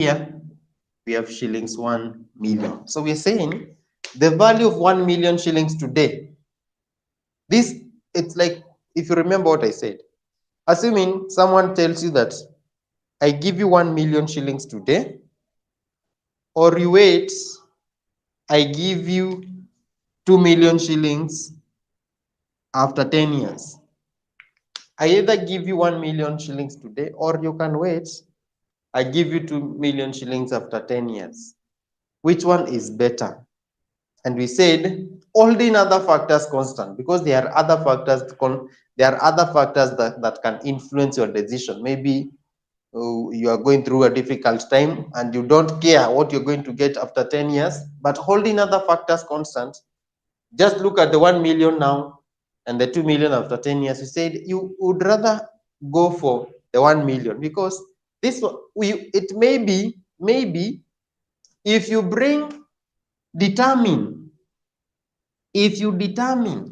Here we have shillings 1 million. So we're saying the value of 1 million shillings today. This, it's like, if you remember what I said, assuming someone tells you that I give you 1 million shillings today, or you wait, I give you 2 million shillings after 10 years. I either give you 1 million shillings today, or you can wait, I give you 2 million shillings after 10 years. Which one is better? And we said holding other factors constant, because there are other factors that can influence your decision. Maybe you are going through a difficult time and you don't care what you're going to get after 10 years, but holding other factors constant, just look at the 1 million now and the 2 million after 10 years. You said you would rather go for the 1 million, because this it may be, maybe if you determine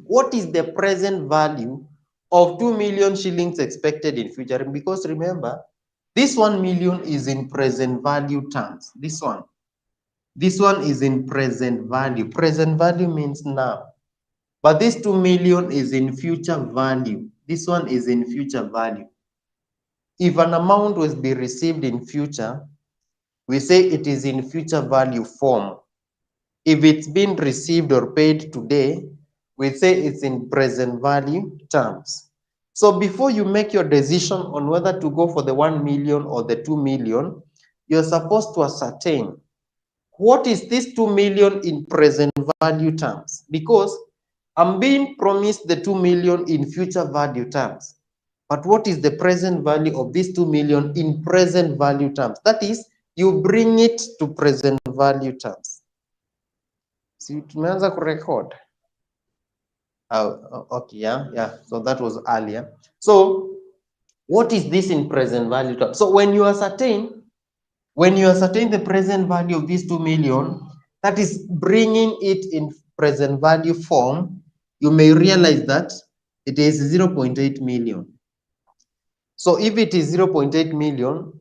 what is the present value of 2 million shillings expected in future, because remember, this 1 million is in present value terms. This one is in present value. Present value means now. But this 2 million is in future value. This one is in future value. If an amount will be received in future, we say it is in future value form. If it's been received or paid today, we say it's in present value terms. So before you make your decision on whether to go for the 1 million or the 2 million, you're supposed to ascertain what is this 2 million in present value terms, because I'm being promised the 2 million in future value terms. But what is the present value of this 2 million in present value terms? That is, you bring it to present value terms. See, tumeanza kurecord. Oh, okay, yeah. So that was earlier. So what is this in present value terms? So when you ascertain the present value of these 2 million, that is bringing it in present value form, you may realize that it is 0.8 million. So if it is 0.8 million,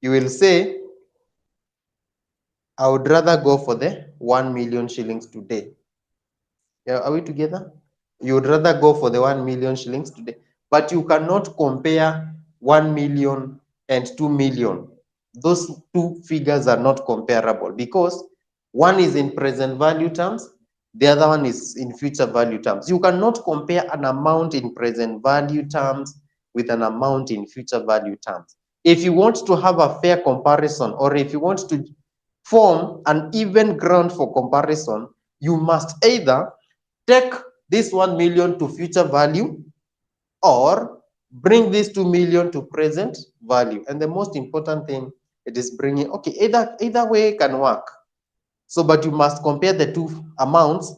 you will say, I would rather go for the 1 million shillings today. Yeah, are we together? You would rather go for the 1 million shillings today, but you cannot compare 1 million and 2 million. Those two figures are not comparable, because one is in present value terms, the other one is in future value terms. You cannot compare an amount in present value terms with an amount in future value terms. If you want to have a fair comparison, or if you want to form an even ground for comparison, you must either take this 1 million to future value or bring this 2 million to present value. And the most important thing, it is bringing, okay, either way can work. So, but you must compare the two amounts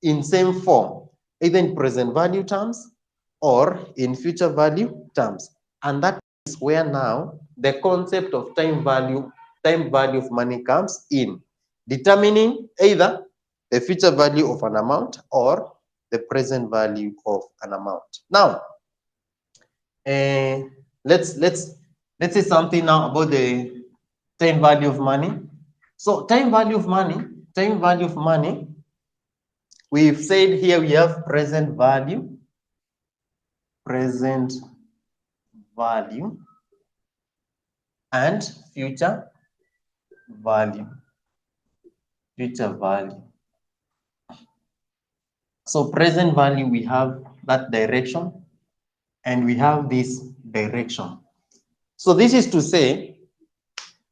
in same form, either in present value terms or in future value terms. And that is where now the concept of time value of money comes in, determining either the future value of an amount or the present value of an amount. Now, let's say something now about the time value of money. So time value of money, we've said here we have present value, and future value. So present value, we have that direction, and we have this direction. So this is to say,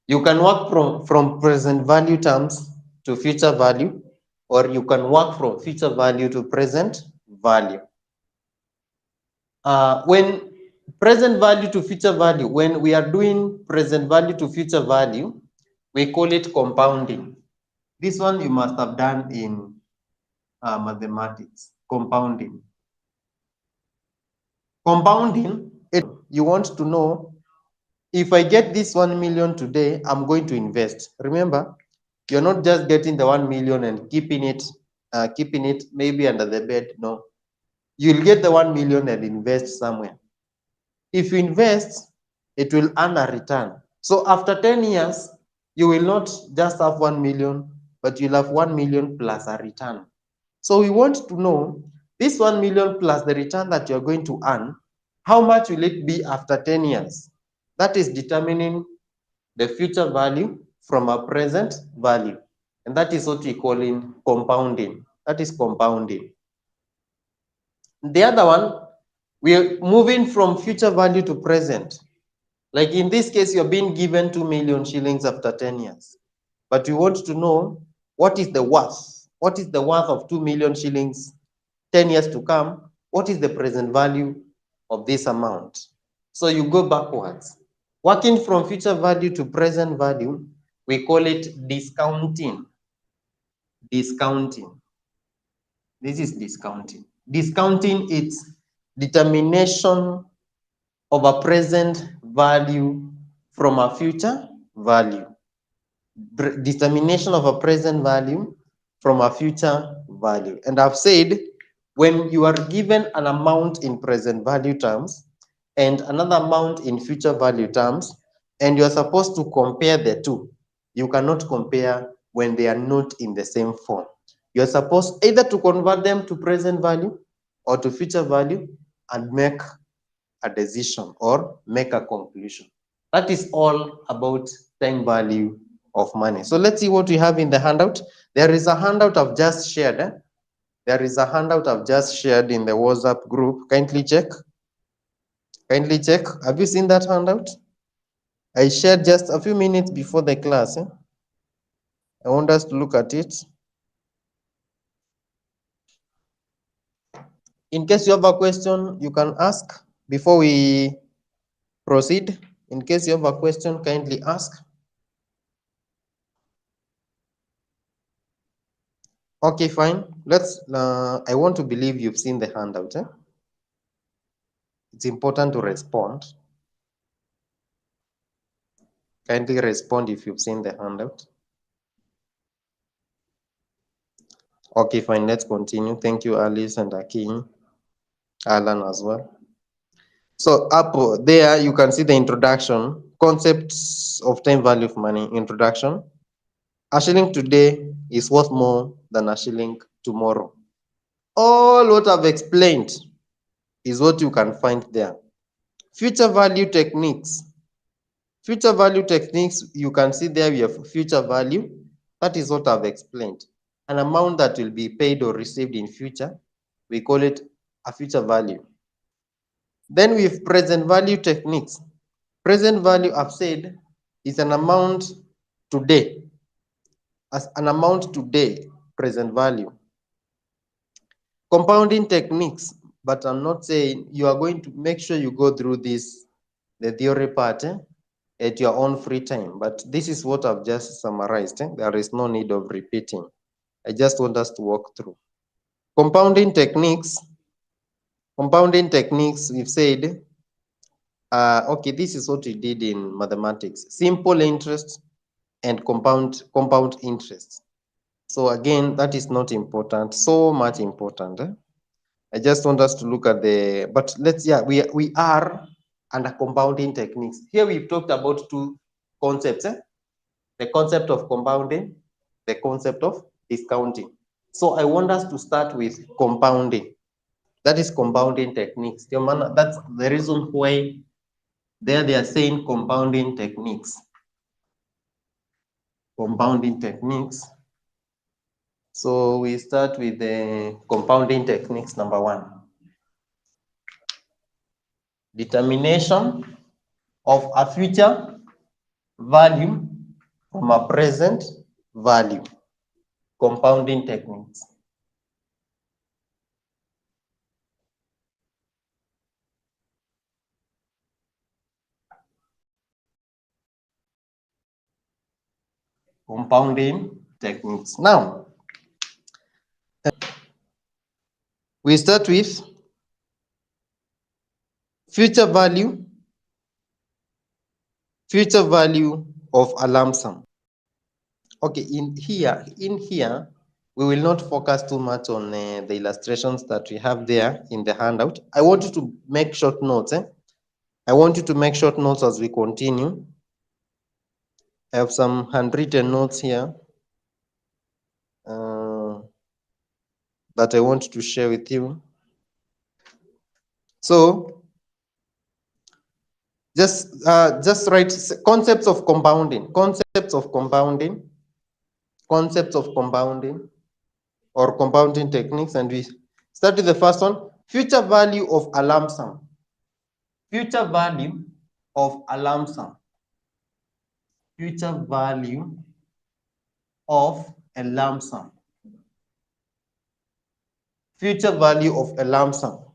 you can work from present value terms to future value, or you can work from future value to present value. When present value to future value, when we are doing present value to future value, we call it compounding. This one you must have done in mathematics, compounding. Compounding, you want to know, if I get this 1 million today, I'm going to invest. Remember, you're not just getting the 1 million and keeping it maybe under the bed. No, you'll get the 1 million and invest somewhere. If you invest, it will earn a return. So after 10 years, you will not just have 1 million, but you'll have 1 million plus a return. So we want to know this 1 million plus the return that you're going to earn, how much will it be after 10 years? That is determining the future value from a present value. And that is what we call in compounding. That is compounding. The other one, we are moving from future value to present. Like in this case, you're being given 2 million shillings after 10 years. But we want to know what is the worth? What is the worth of 2 million shillings 10 years to come? What is the present value of this amount? So you go backwards. Working from future value to present value, we call it discounting. Discounting. This is discounting. Discounting its determination of a present value from a future value. Determination of a present value from a future value. And I've said, when you are given an amount in present value terms and another amount in future value terms, and you're supposed to compare the two, you cannot compare when they are not in the same form. You're supposed either to convert them to present value or to future value and make a decision or make a conclusion. That is all about time value of money. So let's see what we have in the handout. There is a handout I've just shared. There is a handout I've just shared in the WhatsApp group. Kindly check. Kindly check. Have you seen that handout? I shared just a few minutes before the class. I want us to look at it. In case you have a question, you can ask before we proceed. In case you have a question, kindly ask. Okay, fine. Let's. I want to believe you've seen the handout. It's important to respond. Kindly respond if you've seen the handout. Okay, fine. Let's continue. Thank you, Alice and Akin, Alan as well. So up there, you can see the introduction, concepts of time value of money, introduction. A shilling today is worth more than a shilling tomorrow. All what I've explained is what you can find there. Future value techniques. Future value techniques, you can see there we have future value. That is what I've explained. An amount that will be paid or received in future, we call it a future value. Then we have present value techniques. Present value, I've said, is an amount today. As an amount today, present value. Compounding techniques, but I'm not saying you are going to make sure you go through this, the theory part, at your own free time. But this is what I've just summarized. There is no need of repeating. I just want us to walk through. Compounding techniques. Compounding techniques, we've said, okay, this is what we did in mathematics. Simple interest and compound interest. So again, that is not important, so much important. I just want us to look at the, but let's, yeah, we are under compounding techniques. Here we've talked about two concepts, the concept of compounding, the concept of discounting. So I want us to start with compounding. That is compounding techniques. That's the reason why there they are saying compounding techniques. Compounding techniques. So we start with the compounding techniques, number one. Determination of a future value from a present value. Compounding techniques. Compounding techniques. Now, we start with future value of a lump sum. Okay, in here, we will not focus too much on the illustrations that we have there in the handout. I want you to make short notes. I want you to make short notes as we continue. I have some handwritten notes here that I want to share with you. So just write concepts of compounding, or compounding techniques, and we start with the first one: future value of a lump sum. Future value of a lump sum. Future value of a lump sum. Future value of a lump sum.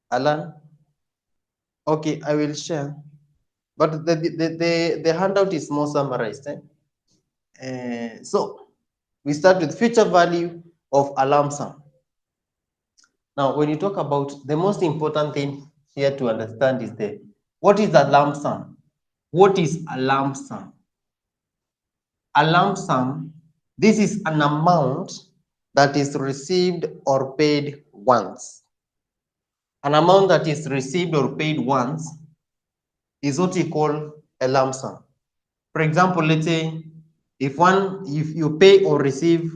Alan? Okay, I will share. But the handout is more summarized. So we start with future value of a lump sum. Now, when you talk about, the most important thing here to understand is what is a lump sum? What is a lump sum? A lump sum, this is an amount that is received or paid once. An amount that is received or paid once is what we call a lump sum. For example, let's say if you pay or receive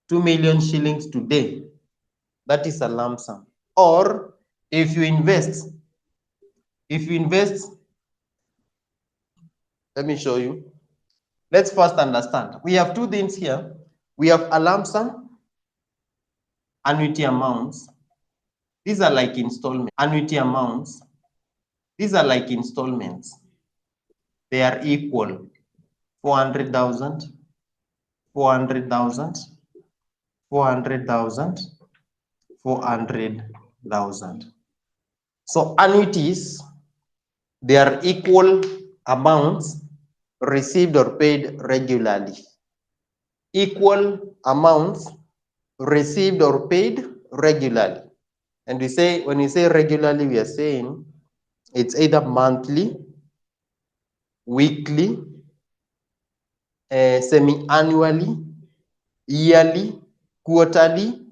2 million shillings today, that is a lump sum. Or if you invest, let me show you. Let's first understand. We have two things here. We have a lump sum, annuity amounts. These are like installments. Annuity amounts. These are like installments. They are equal. 400,000, 400,000, 400,000, 400,000. So annuities, they are equal amounts received or paid regularly. Equal amounts received or paid regularly. And we say, when we say regularly, we are saying it's either monthly, weekly, semi-annually, yearly, quarterly.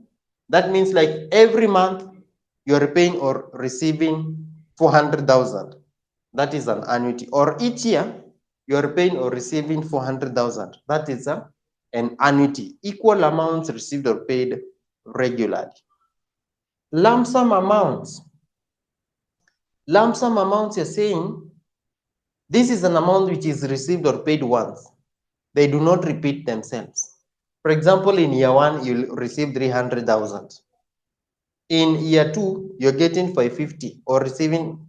That means like every month you're paying or receiving 400,000. That is an annuity. Or each year you're paying or receiving 400,000. That is an annuity. Equal amounts received or paid regularly. Lump sum amounts. Lump sum amounts, you're saying this is an amount which is received or paid once. They do not repeat themselves. For example, in year one, you'll receive 300,000. In year two, you're getting 550 or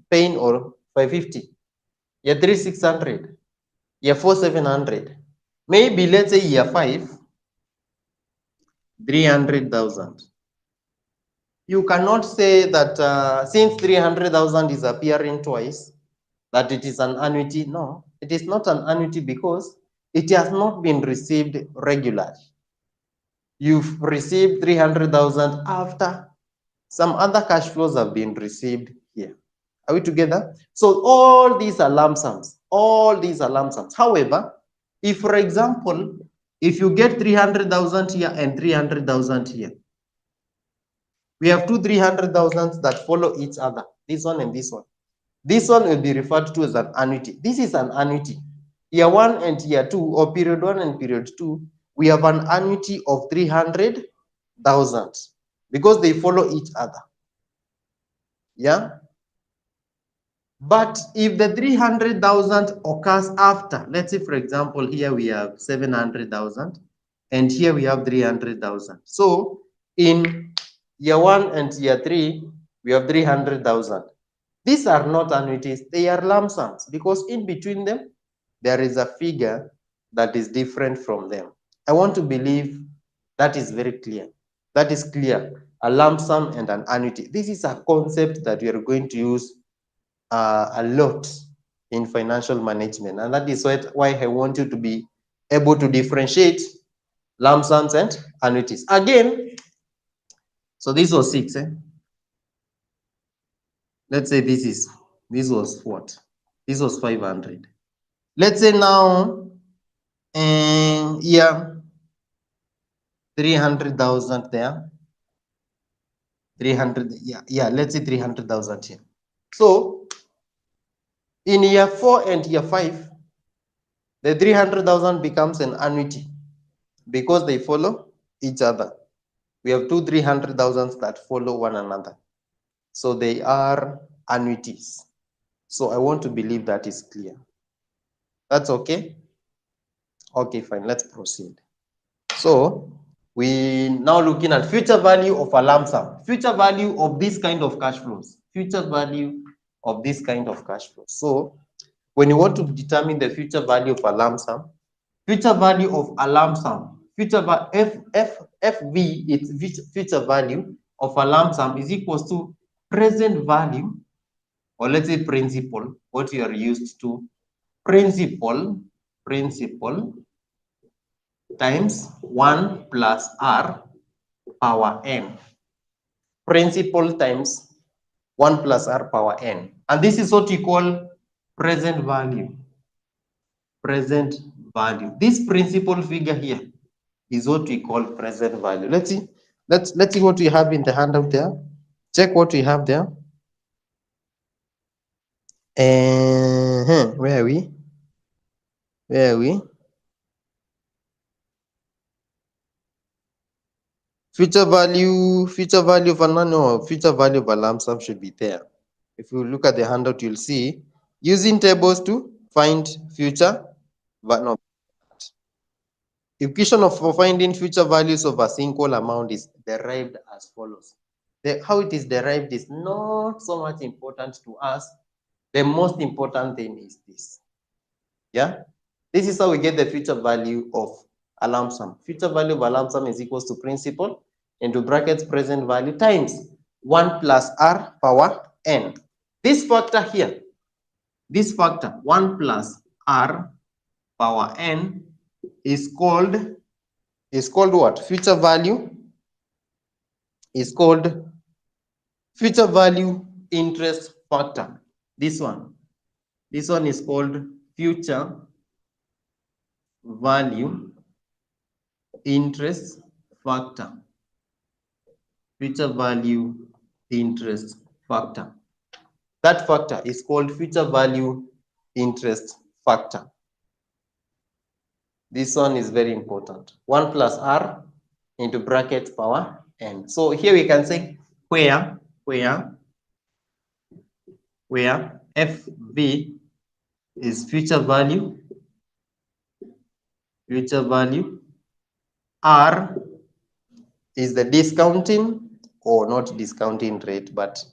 paying or 550. Year three, 600. Year four, 700. Maybe let's say year five, 300,000. You cannot say that since 300,000 is appearing twice, that it is an annuity. No, it is not an annuity because it has not been received regularly. You've received 300,000 after some other cash flows have been received here. Are we together? So all these are lump sums. All these are lump sums. However, if, for example, if you get 300,000 here and 300,000 here, we have two 300,000 that follow each other, this one and this one. This one will be referred to as an annuity. This is an annuity. Year one and year two, or period one and period two, we have an annuity of 300,000 because they follow each other. Yeah. But if the 300,000 occurs after, let's say, for example, here we have 700,000 and here we have 300,000. So in year one and year three, we have 300,000. These are not annuities, they are lump sums because in between them, there is a figure that is different from them. I want to believe that is very clear. That is clear. A lump sum and an annuity. This is a concept that we are going to use a lot in financial management. And that is why I want you to be able to differentiate lump sums and annuities. Again, so this was 6. Let's say this was what? This was 500. Let's say now, yeah, 300,000 there. 300, yeah, let's say 300,000 here. So in year 4 and year 5, The 300,000 becomes an annuity because they follow each other. We have two 300,000s that follow one another. So they are annuities. So I want to believe that is clear. That's okay? Okay, fine, let's proceed. So we now looking at future value of a lump sum. Future value of this kind of cash flows. Future value of this kind of cash flows. So when you want to determine the future value of a lump sum, future value of a lump sum, FV, its future value of a lump sum is equals to present value, or let's say principal, what you are used to, principal times 1 plus r power n. Principal times 1 plus r power n. And this is what we call present value. Present value. This principal figure here is what we call present value. Let's see what we have in the handout there. Check what we have there. Where are we? Future value of a future value of a lump sum should be there. If you look at the handout, you'll see using tables to find future. No. Equation for finding future values of a single amount is derived as follows. How it is derived is not so much important to us. The most important thing is this. Yeah, this is how we get the future value of a lump sum. Future value of a lump sum is equals to principal into brackets present value times 1 plus r power n. This factor here, this factor 1 plus r power n is called what? Future value is called future value interest factor. This one is called future value interest factor. Future value interest factor. That factor is called future value interest factor. This one is very important. 1 plus r into bracket power n. So here we can say where FV is future value, R is the discounting, or not discounting rate, but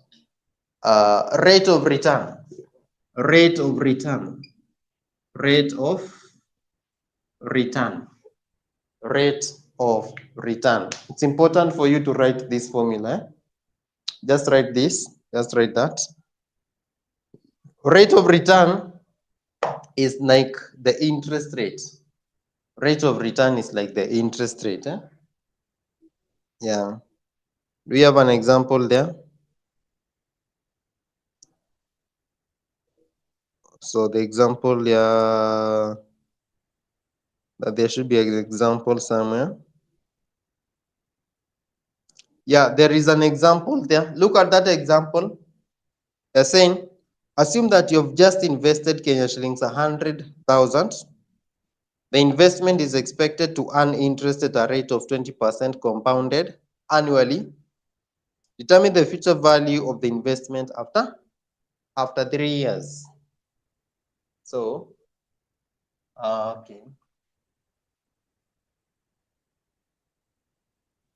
rate of return. It's important for you to write this formula. Just write this, just write that. Rate of return is like the interest rate. Rate of return is like the interest rate. Yeah. Do we have an example there? So the example, yeah, there should be an example somewhere. Yeah, there is an example there. Look at that example. They're saying, assume that you've just invested Kenya shillings 100,000. The investment is expected to earn interest at a rate of 20% compounded annually. Determine the future value of the investment after 3 years. So, okay.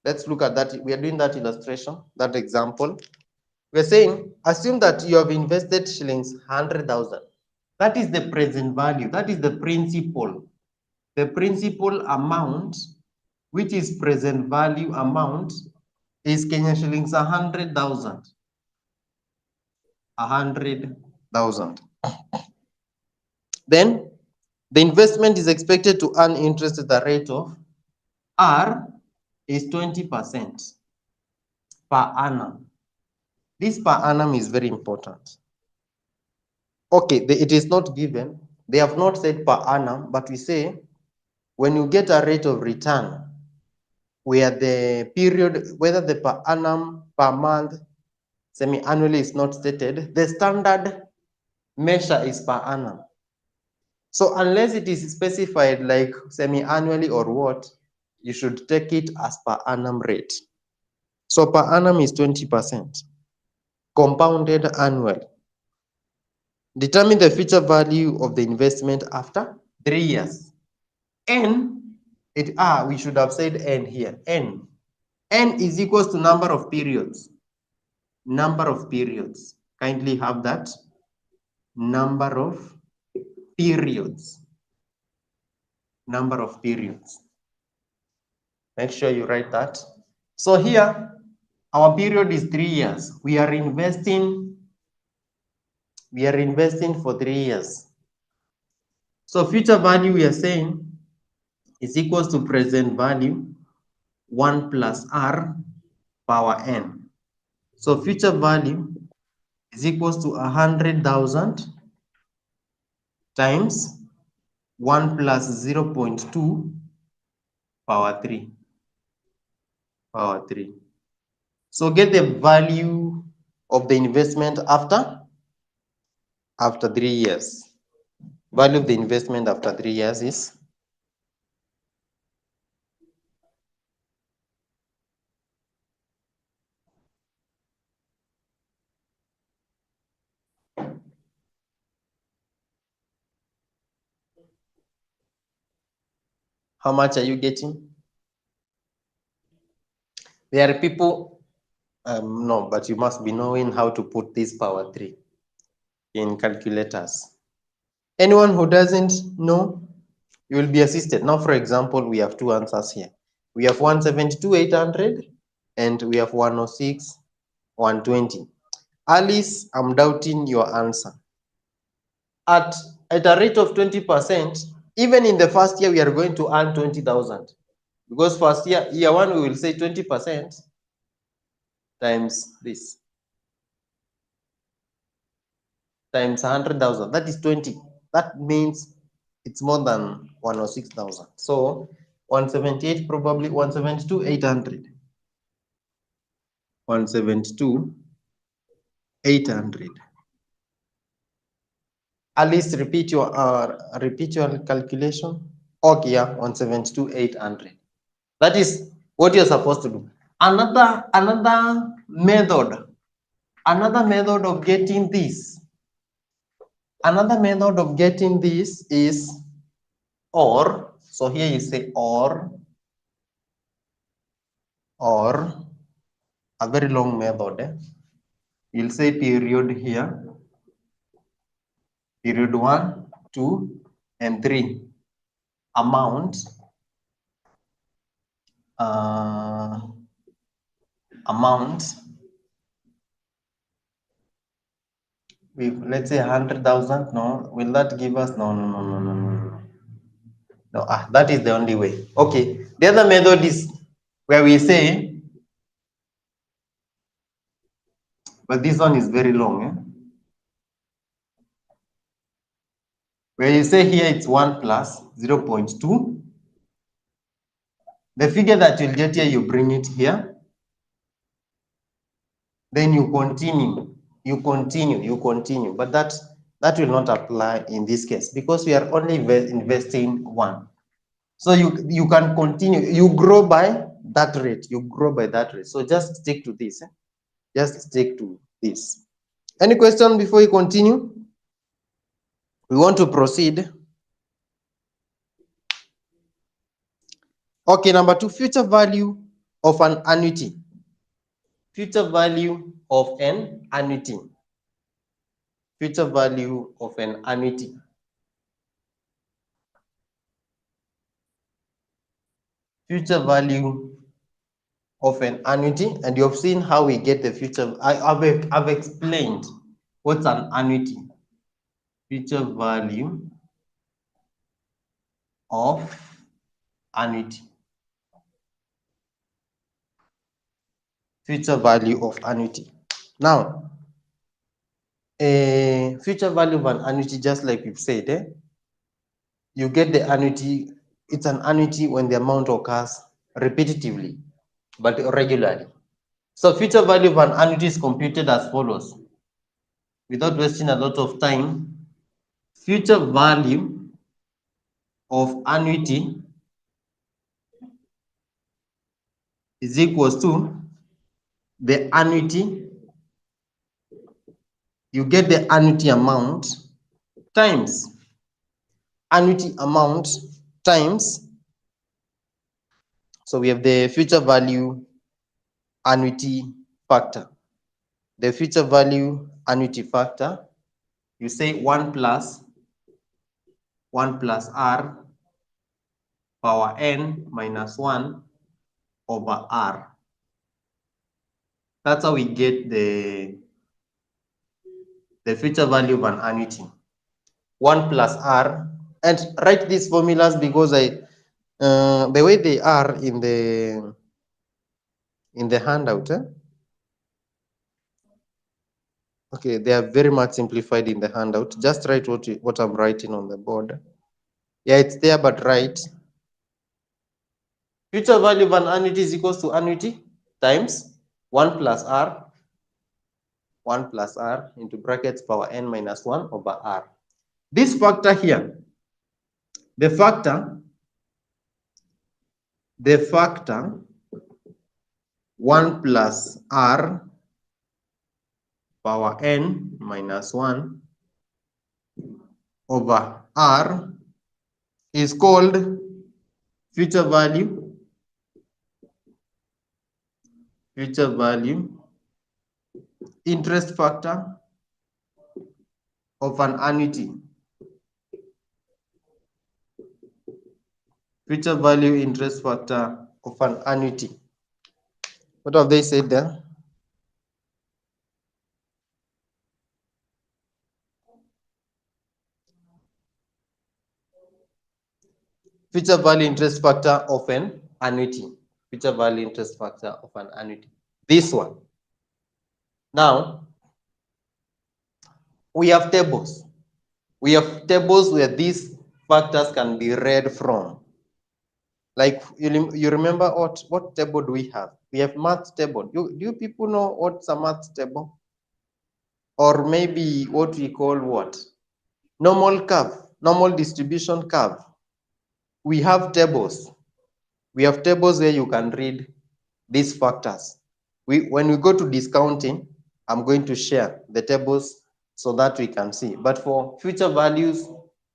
Let's look at that. We are doing that illustration, that example. We're saying, assume that you have invested shillings 100,000. That is the present value. That is the principal. The principal amount, which is present value amount, is Kenya shillings 100,000. 100,000. Then the investment is expected to earn interest at the rate of R is 20% per annum. This per annum is very important. Okay, it is not given. They have not said per annum, but we say when you get a rate of return where the period, whether the per annum, per month, semi-annually is not stated, the standard measure is per annum. So unless it is specified like semi-annually or what, you should take it as per annum rate. So per annum is 20%, compounded annual. Determine the future value of the investment after 3 years. N, we should have said N here. N is equals to number of periods. Number of periods. Kindly have that. Number of periods. Number of periods. Make sure you write that. So here, our period is 3 years. We are investing for 3 years. So future value we are saying is equals to present value 1 plus R power N. So future value is equals to 100,000 times 1 plus 0.2 power 3. So get the value of the investment after 3 years. Value of the investment after 3 years is how much are you getting? There are people, no, but you must be knowing how to put this power 3 in calculators. Anyone who doesn't know, you will be assisted. Now, for example, we have two answers here. We have 172,800 and we have 106,120. Alice, I'm doubting your answer. At a rate of 20%, even in the first year, we are going to earn 20,000. Because first year one, we will say 20% times this. Times 100,000, that is 20. That means it's more than 106,000. So 178, probably 172,800. 172,800. Alice, repeat your calculation. Okay, yeah, 172,800. That is what you're supposed to do. Another method of getting this. Another method of getting this is or. So here you say or a very long method. You'll say period here. Period 1, 2, and 3. Amount. Let's say 100,000. No, will that give us? No. No, that is the only way. Okay. The other method is where we say, but this one is very long. Where you say here it's 1 plus 0.2. The figure that you'll get here, you bring it here. Then you continue. But that will not apply in this case because we are only investing 1. So you can continue. You grow by that rate. So just stick to this. Just stick to this. Any question before you continue? We want to proceed. Okay, number 2, future value of an annuity. Future value of an annuity. Future value of an annuity. Future value of an annuity, and you have seen how we get the future. I've explained what's an annuity. Future value of annuity. Future value of annuity. Now, a future value of an annuity, just like we've said, you get the annuity. It's an annuity when the amount occurs repetitively, but regularly. So future value of an annuity is computed as follows. Without wasting a lot of time, future value of annuity is equals to the annuity, you get the annuity amount times annuity amount times, so we have the future value annuity factor. The future value annuity factor, you say 1 plus R power n minus 1 over R. That's how we get the future value of an annuity. 1 plus R, and write these formulas because the way they are in the handout, okay, they are very much simplified in the handout. Just write what I'm writing on the board. Yeah, it's there, but write future value of an annuity is equals to annuity times 1 plus R into brackets power n minus 1 over R. This factor here, the factor 1 plus R power n minus 1 over R is called future value interest factor of an annuity. Future value interest factor of an annuity. What have they said there? Future value interest factor of an annuity. Future value interest factor of an annuity. This one. Now, we have tables. We have tables where these factors can be read from. Like, you remember what table do we have? We have math table. Do you people know what's a math table? Or maybe what we call what? Normal curve, normal distribution curve. We have tables. We have tables where you can read these factors. When we go to discounting, I'm going to share the tables so that we can see. But for future values,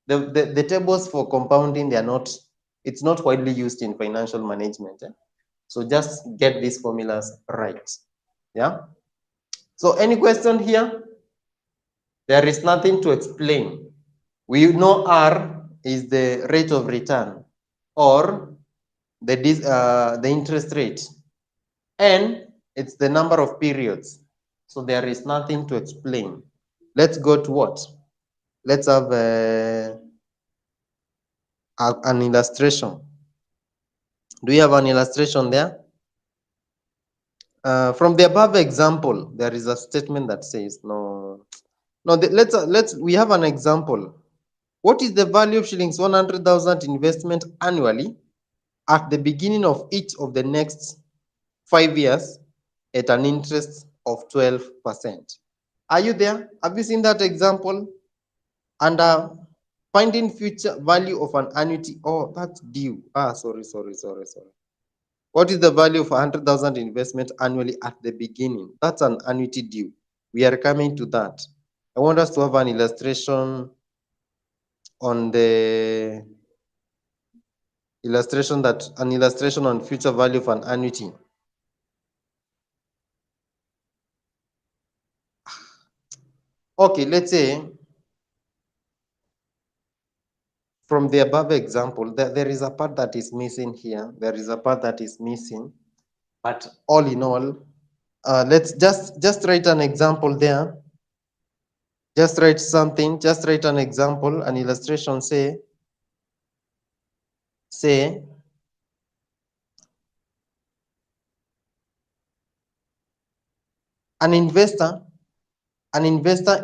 the tables for compounding, it's not widely used in financial management. So just get these formulas right. Yeah. So any question here? There is nothing to explain. We know R is the rate of return or the interest rate, and it's the number of periods. So there is nothing to explain. Let's go to what? Let's have an illustration. Do we have an illustration there? From the above example, there is a statement that says no. We have an example. What is the value of shillings 100,000 investment annually at the beginning of each of the next 5 years at an interest of 12%? Are you there? Have you seen that example? And finding future value of an annuity. Oh, that's due. Sorry. What is the value of 100,000 investment annually at the beginning? That's an annuity due. We are coming to that. I want us to have an illustration on the illustration on future value of an annuity. Okay, let's say from the above example, there is a part that is missing here. There is a part that is missing, but all in all, let's just write an example there. Just write something. Just write an example, an illustration. Say an investor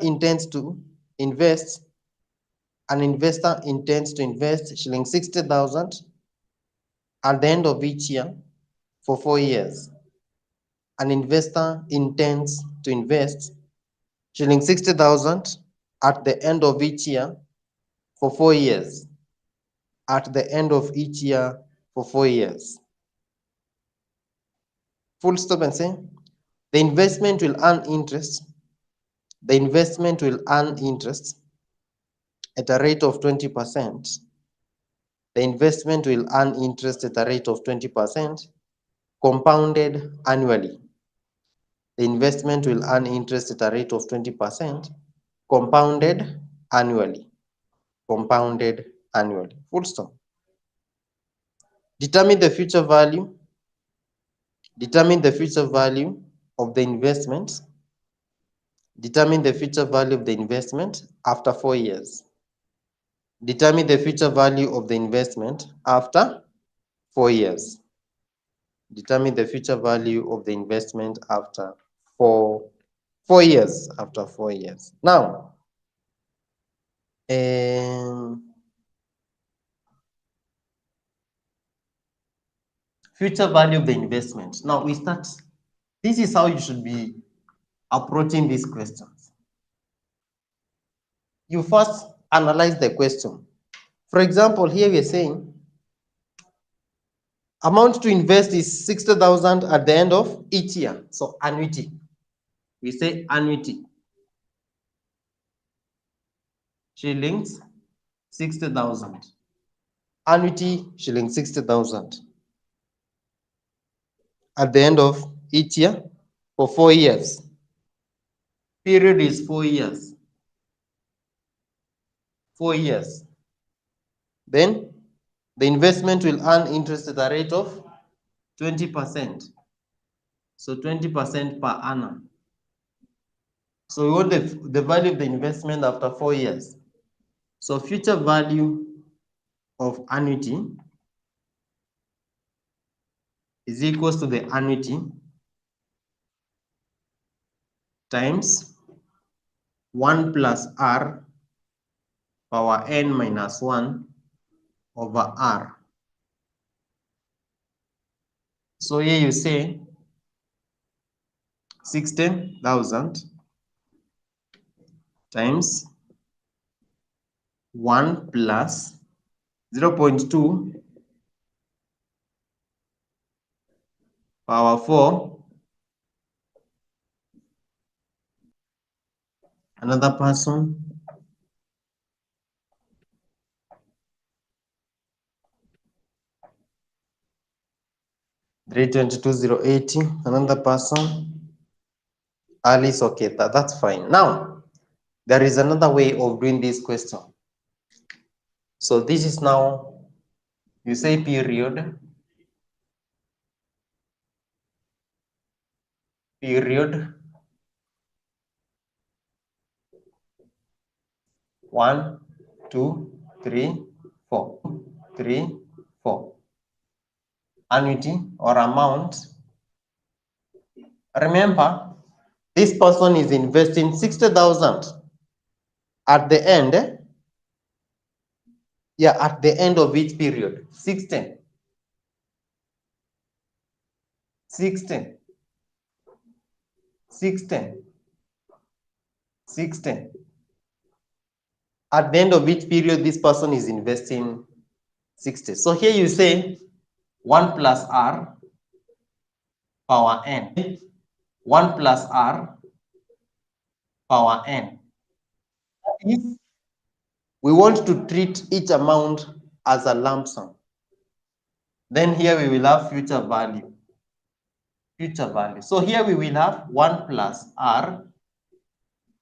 intends to invest. An investor intends to invest shilling 60,000 at the end of each year for 4 years. An investor intends to invest shilling 60,000 at the end of each year for 4 years. at the end of each year for 4 years. Full stop and say, the investment will earn interest. The investment will earn interest at a rate of 20%. The investment will earn interest at a rate of 20% compounded annually. The investment will earn interest at a rate of 20% compounded annually. Compounded annually. Full stop. Determine the future value. Determine the future value of the investment. Determine the future value of the investment after 4 years. Determine the future value of the investment after 4 years. Determine the future value of the investment after 4 years. After 4 years. Now, future value of the investment. Now we start. This is how you should be approaching these questions. You first analyze the question. For example, here we are saying amount to invest is 60,000 at the end of each year. So annuity. We say annuity. Shillings 60,000. Annuity shillings 60,000 at the end of each year for 4 years. Period is 4 years. 4 years. Then the investment will earn interest at a rate of 20%. So 20% per annum. So we want the value of the investment after 4 years. So future value of annuity is equals to the annuity times 1 plus R power n minus 1 over R. So here you say 60,000 times 1 plus 0.2 power 4. Another person. 322,080. Another person. 𝐼𝐍, okay, that's fine. Now, there is another way of doing this question. So this is now, you say period. Period 1, 2, 3, 4. 3, 4. Annuity or amount. Remember, this person is investing 60,000 at the end. Yeah, at the end of each period. 60. 60. 60. 60. At the end of each period, this person is investing 60. So here you say 1 plus R power n. 1 plus R power n. If we want to treat each amount as a lump sum, then here we will have future value. Future value. So here we will have 1 plus R.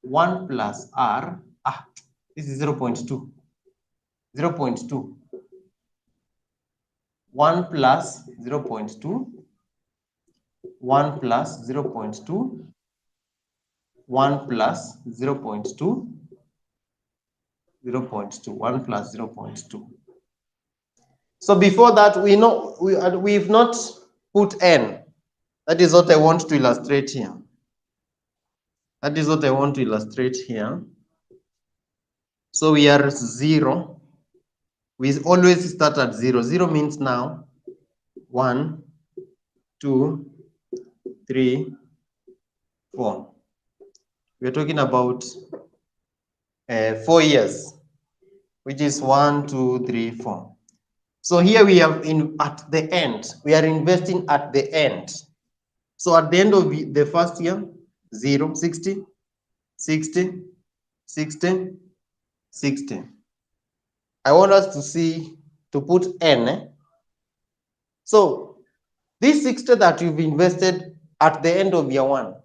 1 plus R. This is 0.2. 0.2. 1 plus 0.2. 1 plus 0.2. 1 plus 0.2. 0.2. 1 plus 0.2. So before that, we know we've not put n. That is what I want to illustrate here. That is what I want to illustrate here. So we are 0. We always start at 0. 0 means now 1, 2, 3, 4. We're talking about 4 years, which is 1, 2, 3, 4. So here we have at the end, we are investing at the end. So at the end of the first year, 0, 60, 60, 60, 60. I want us to put n. So this 60 that you've invested at the end of year 1,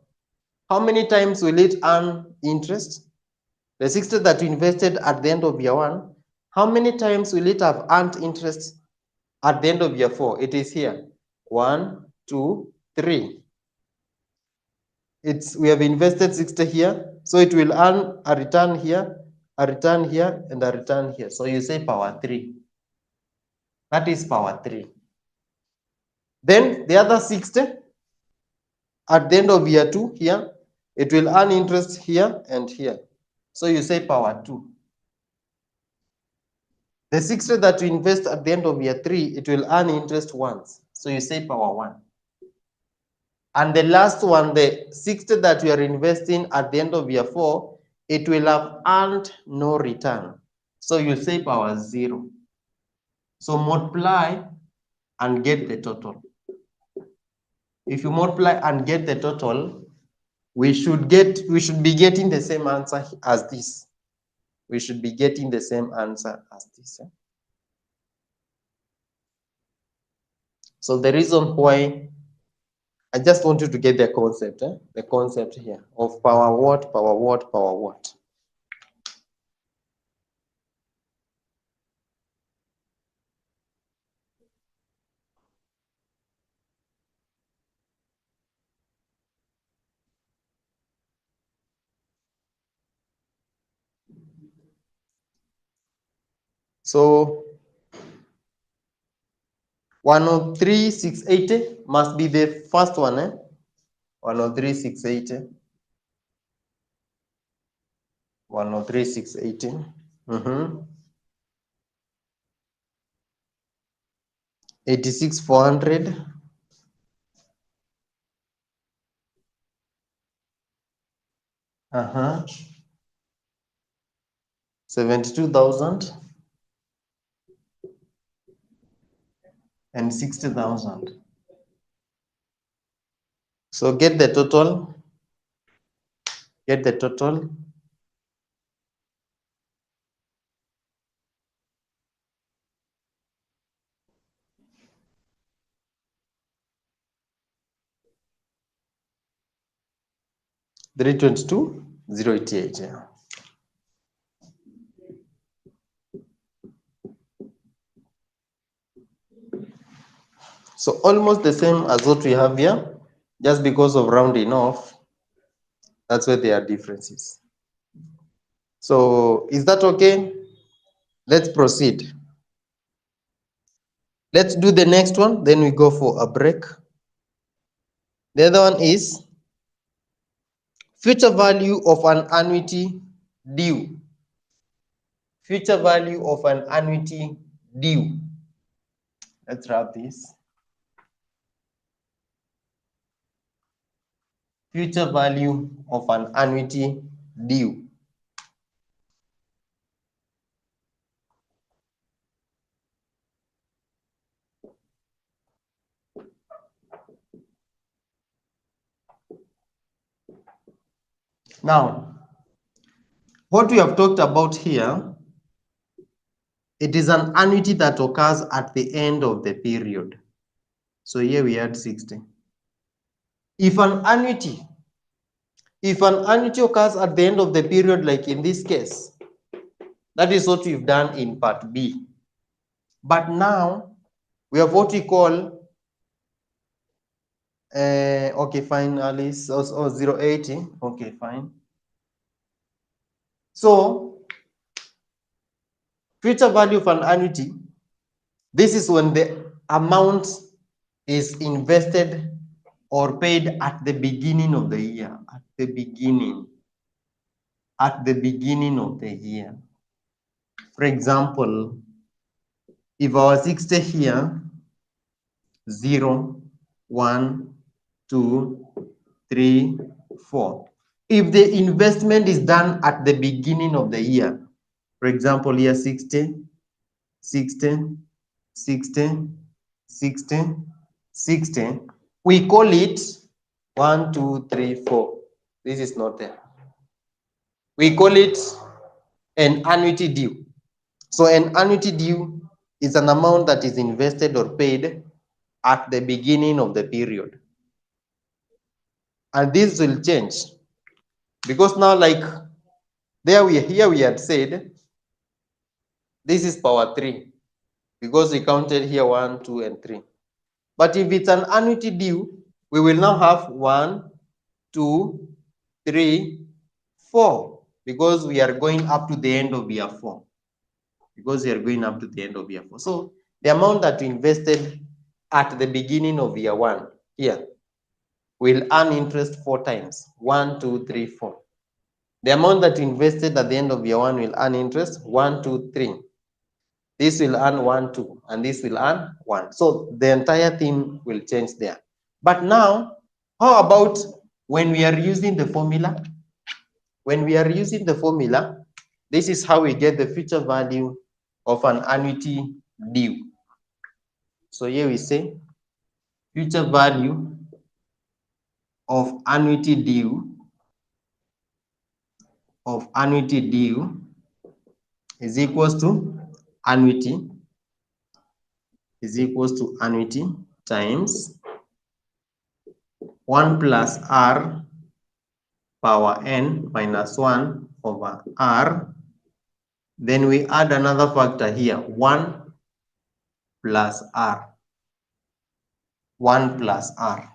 how many times will it earn interest? The 60 that you invested at the end of year 1, how many times will it have earned interest at the end of year 4? It is here. 1, 2, 3. We have invested 60 here, so it will earn a return here, a return here, and a return here. So you say power 3. That is power 3. Then the other 60 at the end of year 2 here, it will earn interest here and here. So you say power 2. The 60 that you invest at the end of year 3, it will earn interest once. So you say power 1. And the last one, the 60 that you are investing at the end of year 4, it will have earned no return. So you say power 0. So multiply and get the total. If you multiply and get the total, we should be getting the same answer as this. We should be getting the same answer as this. So the reason why, I just want you to get the concept, the concept here of power what, power what, power what. So 103,680 must be the first one. 103,680. 103,680. 86,400. 72,000 and 60,000. So get the total. Get the total. $322,088. Yeah. So almost the same as what we have here, just because of rounding off, that's where there are differences. So is that okay? Let's proceed. Let's do the next one, then we go for a break. The other one is future value of an annuity due. Future value of an annuity due. Let's wrap this. Future value of an annuity due. Now, what we have talked about here, it is an annuity that occurs at the end of the period. So here we had 60. If an annuity occurs at the end of the period, like in this case, that is what we've done in part B. But now we have what we call, okay, fine, Alice, 080, okay, fine. So future value of an annuity, this is when the amount is invested or paid at the beginning of the year, at the beginning of the year. For example, if our 60 here, 0, 1, 2, 3, 4. If the investment is done at the beginning of the year, for example, here 60, 60, 60, 60, 60. We call it 1, 2, 3, 4. This is not there. We call it an annuity due. So an annuity due is an amount that is invested or paid at the beginning of the period. And this will change because now, like here we had said, this is power 3 because we counted here 1, 2, and 3. But if it's an annuity due, we will now have 1, 2, 3, 4 because we are going up to the end of year 4. Because we are going up to the end of year 4. So the amount that we invested at the beginning of year 1 here will earn interest 4 times. 1, 2, 3, 4. The amount that we invested at the end of year 1 will earn interest 1, 2, 3. This will earn 1, 2, and this will earn 1. So the entire thing will change there. But now, how about when we are using the formula? When we are using the formula, this is how we get the future value of an annuity due. So here we say future value of annuity due is equals to annuity times 1 plus r power n minus 1 over r. Then we add another factor here, 1 plus r. 1 plus r.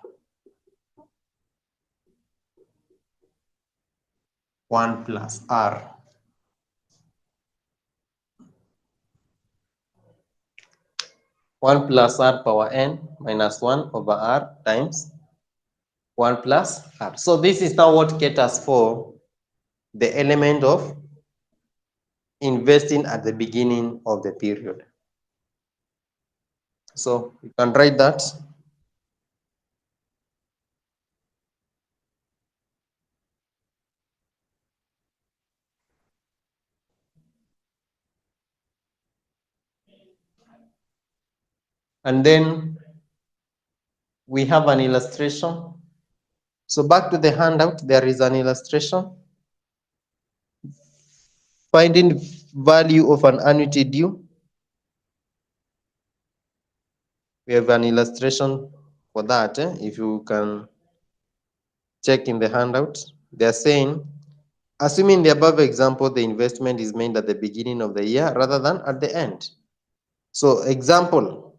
1 plus r. 1 plus r power n minus 1 over r times 1 plus r. So this is now what caters for the element of investing at the beginning of the period. So you can write that. And then we have an illustration. So back to the handout, there is an illustration. Finding value of an annuity due. We have an illustration for that. If you can check in the handout, they're saying, assuming the above example, the investment is made at the beginning of the year rather than at the end. So example,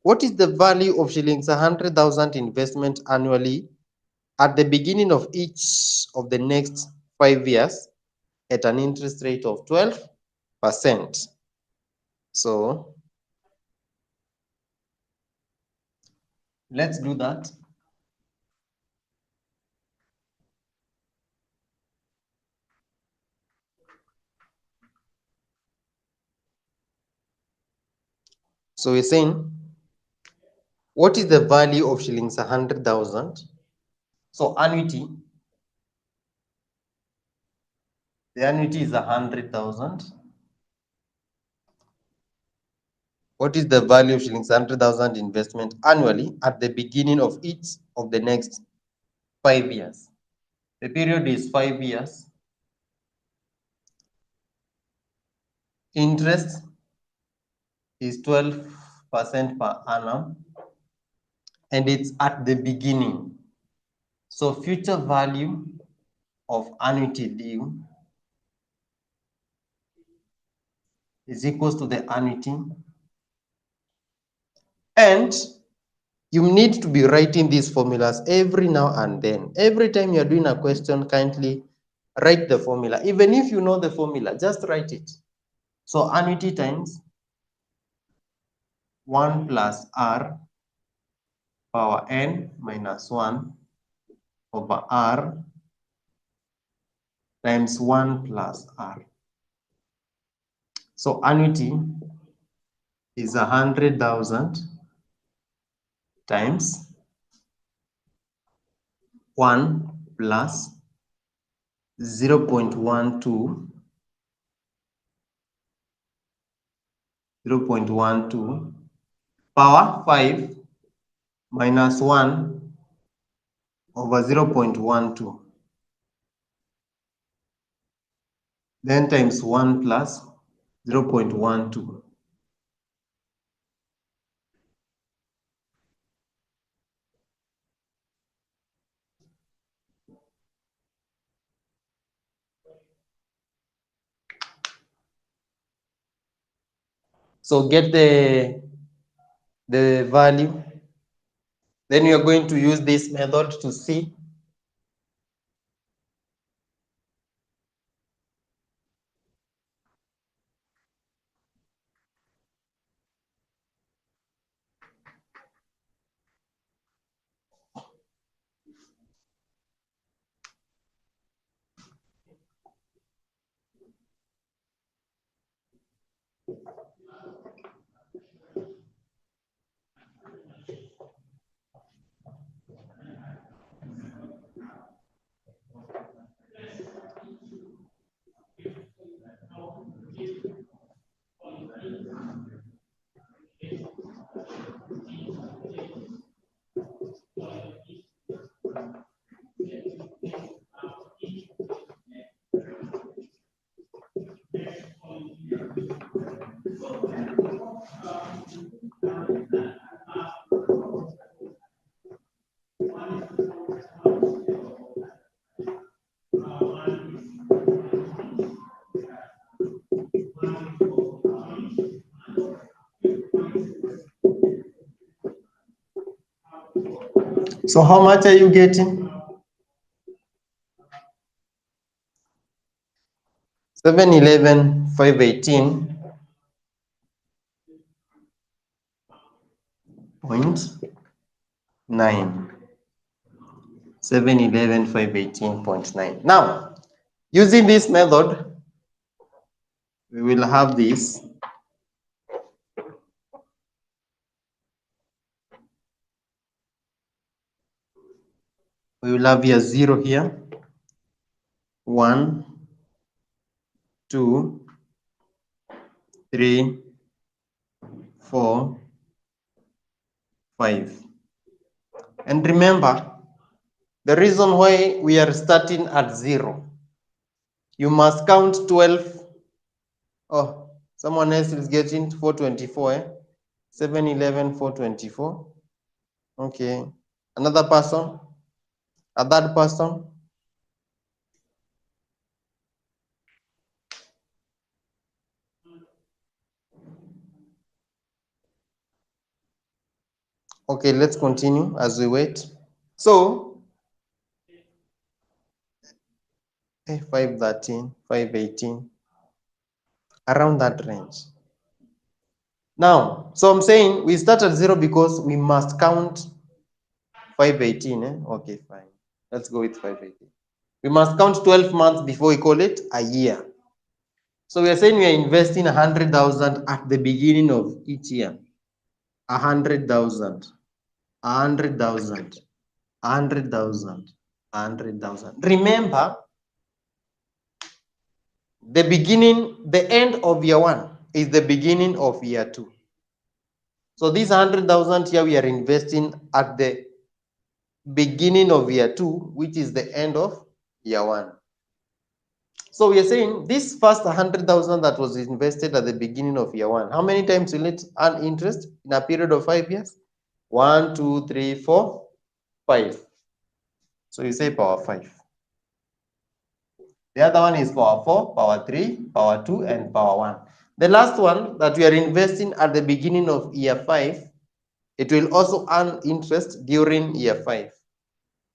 what is the value of shillings 100,000 investment annually at the beginning of each of the next 5 years at an interest rate of 12%? So let's do that. So we're saying, what is the value of shillings 100,000? So annuity, the annuity is 100,000. What is the value of shillings 100,000 investment annually at the beginning of each of the next 5 years? The period is 5 years. Interest is 12% per annum, and it's at the beginning. So future value of annuity due is equals to the annuity. And you need to be writing these formulas every now and then. Every time you're doing a question, kindly write the formula. Even if you know the formula, just write it. So annuity times 1 plus r power n minus 1 over r times 1 plus r. So annuity is 100,000 times 1 plus 0.12 0.12 power 5 minus 1 over 0.12. Then times 1 plus 0.12. So get the value. Then we are going to use this method to see. So how much are you getting? 711,518.9. 711,518.9. Now, using this method, we will have this. We will have here 0 here. 1, 2, 3, 4, 5. And remember, the reason why we are starting at 0, you must count 12. Oh, someone else is getting 424, eh? 711, 424. Okay. Another person? A third person? Okay, let's continue as we wait. So, 513, 518, around that range. Now, so I'm saying we start at 0 because we must count 518. Eh? Okay, fine. Let's go with 518. We must count 12 months before we call it a year. So we are saying we are investing 100,000 at the beginning of each year. 100,000, 100,000, 100,000, 100,000. Remember, the end of year 1 is the beginning of year 2. So this 100,000 here we are investing at the beginning of year 2, which is the end of year 1. So we are saying this first 100,000 that was invested at the beginning of year 1, how many times will it earn interest in a period of 5 years? 1, 2, 3, 4, 5. So you say power 5. The other one is power 4, power 3, power 2, and power 1. The last one that we are investing at the beginning of year 5, it will also earn interest during year 5.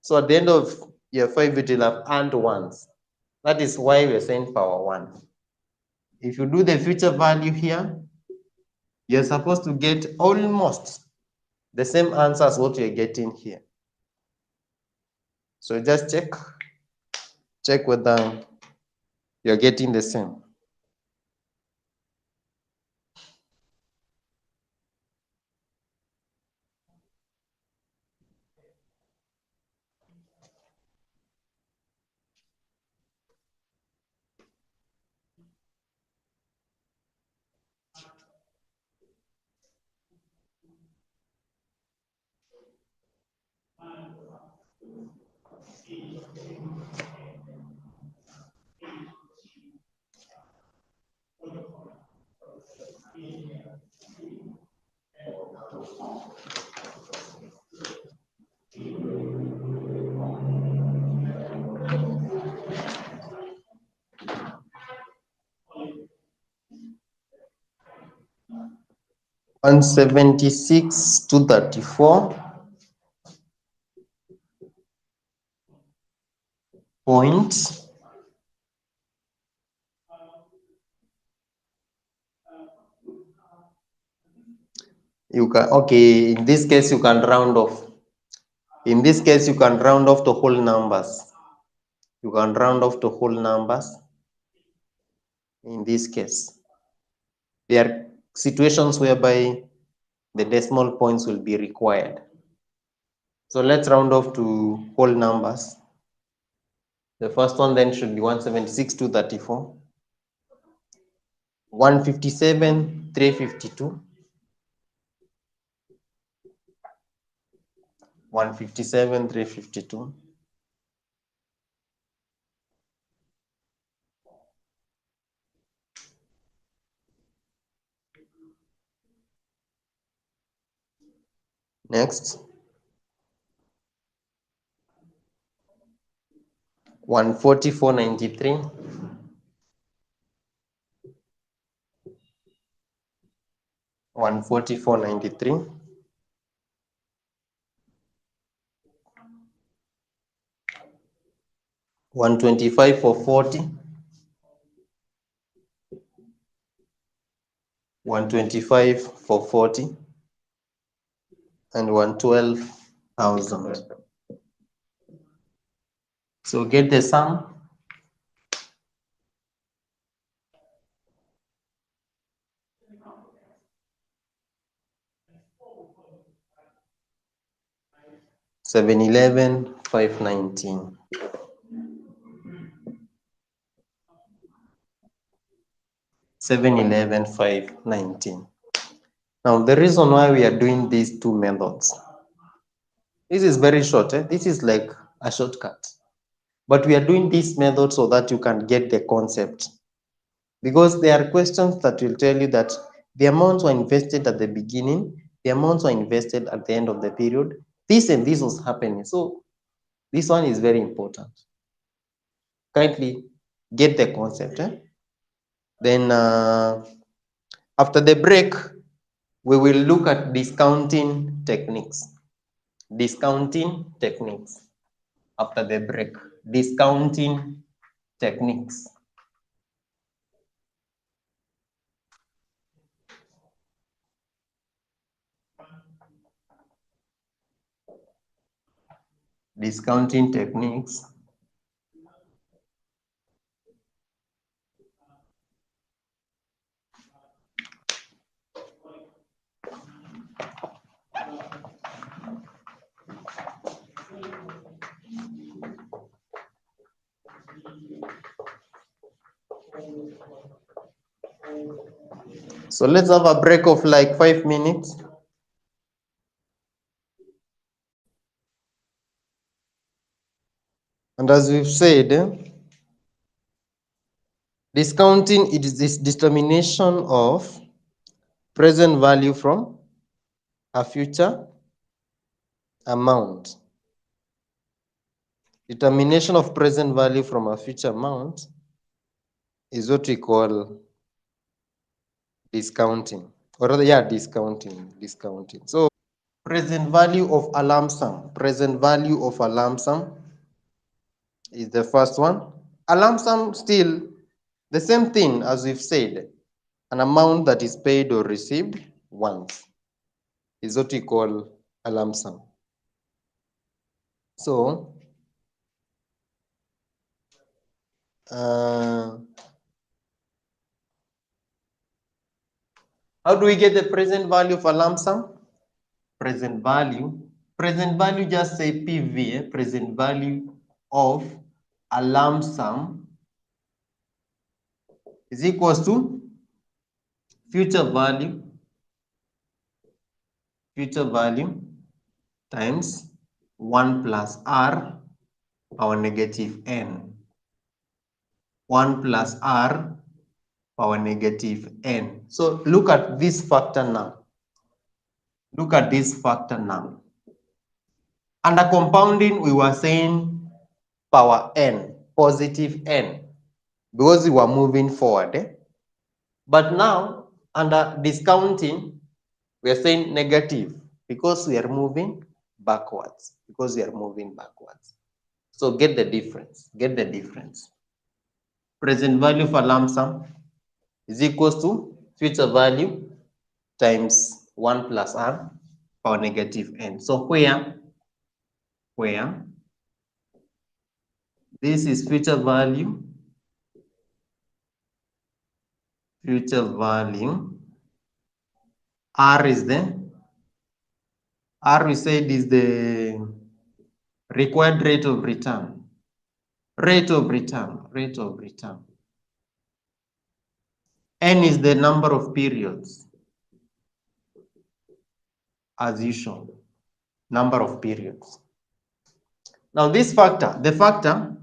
So at the end of year 5, it will have earned once. That is why we are saying power 1. If you do the future value here, you're supposed to get almost the same answer as what you're getting here. So just check whether you're getting the same. 176 to 34 point you can, okay, in this case you can round off. In this case you can round off to whole numbers. You can round off to whole numbers. In this case, there are situations whereby the decimal points will be required. So let's round off to whole numbers. The first one then should be 176 to 34, 157, 352, 157, 352, 140, 493, 140, 493, 125 for 40, 125 for 40, and 112,000. So get the sum. $711, $519. $711,519. Now the reason why we are doing these two methods, this is very short. This is like a shortcut, but we are doing this method so that you can get the concept, because there are questions that will tell you that the amounts were invested at the beginning, the amounts were invested at the end of the period, this and this was happening. So this one is very important. Kindly get the concept. Then after the break, we will look at discounting techniques. Discounting techniques. After the break, discounting techniques. Discounting techniques. So let's have a break of like 5 minutes. And as we've said, discounting is this determination of present value from a future amount. Determination of present value from a future amount is what we call discounting, or rather, yeah, discounting. So present value of a lump sum. Present value of a lump sum is the first one. A lump sum, still the same thing as we've said, an amount that is paid or received once is what we call a lump sum. So how do we get the present value of a lump sum? Present value just say PV, present value of a lump sum is equals to future value times 1 plus R power negative n. 1 plus r power negative n. So look at this factor now. Look at this factor now. Under compounding, we were saying power n, positive n, because we were moving forward. But now, under discounting, we are saying negative, because we are moving backwards. Because we are moving backwards. So get the difference. Get the difference. Present value for lump sum is equals to future value times 1 plus r power negative n. So where this is future value, r is we said is the required rate of return. Rate of return. N is the number of periods, as usual, number of periods. Now this factor, the factor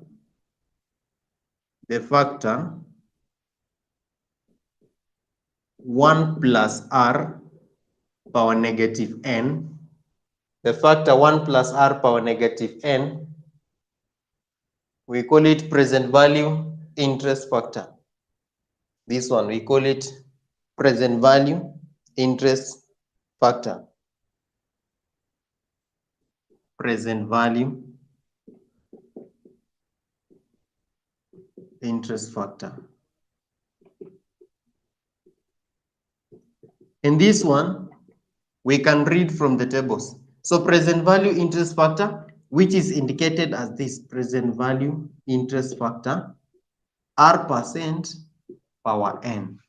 1 plus r power negative n, the factor 1 plus r power negative n, we call it present value interest factor. This one, we call it present value interest factor. Present value interest factor. In this one, we can read from the tables. So present value interest factor, which is indicated as this present value interest factor, r% power n.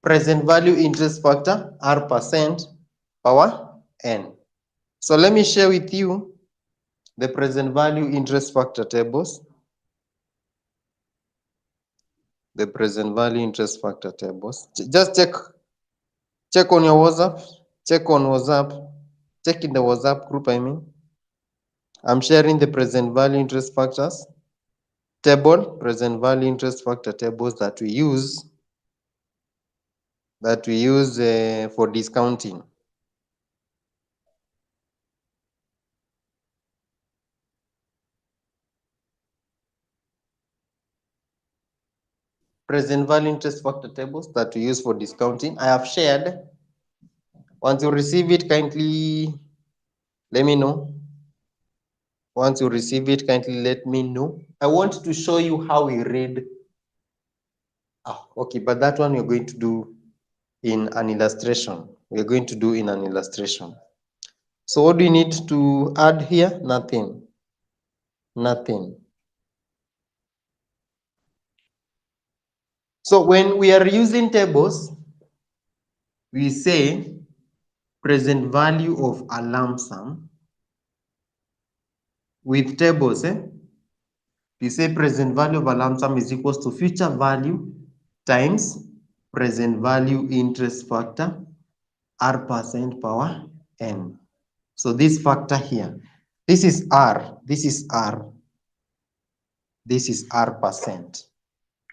Present value interest factor, r% power n. So let me share with you the present value interest factor tables. The present value interest factor tables. Just check on your WhatsApp. Check on WhatsApp. Check in the WhatsApp group, I mean. I'm sharing the present value interest factors table, present value interest factor tables that we use for discounting. Present value interest factor tables that we use for discounting, I have shared. Once you receive it, kindly let me know. Once you receive it, kindly let me know. I want to show you how we read. Okay, but that one we're going to do in an illustration. We're going to do in an illustration. So what do you need to add here? Nothing. So when we are using tables, we say present value of a lump sum with tables. We say present value of a lump sum is equals to future value times present value interest factor r% power n. So this factor here, this is r, this is r %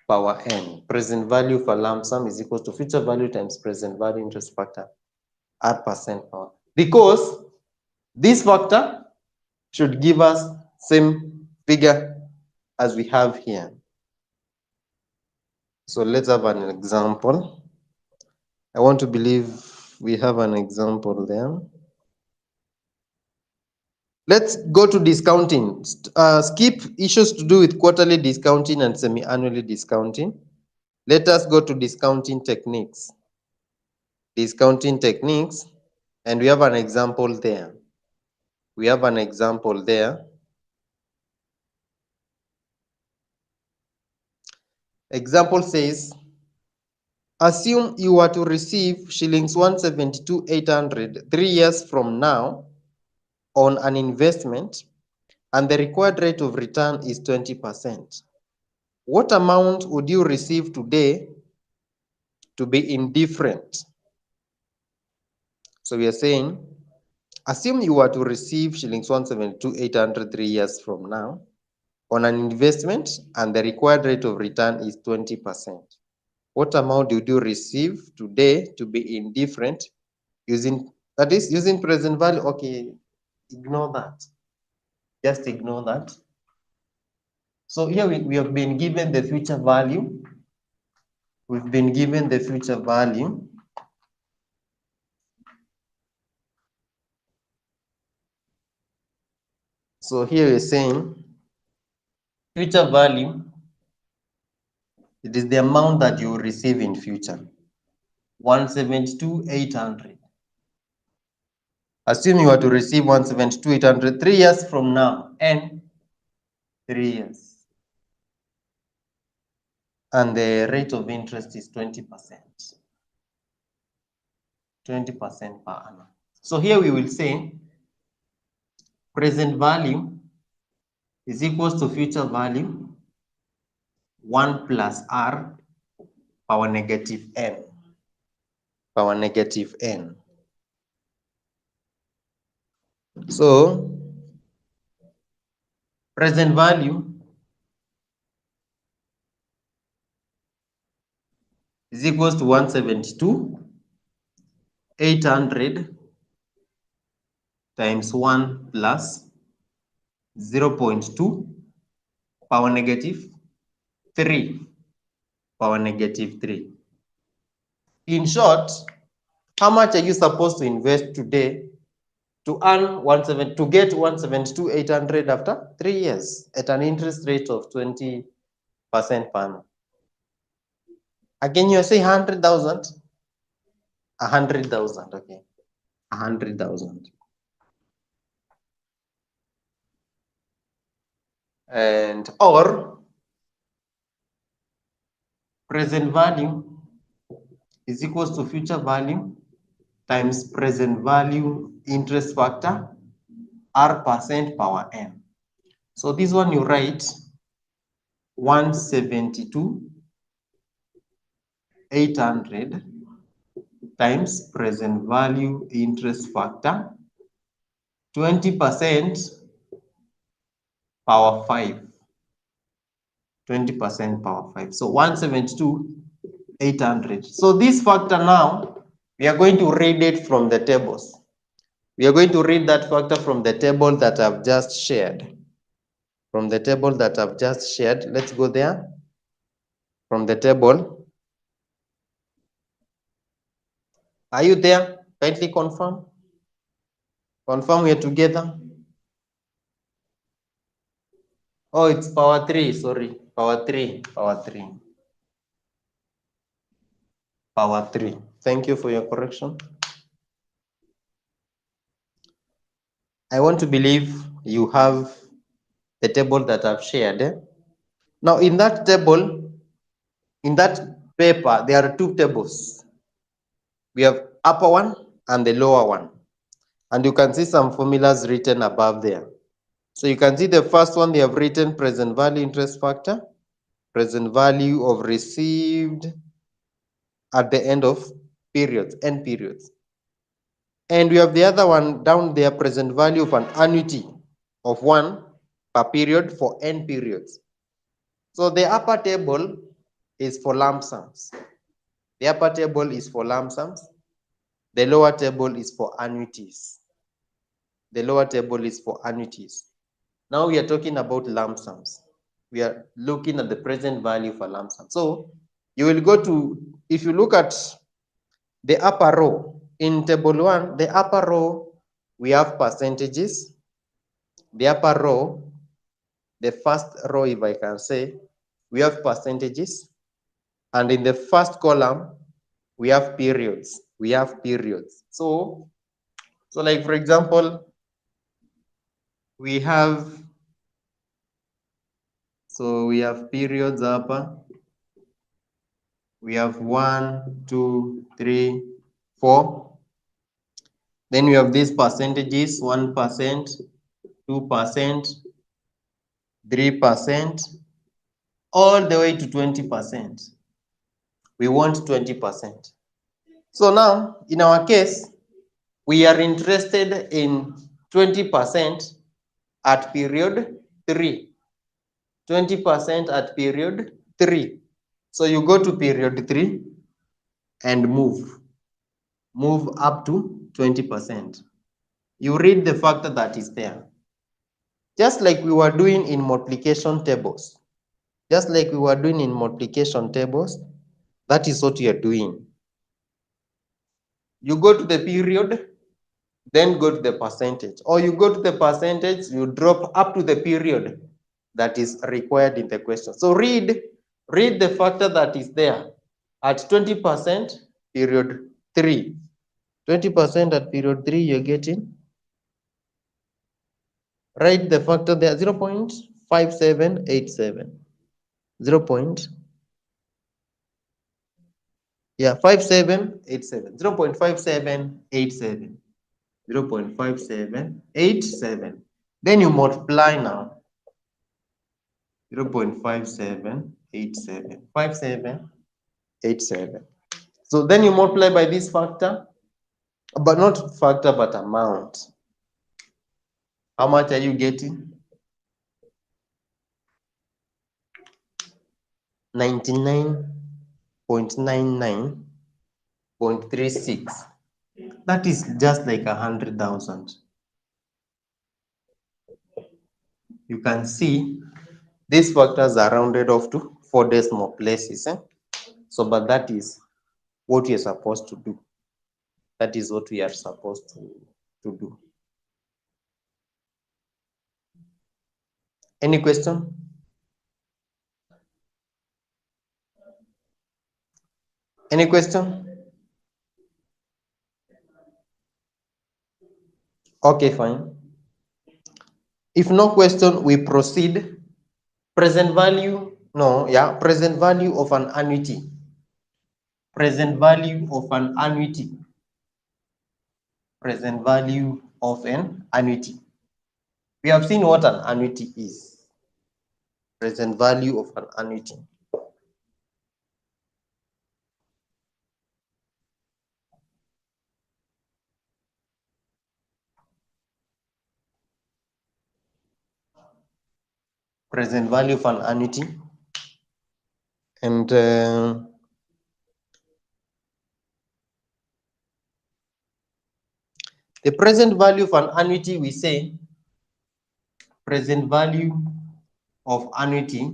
power n. Present value for lump sum is equal to future value times present value interest factor r% power. Because this factor should give us same figure as we have here. So let's have an example. I want to believe we have an example there. Let's go to discounting. Skip issues to do with quarterly discounting and semi-annually discounting. Let us go to discounting techniques. Discounting techniques, and we have an example there. Example says, assume you were to receive shillings 172,800 3 years from now on an investment, and the required rate of return is 20%. What amount would you receive today to be indifferent? So we are saying, Assume you were to receive shillings 172,800 3 years from now on an investment and the required rate of return is 20%. What amount did you receive today to be indifferent using present value? Okay, ignore that. Just ignore that. So here we have been given the future value. We've been given the future value. So here we're saying future value, it is the amount that you will receive in future. 172,800. Assume you are to receive 172,800 3 years from now, and 3 years. And the rate of interest is 20%. 20% per annum. So here we will say present value is equals to future value 1 plus r power negative n. Power negative n. So present value is equals to 172,800 times 1 plus 0.2 power negative 3 power negative 3. In short, how much are you supposed to invest today to earn to get 172,800 after 3 years at an interest rate of 20% per annum? Again, you say 100,000. 100,000, okay. 100,000. And or present value is equals to future value times present value interest factor r% power n. So this one you write 172,800 times present value interest factor 20% power 5. 20% power 5. So 172,800. So this factor now, we are going to read it from the tables. We are going to read that factor from the table that I've just shared. From the table that I've just shared, let's go there. From the table. Are you there? Kindly confirm. Confirm we're together. Oh, it's power 3, sorry. Power 3, power 3. Power 3. Thank you for your correction. I want to believe you have the table that I've shared. Now, in that table, in that paper, there are two tables. We have upper one and the lower one. And you can see some formulas written above there. So you can see the first one, they have written present value interest factor, present value of received at the end of periods, end periods. And we have the other one down there, present value of an annuity of 1 per period for n periods. So the upper table is for lump sums. The upper table is for lump sums. The lower table is for annuities. The lower table is for annuities. Now we are talking about lump sums. We are looking at the present value for lump sum. So you will go to, if you look at the upper row, in table 1, the upper row, we have percentages. The upper row, the first row, if I can say, we have percentages. And in the first column, we have periods. We have periods. So like, for example, we have periods upper. We have 1, 2, 3, 4. Then we have these percentages, 1%, 2%, 3%, all the way to 20%. We want 20%. So now, in our case, We are interested in 20% at period 3. 20% at period 3. So you go to period 3 and move up to 20%. You read the factor that is there. Just like we were doing in multiplication tables. Just like we were doing in multiplication tables, that is what you are doing. You go to the period, then go to the percentage. Or you go to the percentage, you drop up to the period that is required in the question. So read the factor that is there at 20% period 3. 20% at period 3 you're getting. Write the factor there 0.5787. 5787. 0.5787. 0.5787. Then you multiply now. 0.5787. 5787. So then you multiply by this factor, but not factor, but amount. How much are you getting? 99.99.36. That is just like 100,000. You can see these factors are rounded off to 4 decimal places. So, but that is what you're supposed to do. That is what we are supposed to do. Any question? Any question? Okay, fine. If no question, we proceed. Present value, present value of an annuity. Present value of an annuity. Present value of an annuity. We have seen what an annuity is. Present value of an annuity. Present value of an annuity. And the present value of an annuity, we say present value of annuity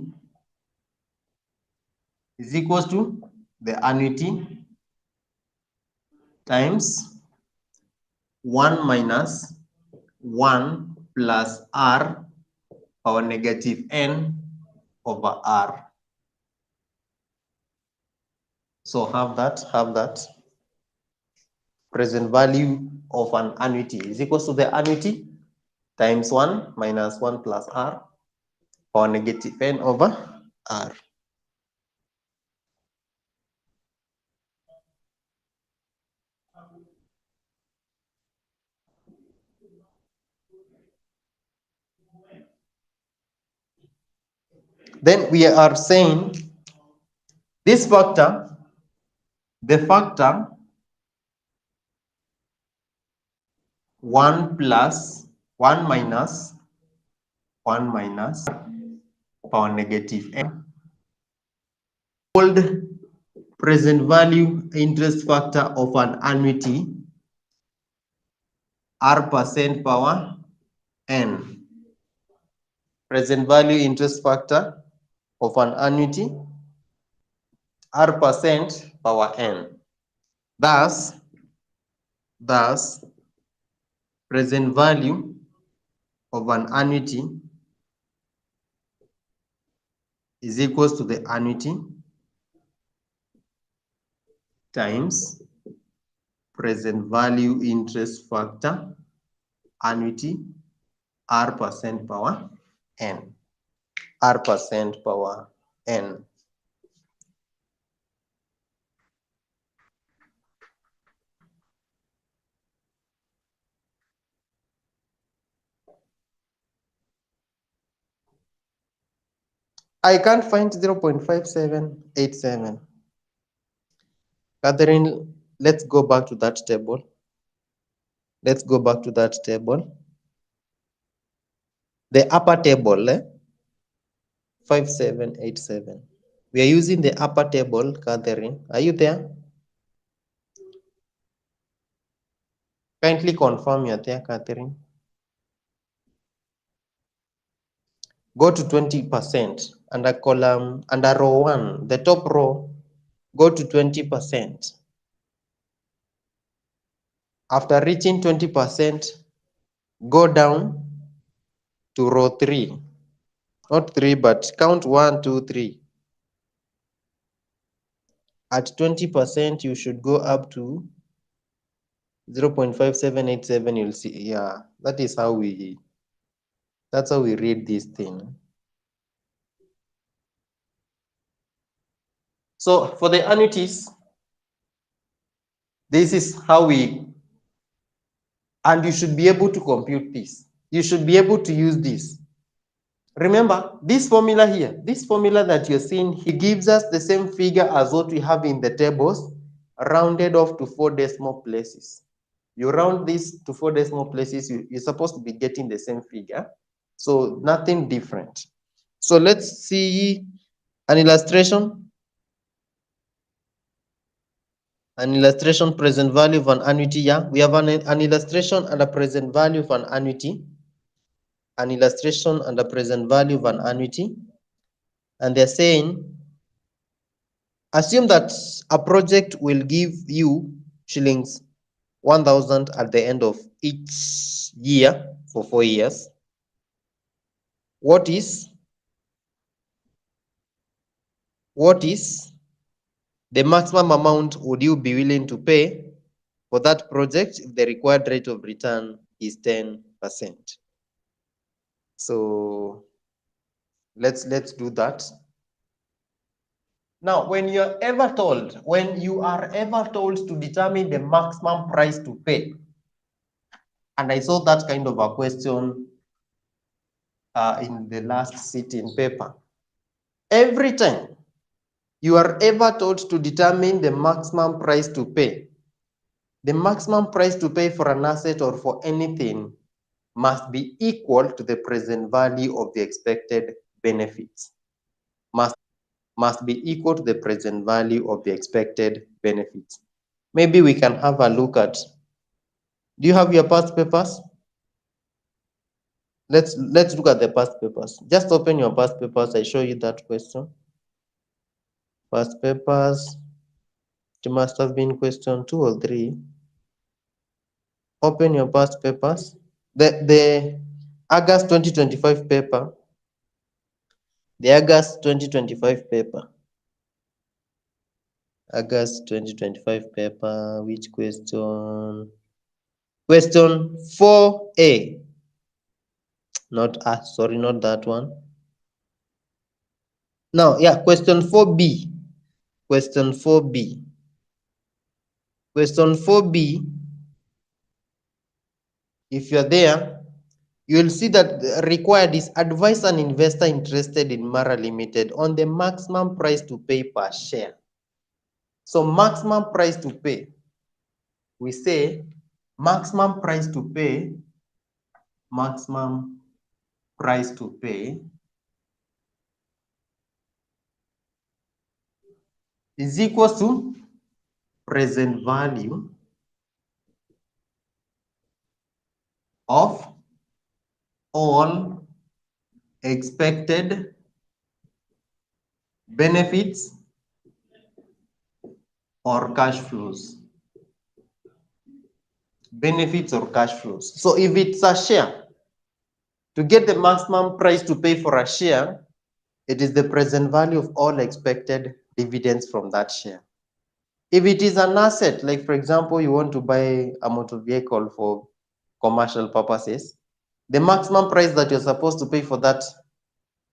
is equals to the annuity times 1 minus 1 plus r power negative n over r. So have that. Present value of an annuity is equals to the annuity times 1 minus 1 plus r power negative n over r. Then we are saying this factor, the factor 1 plus 1 minus power negative n called present value interest factor of an annuity r% power n. Present value interest factor of an annuity r% power n. Thus present value of an annuity is equals to the annuity times present value interest factor annuity r% power n. R% power n. I can't find 0.5787. Catherine, let's go back to that table. Let's go back to that table. The upper table, 5787. We are using the upper table, Catherine. Are you there? Kindly confirm you're there, Catherine. Go to 20% under column, under row 1, the top row, go to 20%. After reaching 20%, go down to row 3. Not 3, but count 1, 2, 3. At 20%, you should go up to 0.5787. You'll see, yeah, that's how we read this thing. So for the annuities, this is how we, and you should be able to compute this. You should be able to use this. Remember, this formula here, this formula that you're seeing, he gives us the same figure as what we have in the tables, rounded off to 4 decimal places. You round this to 4 decimal places, you're supposed to be getting the same figure. So nothing different. So let's see an illustration. An illustration, present value of an annuity. Yeah, we have an illustration and a present value of an annuity. An illustration and a present value of an annuity. And they're saying, assume that a project will give you shillings 1,000 at the end of each year for 4 years. What is the maximum amount would you be willing to pay for that project if the required rate of return is 10%? So let's do that. Now, when you are ever told to determine the maximum price to pay, and I saw that kind of a question in the last sitting paper. Every time you are ever told to determine the maximum price to pay, the maximum price to pay for an asset or for anything must be equal to the present value of the expected benefits. Must be equal to the present value of the expected benefits. Maybe we can have a look at, do you have your past papers? Let's look at the past papers. Just open your past papers. I show you that question. Past papers. It must have been question 2 or 3. Open your past papers. The August 2025 paper. The August 2025 paper. August 2025 paper. Which question? Question 4A. Not sorry, not that one. Now, yeah, question 4B. Question 4B. Question 4B. If you're there, you'll see that required is advise an investor interested in Mara Limited on the maximum price to pay per share. So maximum price to pay, we say maximum price to pay is equal to present value of all expected benefits or cash flows. Benefits or cash flows. So if it's a share, to get the maximum price to pay for a share, it is the present value of all expected dividends from that share. If it is an asset, like for example, you want to buy a motor vehicle for commercial purposes, the maximum price that you're supposed to pay for that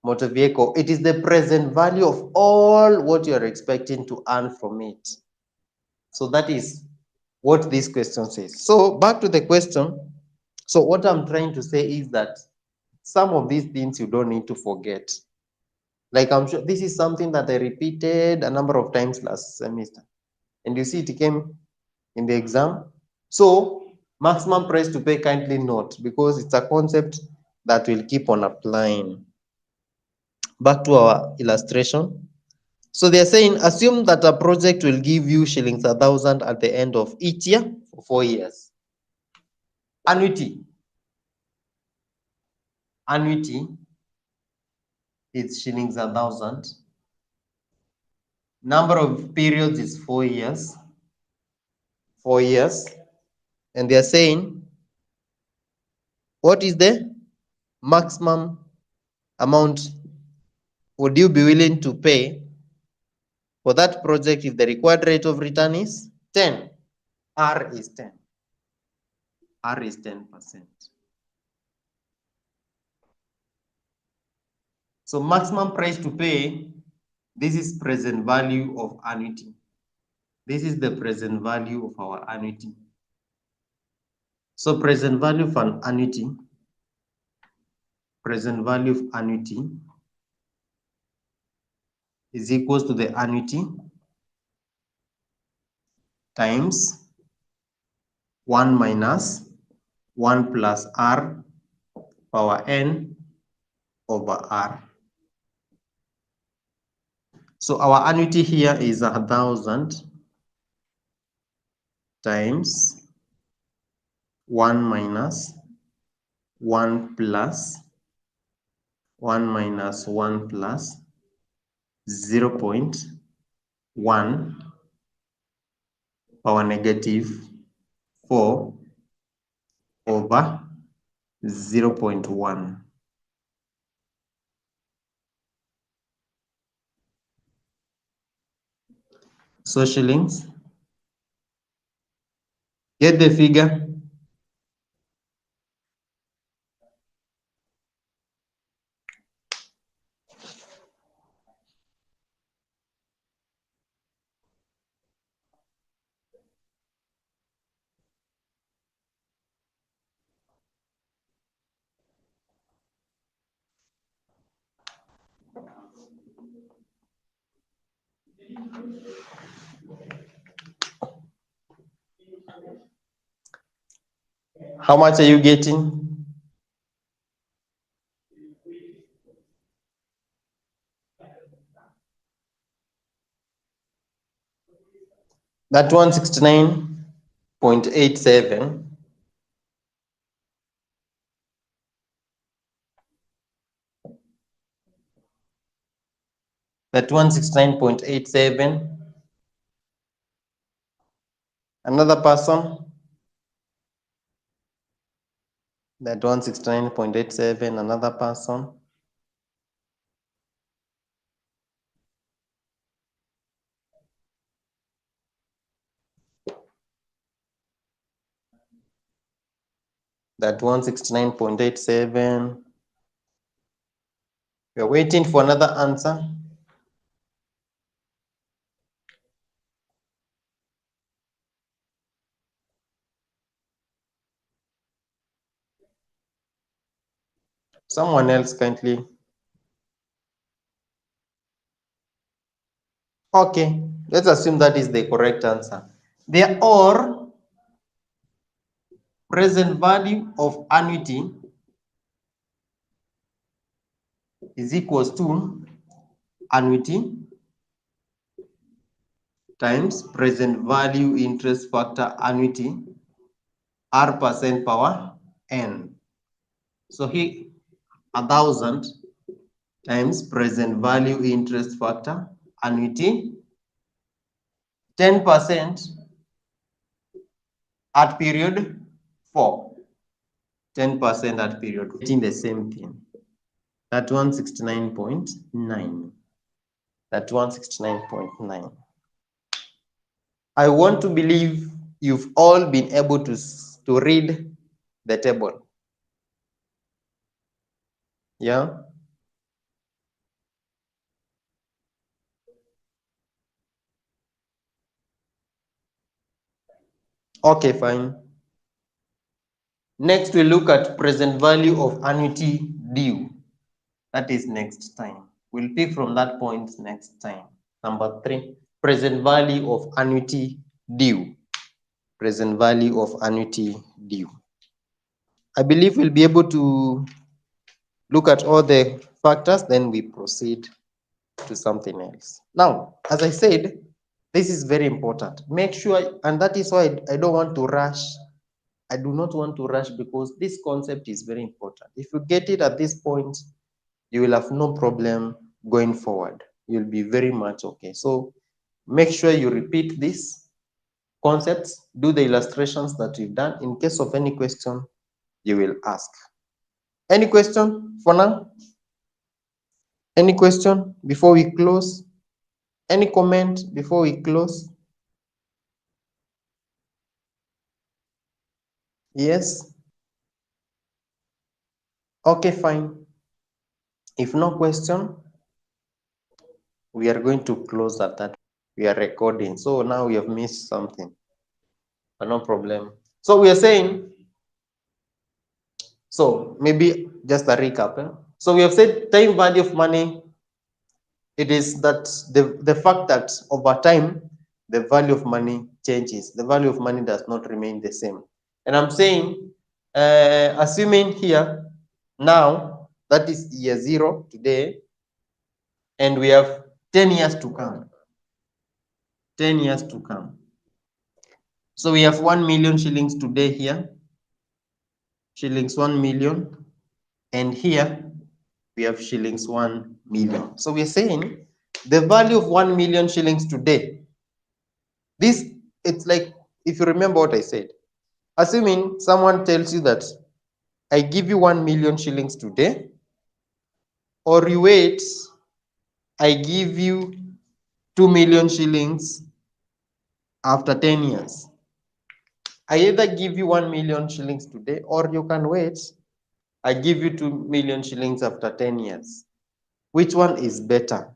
motor vehicle, it is the present value of all what you're expecting to earn from it. So that is what this question says. So back to the question. So what I'm trying to say is that some of these things you don't need to forget. Like I'm sure this is something that I repeated a number of times last semester. And you see it came in the exam. So Maximum price to pay, kindly note, because it's a concept that will keep on applying. Back to our illustration. So they're saying, assume that a project will give you shillings 1,000 at the end of each year for 4 years. Annuity is shillings 1,000. Number of periods is 4 years. 4 years. And they're saying, what is the maximum amount would you be willing to pay for that project if the required rate of return is 10? R is 10. R is 10%. So maximum price to pay, this is present value of annuity. This is the present value of our annuity. So present value of an annuity, present value of annuity is equals to the annuity times 1 minus 1 plus R power N over R. So our annuity here is 1,000 times 1 minus 1 plus 1 minus 1 plus 0.1 power negative 4 over 0.1. So shillings. Get the figure. How much are you getting? That 169.87. That 169.87. Another person. That 169.87. Another person. That 169.87. We're waiting for another answer. Someone else kindly. Okay, let's assume that is the correct answer. Therefore, present value of annuity is equals to annuity times present value interest factor annuity R percent power N. So here 1,000 times present value interest factor annuity 10% at period 4. 10% at period 4. Getting the same thing. That 169.9. That 169.9. I want to believe you've all been able to read the table. Yeah? Okay, fine. Next, we look at present value of annuity due. That is next time. We'll pick from that point next time. Number 3, present value of annuity due. present value of annuity due. I believe we'll be able to look at all the factors, then we proceed to something else. Now, as I said, this is very important. Make sure, and that is why I don't want to rush. I do not want to rush because this concept is very important. If you get it at this point, you will have no problem going forward. You'll be very much okay. So make sure you repeat these concepts, do the illustrations that you've done. In case of any question, you will ask. Any question for now? Any question before we close? Any comment before we close? Yes? Okay, fine. If no question, we are going to close at that. We are recording. So now we have missed something. But no problem. So we are saying, so maybe just a recap. So we have said time value of money, it is that the fact that over time, the value of money changes. The value of money does not remain the same. And I'm saying, assuming here, now, that is year 0 today, and we have 10 years to come. 10 years to come. So we have 1 million shillings today here. Shillings 1 million. And here we have shillings 1 million. So we're saying the value of 1 million shillings today. This, it's like, if you remember what I said, assuming someone tells you that I give you 1 million shillings today, or you wait, I give you 2 million shillings after 10 years. I either give you 1 million shillings today, or you can wait, I give you 2 million shillings after 10 years. Which one is better?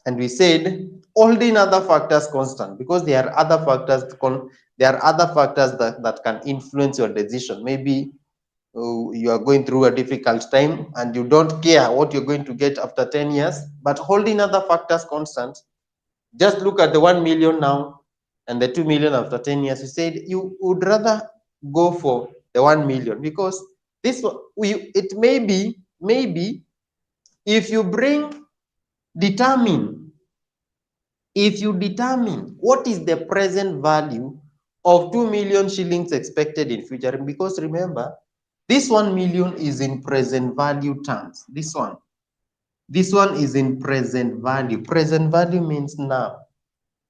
And we said, holding other factors constant, because there are other factors, that can influence your decision. Maybe you are going through a difficult time and you don't care what you're going to get after 10 years, but holding other factors constant, just look at the 1 million now and the 2 million after 10 years. You said you would rather go for the 1 million because this, it may be, if you determine what is the present value of 2 million shillings expected in future, because remember, this 1 million is in present value terms. This one is in present value. Present value means now.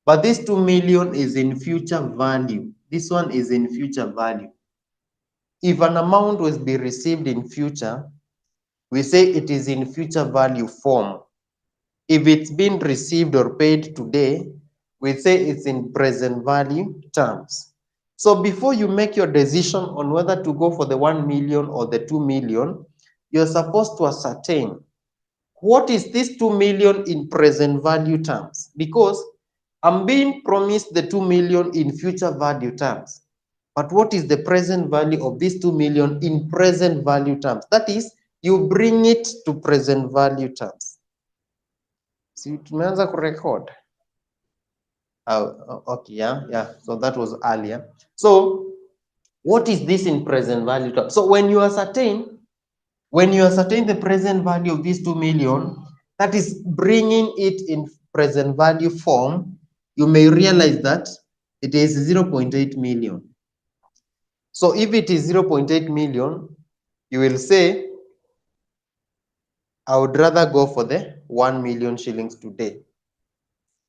But this 2 million is in future value. This one is in future value. If an amount will be received in future, we say it is in future value form. If it's been received or paid today, we say it's in present value terms. So before you make your decision on whether to go for the 1 million or the 2 million, you're supposed to ascertain what is this 2 million in present value terms, because I'm being promised the 2 million in future value terms. But what is the present value of this 2 million in present value terms? That is, you bring it to present value terms. See, tumeanza kurecord. Oh, okay, yeah. So that was earlier. So what is this in present value terms? So when you ascertain the present value of these 2 million, that is bringing it in present value form, you may realize that it is 0.8 million. So if it is 0.8 million, you will say, I would rather go for the 1 million shillings today.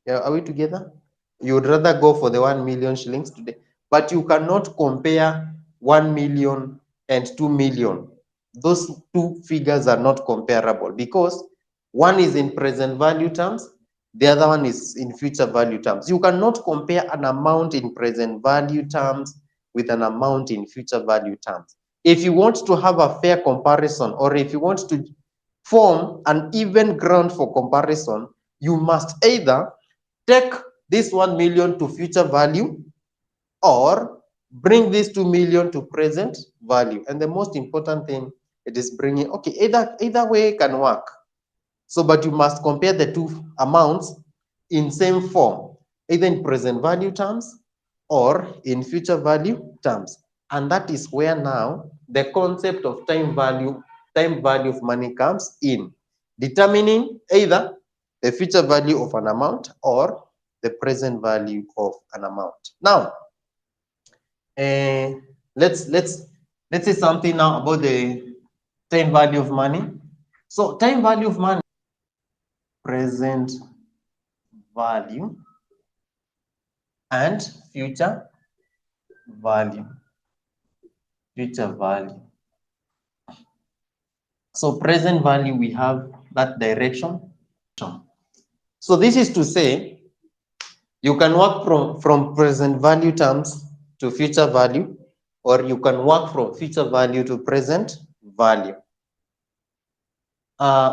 Yeah, are we together? You would rather go for the 1 million shillings today, but you cannot compare 1 million and 2 million. Those two figures are not comparable because one is in present value terms, the other one is in future value terms. You cannot compare an amount in present value terms with an amount in future value terms. If you want to have a fair comparison, or if you want to form an even ground for comparison, you must either take this 1 million to future value or bring this 2 million to present value. And the most important thing, it is bringing, okay, either way can work. So, but you must compare the two amounts in same form, either in present value terms or in future value terms. And that is where now the concept of time value of money comes in, determining either the future value of an amount or the present value of an amount. Now, let's say something now about the time value of money. So time value of money, present value and future value. Future value. So present value, we have that direction. So this is to say, you can work from present value terms to future value, or you can work from future value to present value.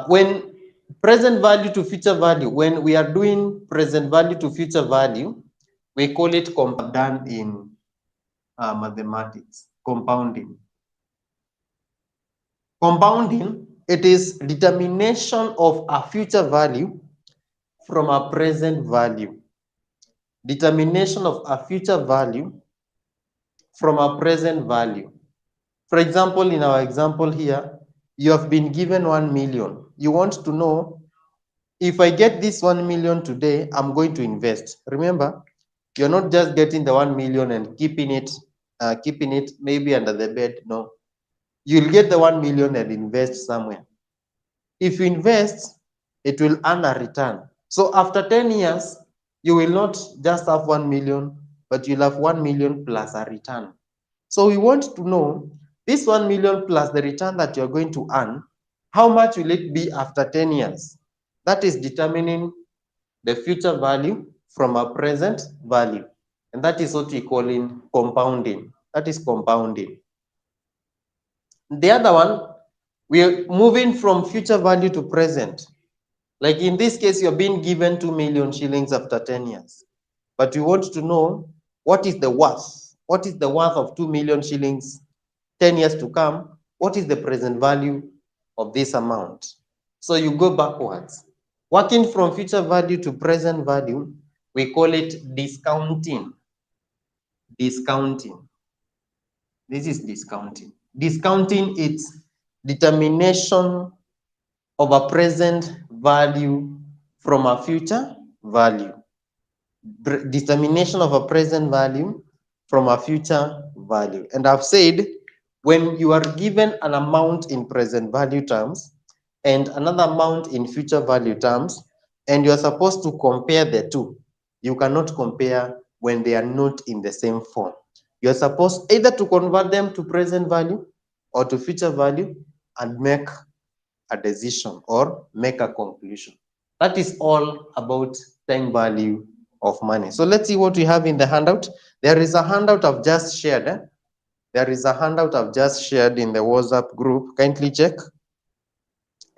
When present value to future value, when we are doing present value to future value, we call it done in mathematics, compounding. Compounding, it is determination of a future value from a present value. Determination of a future value from a present value. For example, in our example here, you have been given 1 million. You want to know, if I get this 1 million today, I'm going to invest. Remember, you're not just getting the 1 million and keeping it maybe under the bed. No, you'll get the 1 million and invest somewhere. If you invest, it will earn a return. So after 10 years, you will not just have 1 million, but you'll have 1 million plus a return. So we want to know this 1 million plus the return that you're going to earn, how much will it be after 10 years? That is determining the future value from a present value. And that is what we call in compounding. That is compounding. The other one, we are moving from future value to present. Like in this case, you're being given 2 million shillings after 10 years. But you want to know what is the worth? What is the worth of 2 million shillings 10 years to come? What is the present value of this amount? So you go backwards. Working from future value to present value, we call it discounting. Discounting. This is discounting. Discounting, it's determination of a present value from a future value. Determination of a present value from a future value. And I've said, when you are given an amount in present value terms and another amount in future value terms, and you're supposed to compare the two, you cannot compare when they are not in the same form. You're supposed either to convert them to present value or to future value and make a decision or make a conclusion. That is all about time value of money. So let's see what we have in the handout. There is a handout I've just shared. There is a handout I've just shared in the WhatsApp group. Kindly check.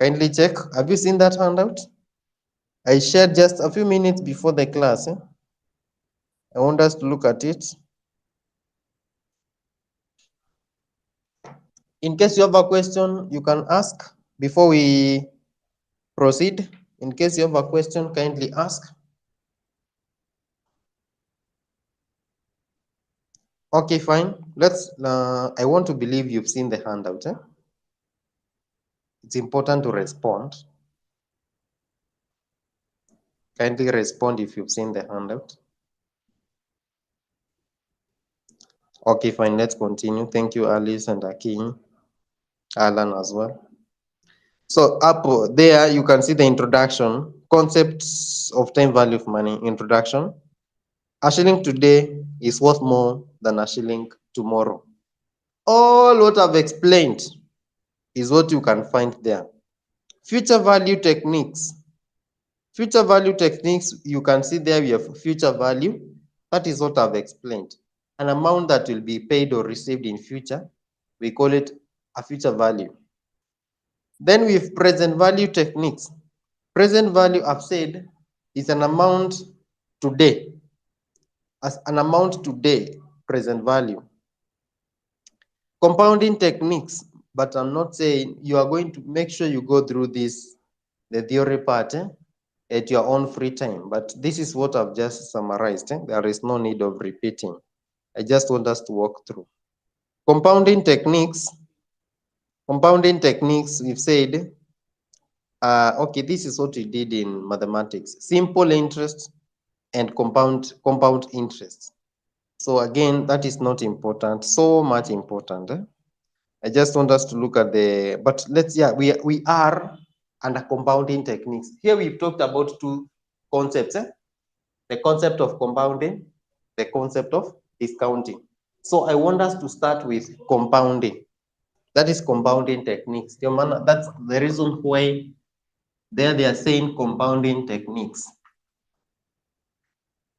Kindly check. Have you seen that handout? I shared just a few minutes before the class. I want us to look at it. In case you have a question, you can ask before we proceed. In case you have a question, kindly ask. Okay, fine. Let's. I want to believe you've seen the handout. It's important to respond. Kindly respond if you've seen the handout. Okay, fine. Let's continue. Thank you, Alice and Akin, Alan as well. So up there, you can see the introduction, concepts of time value of money, introduction. A shilling today is worth more than a shilling tomorrow. All what I've explained is what you can find there. Future value techniques. Future value techniques, you can see there we have future value. That is what I've explained. An amount that will be paid or received in future, we call it a future value. Then we have present value techniques. Present value, I've said, is an amount today. As an amount today, present value. Compounding techniques, but I'm not saying you are going to make sure you go through this, the theory part, at your own free time. But this is what I've just summarized. There is no need of repeating. I just want us to walk through. Compounding techniques. Compounding techniques, we've said, okay, this is what we did in mathematics. Simple interest and compound interest. So again, that is not important, so much important. I just want us to look at the, but let's, yeah, we are under compounding techniques. Here we've talked about two concepts, the concept of compounding, the concept of discounting. So I want us to start with compounding. That is compounding techniques. That's the reason why there they are saying compounding techniques.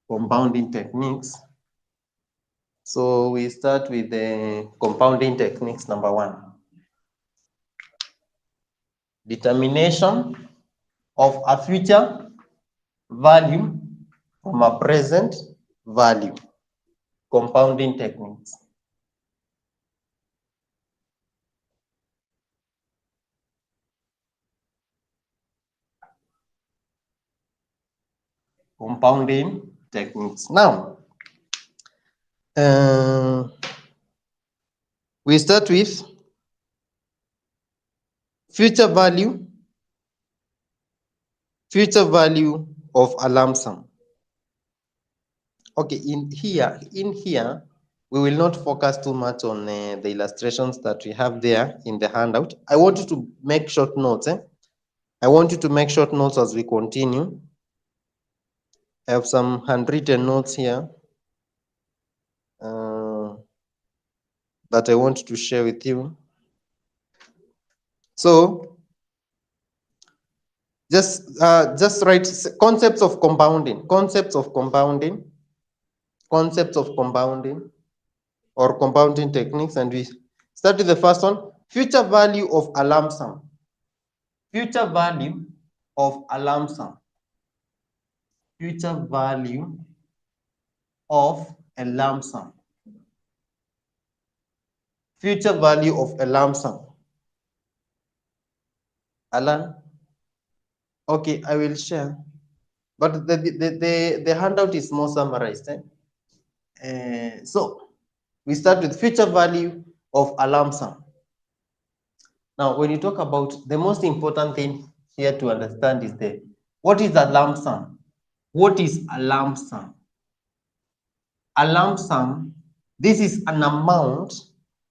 Compounding techniques. So we start with the compounding techniques, number one. Determination of a future value from a present value. Compounding techniques. Compounding techniques. Now, we start with future value of a lump sum. Okay, in here, we will not focus too much on the illustrations that we have there in the handout. I want you to make short notes. I want you to make short notes as we continue. I have some handwritten notes here that I want to share with you. So just write concepts of compounding, or compounding techniques, and we start with the first one. Future value of a lump sum. Future value of a lump sum. Future value of a lump sum. Future value of a lump sum. Alan? Okay, I will share. But the handout is more summarized. So we start with future value of a lump sum. Now, when you talk about, the most important thing here to understand is what is a lump sum? What is a lump sum? A lump sum, this is an amount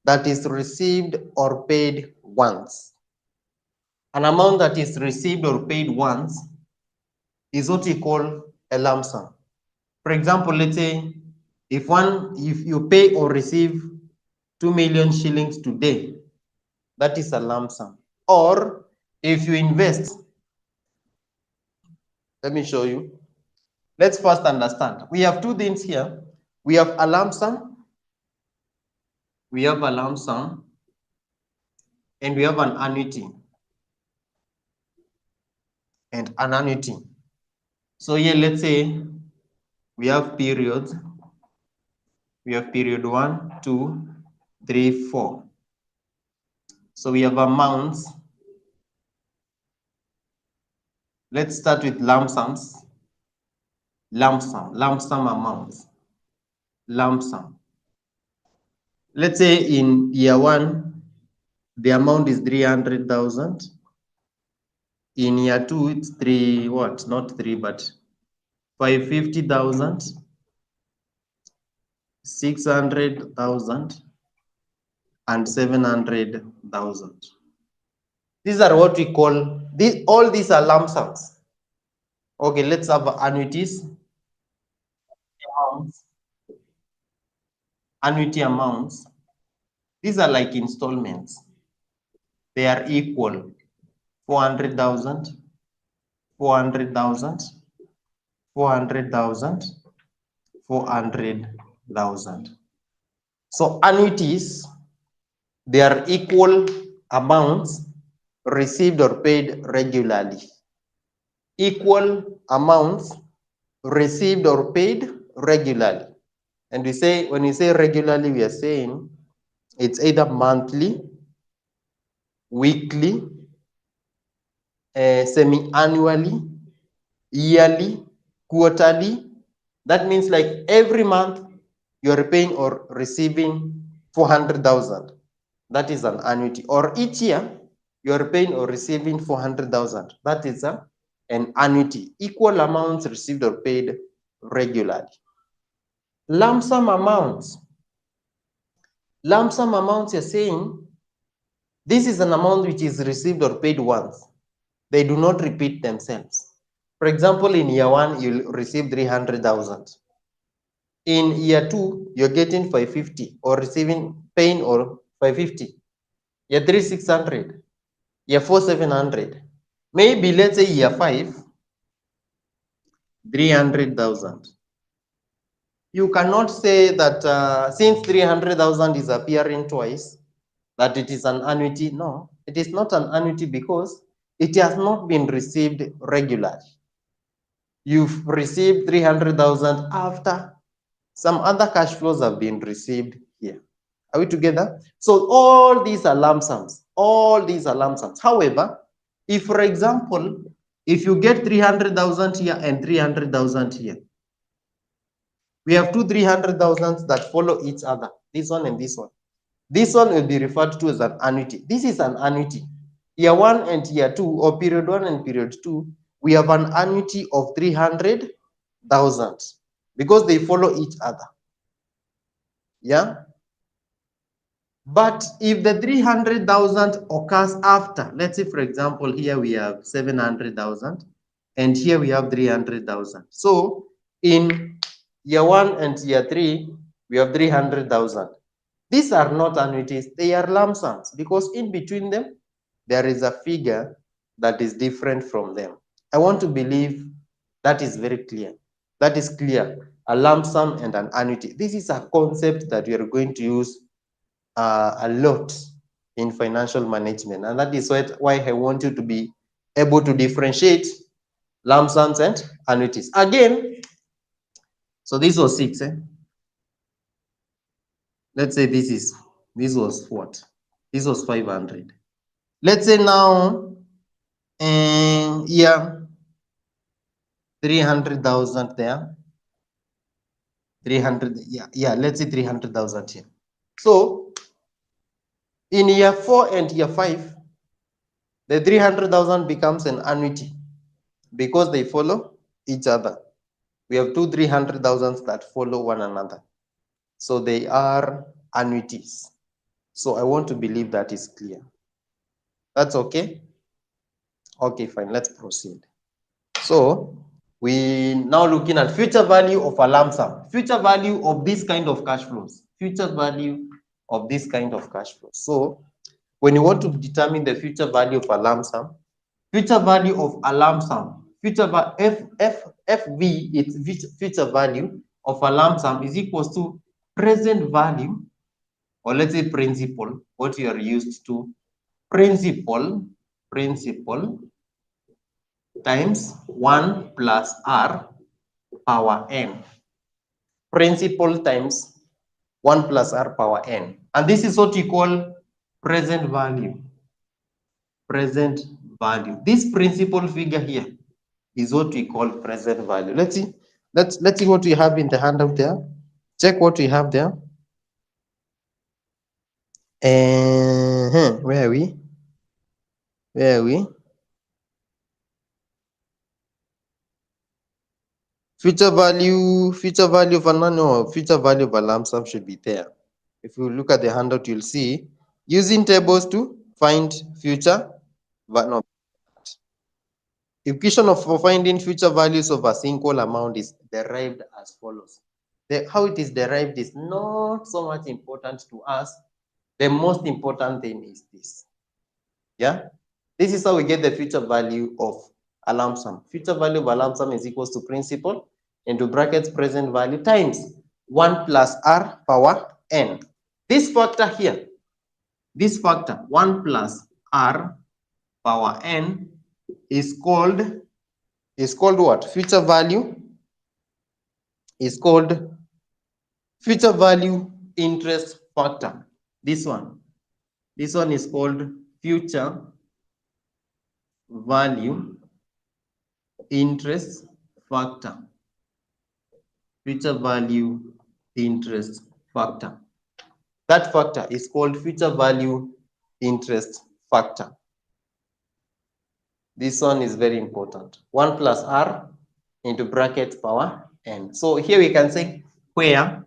that is received or paid once. An amount that is received or paid once is what we call a lump sum. For example, let's say if you pay or receive 2 million shillings today, that is a lump sum. Or if you invest, let me show you. Let's first understand. We have two things here. We have a lump sum. We have a lump sum. And we have an annuity. And an annuity. So here, let's say we have periods. We have period 1, 2, 3, 4. So we have amounts. Let's start with lump sums. Lump sum amounts. Lump sum. Let's say in year 1, the amount is 300,000. In year 2, it's 550,000, 600,000, and 700,000. These are what we call, all these are lump sums. Okay, let's have annuities. Annuity amounts. These are like installments. They are equal. 400,000, 400,000, 400,000, 400,000. So annuities, they are equal amounts received or paid regularly. Equal amounts received or paid regularly. And when we say regularly, we are saying it's either monthly, weekly, semi-annually, yearly, quarterly. That means like every month you are paying or receiving 400,000. That is an annuity. Or each year, you are paying or receiving 400,000. That is an annuity. Equal amounts received or paid regularly. Lump sum amounts. Lump sum amounts, you're saying this is an amount which is received or paid once. They do not repeat themselves. For example, in year 1, you'll receive 300,000. In year 2, you're getting 550 or paying or 550. Year 3, 600. Year 4, 700. Maybe let's say year 5, 300,000. You cannot say that since 300,000 is appearing twice, that it is an annuity. No, it is not an annuity because it has not been received regularly. You've received 300,000 after some other cash flows have been received here. Are we together? So all these are lump sums. All these are lump sums. However, if, for example, if you get 300,000 here and 300,000 here, we have two 300,000 that follow each other, this one and this one. This one will be referred to as an annuity. This is an annuity. Year 1 and year 2, or period 1 and period 2, we have an annuity of 300,000 because they follow each other. Yeah? But if the 300,000 occurs after, let's say, for example, here we have 700,000 and here we have 300,000. So in year 1 and year 3, we have 300,000. These are not annuities, they are lump sums because in between them, there is a figure that is different from them. I want to believe that is very clear. That is clear. A lump sum and an annuity. This is a concept that we are going to use a lot in financial management. And that is why I want you to be able to differentiate lump sums and annuities. Again, so this was 6. Let's say this was what? This was 500. Let's say now, yeah, 300,000 there. 300, yeah, let's say 300,000 here. So in year 4 and year 5, the 300,000 becomes an annuity because they follow each other. We have two 300,000s that follow one another. So they are annuities. So I want to believe that is clear. That's okay? Okay, fine, let's proceed. So we now looking at future value of a lump sum, future value of this kind of cash flows, future value of this kind of cash flows. So when you want to determine the future value of a lump sum, future value of a lump sum, future FV, its future value of a lump sum is equals to present value, or let's say principal, what you are used to, principal times 1 plus r power n. Principal times 1 plus r power n. And this is what you call present value. Present value. This principal figure here is what we call present value. Let's see. Let's see what we have in the handout there. Check what we have there. Where are we? Where are we? Future value of future value of a lump sum should be there. If you look at the handout, you'll see using tables to find future. No. Equation for finding future values of a single amount is derived as follows. How it is derived is not so much important to us. The most important thing is this. Yeah, this is how we get the future value of a lump sum. Future value of a lump sum is equals to principal into brackets present value times 1 plus r power n. This factor here, this factor 1 plus r power n is called what? Future value is called future value interest factor. This one is called future value interest factor. Future value interest factor. That factor is called future value interest factor. This one is very important. 1 plus R into bracket power n. So here we can say where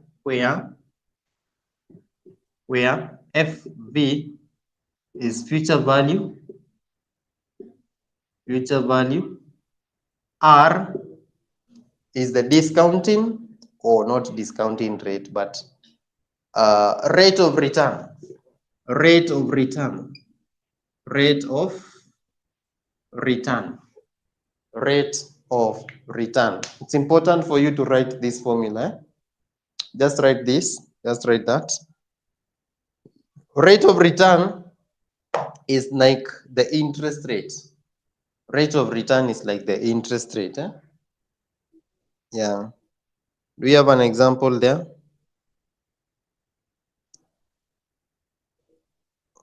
FV is future value, R is the discounting, or not discounting rate, but rate of return. Rate of return. It's important for you to write this formula. Just write this, just write that. Rate of return is like the interest rate. Rate of return is like the interest rate. Yeah. Do we have an example there?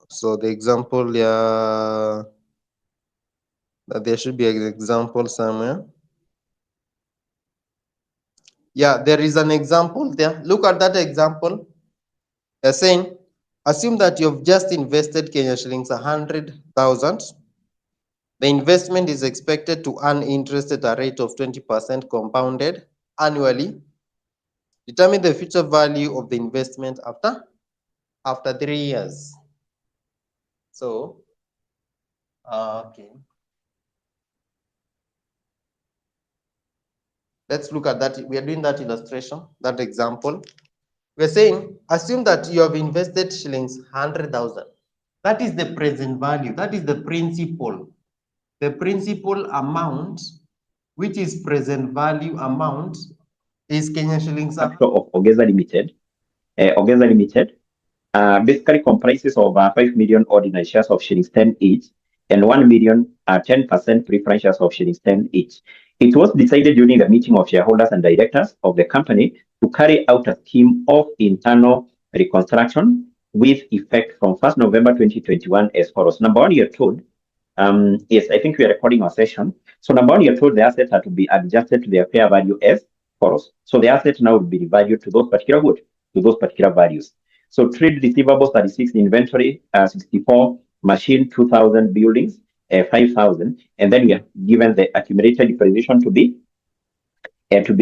So the example, that there should be an example somewhere. Yeah, there is an example there. Look at that example. They're saying, assume that you've just invested Kenya shillings 100,000. The investment is expected to earn interest at a rate of 20% compounded annually. Determine the future value of the investment after 3 years. So, okay. Let's look at that. We are doing that illustration, that example. We're saying, assume that you have invested shillings 100,000. That is the present value. That is the principal. The principal amount, which is present value amount, is Kenya shillings. Capital of 𝐎𝐍𝐶𝐒 Limited. 𝐎𝐎𝐍𝐶𝐒 Limited basically comprises of 5 million ordinary shares of shillings 10 each and 1 million 10% preference shares of shillings 10 each. It was decided during the meeting of shareholders and directors of the company to carry out a scheme of internal reconstruction with effect from 1st November 2021 as follows. Number one, you're told, yes, I think we are recording our session. So number one, you're told the assets are to be adjusted to their fair value as follows. So the asset now will be revalued to those particular good, to those particular values. So trade receivables 36, inventory 64, machine 2,000, buildings 5,000, and then we are given the accumulated depreciation to be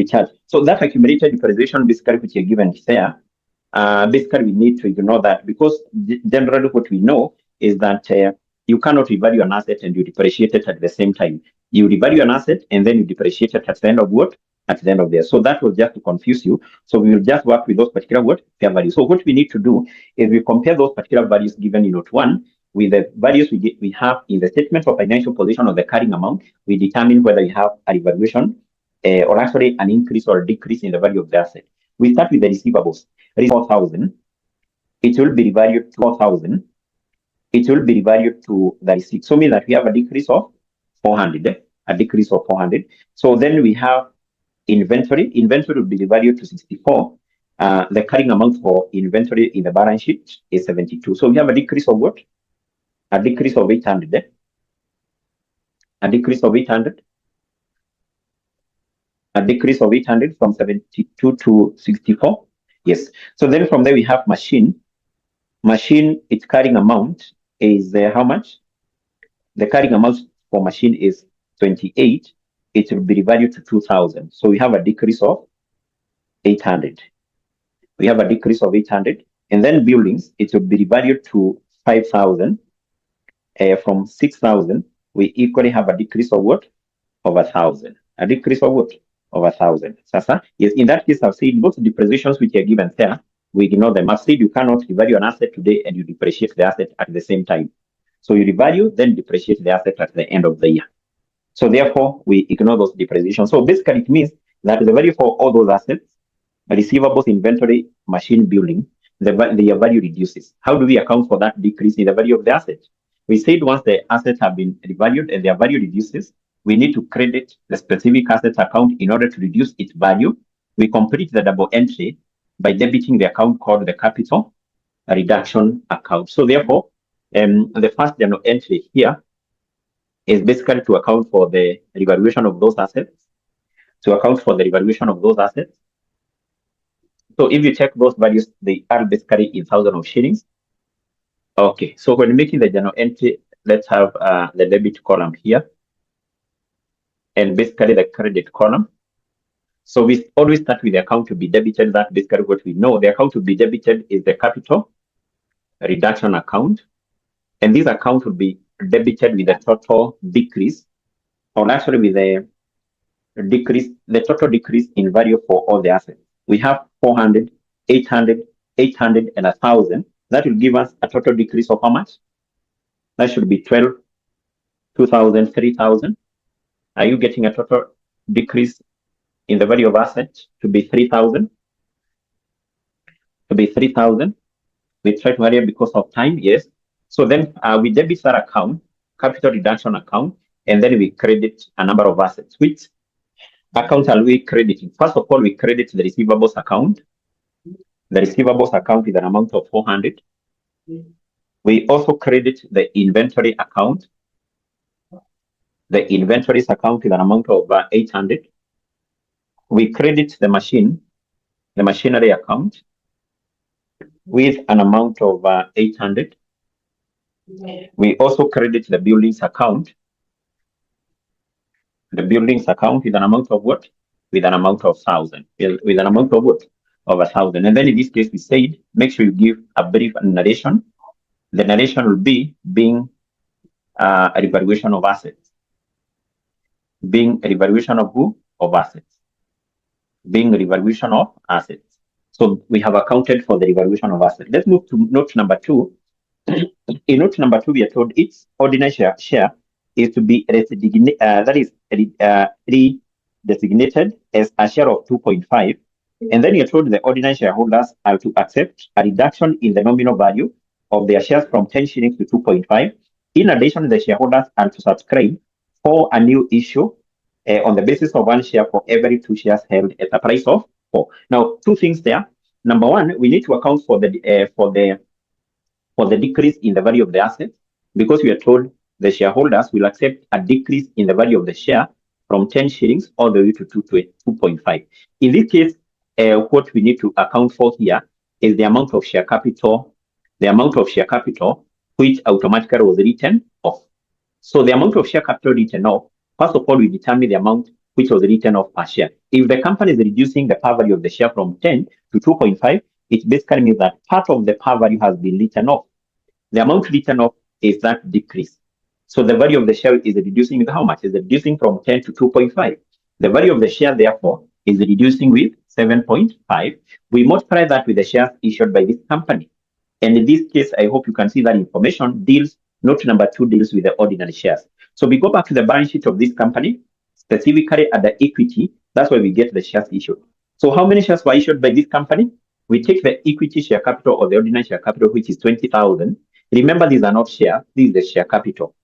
charged. So that accumulated depreciation, basically, which you're given there, basically we need to ignore that, because generally what we know is that you cannot revalue an asset and you depreciate it at the same time. You revalue an asset and then you depreciate it at the end of what? At the end of there. So that was just to confuse you. So we will just work with those particular what? Fair values. So what we need to do is we compare those particular values given in note 1 with the values we have in the statement of financial position of the carrying amount. We determine whether you have a revaluation or actually an increase or a decrease in the value of the asset. We start with the receivables. 4,000. It will be revalued to 4,000. It will be revalued to the receipt. So mean that we have a decrease of 400. A decrease of 400. So then we have inventory. Inventory will be revalued to 64. The carrying amount for inventory in the balance sheet is 72. So we have a decrease of what? A decrease of 800. A decrease of 800. A decrease of 800 from 72 to 64. Yes. So then from there we have machine. Machine, its carrying amount is how much? The carrying amount for machine is 28. It will be revalued to 2,000. So we have a decrease of 800. We have a decrease of 800. And then buildings, it will be revalued to 5,000. From 6,000, we equally have a decrease of what? Of 1,000. A decrease of what? Of 1,000. Sasa, yes, in that case, I've said both depreciations which are given there, we ignore them. I've said you cannot revalue an asset today and you depreciate the asset at the same time. So you revalue, then depreciate the asset at the end of the year. So therefore, we ignore those depreciations. So basically, it means that the value for all those assets, receivables, inventory, machine, building, their value reduces. How do we account for that decrease in the value of the asset? We said once the assets have been revalued and their value reduces, we need to credit the specific asset account in order to reduce its value. We complete the double entry by debiting the account called the capital reduction account. So therefore, the first general entry here is basically to account for the revaluation of those assets. To account for the revaluation of those assets, So if you check those values, they are basically in thousands of shillings. Okay, so when making the journal entry, let's have the debit column here and basically the credit column. So we always start with the account to be debited. That's basically what we know. The account to be debited is the capital reduction account. And this account will be debited with the total decrease, or actually with the decrease, the total decrease in value for all the assets. We have 400, 800, 800, and 1,000. That will give us a total decrease of how much? That should be 12, 2,000, 3,000. Are you getting a total decrease in the value of assets to be 3,000? To be 3,000. We try to hurry because of time, yes. So then we debit that account, capital reduction account, and then we credit a number of assets. Which account are we crediting? First of all, we credit the receivables account. The receivables account is an amount of 400. We also credit the inventory account. The inventories account is an amount of 800. We credit the machinery account with an amount of 800. We also credit the buildings account. The buildings account with an amount of what? With an amount of 1,000. With an amount of what? Of 1,000. And then in this case, we said, make sure you give a brief narration. The narration will be being a revaluation of assets. Being a revaluation of who? Of assets. Being a revaluation of assets. So we have accounted for the revaluation of assets. Let's move to note number 2. In note number 2, we are told its ordinary share is to be redesignated as a share of 2.5. And then you're told the ordinary shareholders are to accept a reduction in the nominal value of their shares from 10 shillings to 2.5. In addition, the shareholders are to subscribe for a new issue on the basis of 1 share for every 2 shares held at a price of 4. Now, 2 things there. Number 1, we need to account for the decrease in the value of the assets, because we are told the shareholders will accept a decrease in the value of the share from 10 shillings all the way to 2.5. In this case, what we need to account for here is the amount of share capital, which automatically was written off. So the amount of share capital written off, first of all, we determine the amount which was written off per share. If the company is reducing the par value of the share from 10 to 2.5, it basically means that part of the par value has been written off. The amount written off is that decrease. So the value of the share is reducing with how much? Is reducing from 10 to 2.5. The value of the share, therefore, is reducing with 7.5. We multiply that with the shares issued by this company. And in this case, I hope you can see that information deals, note number 2 deals with the ordinary shares. So we go back to the balance sheet of this company, specifically at the equity. That's where we get the shares issued. So how many shares were issued by this company? We take the equity share capital or the ordinary share capital, which is 20,000. Remember, these are not shares. This is the share capital.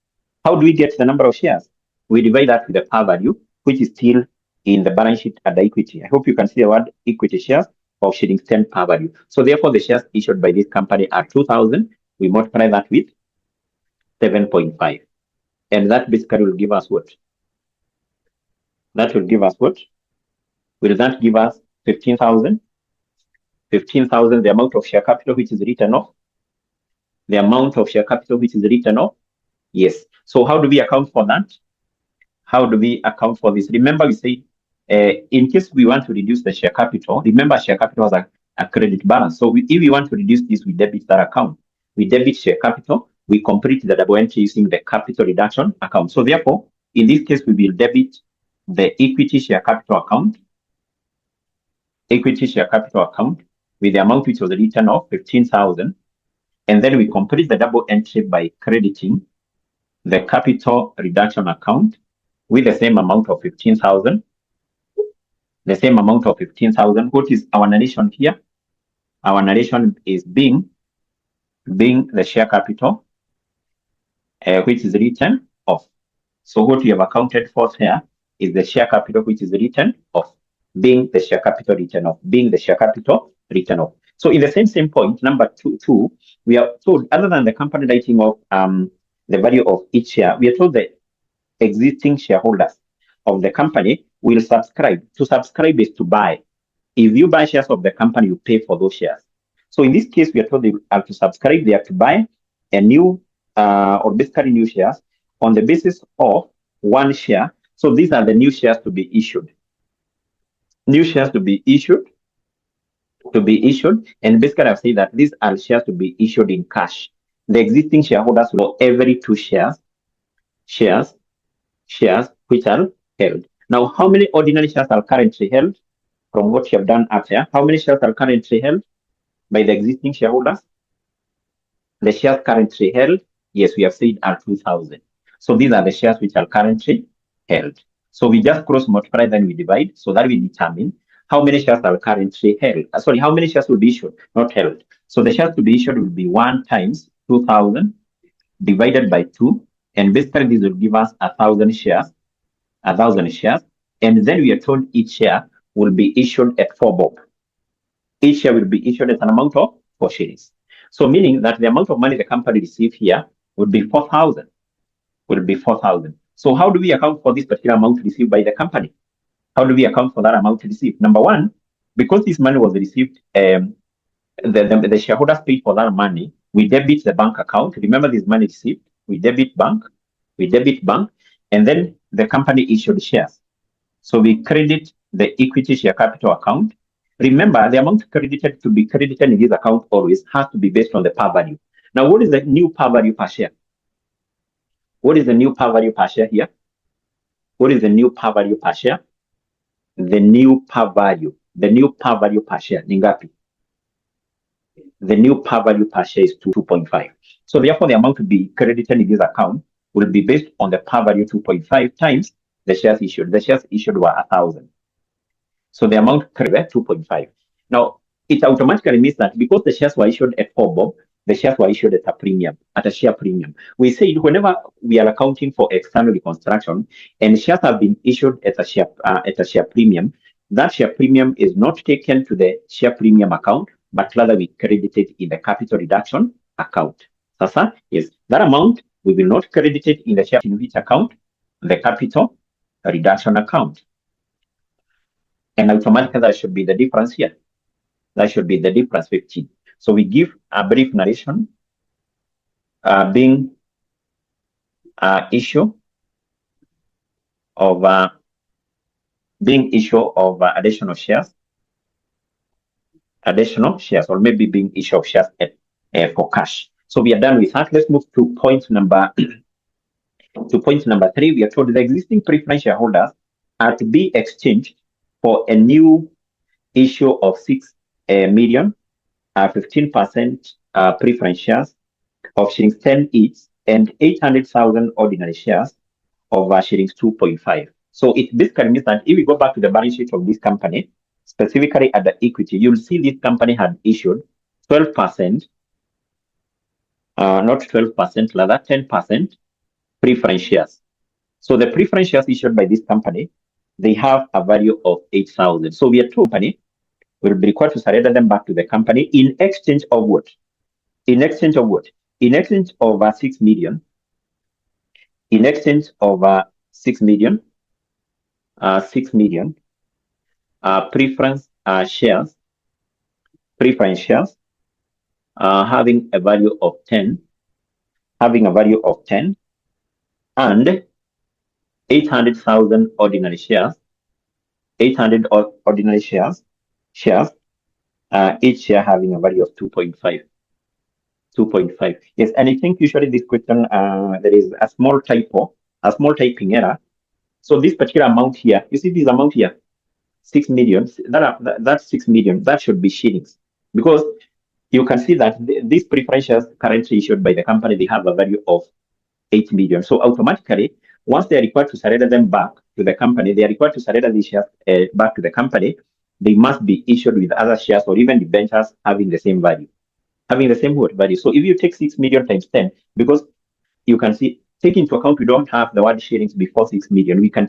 How do we get the number of shares? We divide that with the par value, which is still in the balance sheet at the equity. I hope you can see the word equity shares of shillings 10 par value. So therefore, the shares issued by this company are 2,000. We multiply that with 7.5. And that basically will give us what? That will give us what? Will that give us 15,000? 15,000, the amount of share capital which is written off. The amount of share capital which is written off. Yes. So how do we account for that? How do we account for this? Remember, we say, in case we want to reduce the share capital, remember share capital has a credit balance. So if we want to reduce this, we debit that account. We debit share capital. We complete the double entry using the capital reduction account. So therefore, in this case, we will debit the equity share capital account. Equity share capital account with the amount which was written off, 15,000. And then we complete the double entry by crediting the capital reduction account with the same amount of 15,000. The same amount of 15,000. What is our narration here? Our narration is being the share capital, which is written off. So what we have accounted for here is the share capital which is written off, being the share capital written off, being the share capital written off. So in the same point, number two, we are told, other than the company writing off the value of each share, we are told the existing shareholders of the company will subscribe. To subscribe is to buy. If you buy shares of the company, you pay for those shares. So in this case, we are told they have to subscribe, they have to buy a new or basically new shares on the basis of 1 share. So these are the new shares to be issued. New shares to be issued. And basically I've said that these are shares to be issued in cash. The existing shareholders will every 2 shares which are held. Now, how many ordinary shares are currently held from what you have done up here? How many shares are currently held by the existing shareholders? The shares currently held, yes, we have said are 2,000. So these are the shares which are currently held. So we just cross multiply, then we divide, so that we determine how many shares are currently held. Sorry, how many shares will be issued, not held. So the shares to be issued will be 1 times 2,000 divided by 2, and basically this will give us 1,000 shares. 1,000 shares, and then we are told each share will be issued at 4 bob. Each share will be issued at an amount of 4 shillings. So meaning that the amount of money the company receives here would be 4,000. So how do we account for this particular amount received by the company? How do we account for that amount received? Number one, because this money was received, the shareholders paid for that money, we debit the bank account. Remember this money received, we debit bank, and then the company issued shares. So we credit the equity share capital account. Remember, the amount credited to be credited in this account always has to be based on the par value. Now, what is the new par value per share? What is the new par value per share here? What is the new par value per share? The new par value per share, Ningapi. The new par value per share is 2.5. So therefore, the amount to be credited in this account will be based on the par value 2.5 times the shares issued. The shares issued were 1,000. So the amount credited 2.5. Now, it automatically means that because the shares were issued at 4 bob, the shares were issued at a premium, at a share premium. We said whenever we are accounting for external reconstruction and shares have been issued at a share premium, that share premium is not taken to the share premium account, but rather we credit it in the capital reduction account. Sasa, yes, that amount we will not credit it in the share in which account? The capital reduction account. And automatically that should be the difference here. That should be the difference 15. So we give a brief narration being issue of additional shares, or maybe being issue of shares for cash. So we are done with that. Let's move to point number 3. We are told the existing preference shareholders are to be exchanged for a new issue of 6 million 15% preference shares of shillings 10 each and 800,000 ordinary shares of shillings 2.5. So it basically means that if we go back to the balance sheet of this company, specifically at the equity, you'll see this company had issued 12%, not 12%, rather 10% preference shares. So the preference shares issued by this company, they have a value of 8,000. So we are told company will be required to surrender them back to the company in exchange of what? In exchange of what? In exchange of 6 million. In exchange of 6 million. 6 million preference shares. Preference shares having a value of 10. Having a value of 10 and 800,000 ordinary shares. 800 ordinary shares. Each share having a value of 2.5. 2.5. Yes, and I think usually this question there is a small typo, a small typing error. So this particular amount here, you see this amount here, 6 million. That's 6 million. That should be shillings, because you can see that these preference shares currently issued by the company, they have a value of 8 million. So automatically, once they are required to surrender them back to the company, they are required to surrender these shares back to the company. They must be issued with other shares or even debentures having the same value, having the same value. So if you take 6 million times 10, because you can see, take into account we don't have the word shillings before 6 million. We can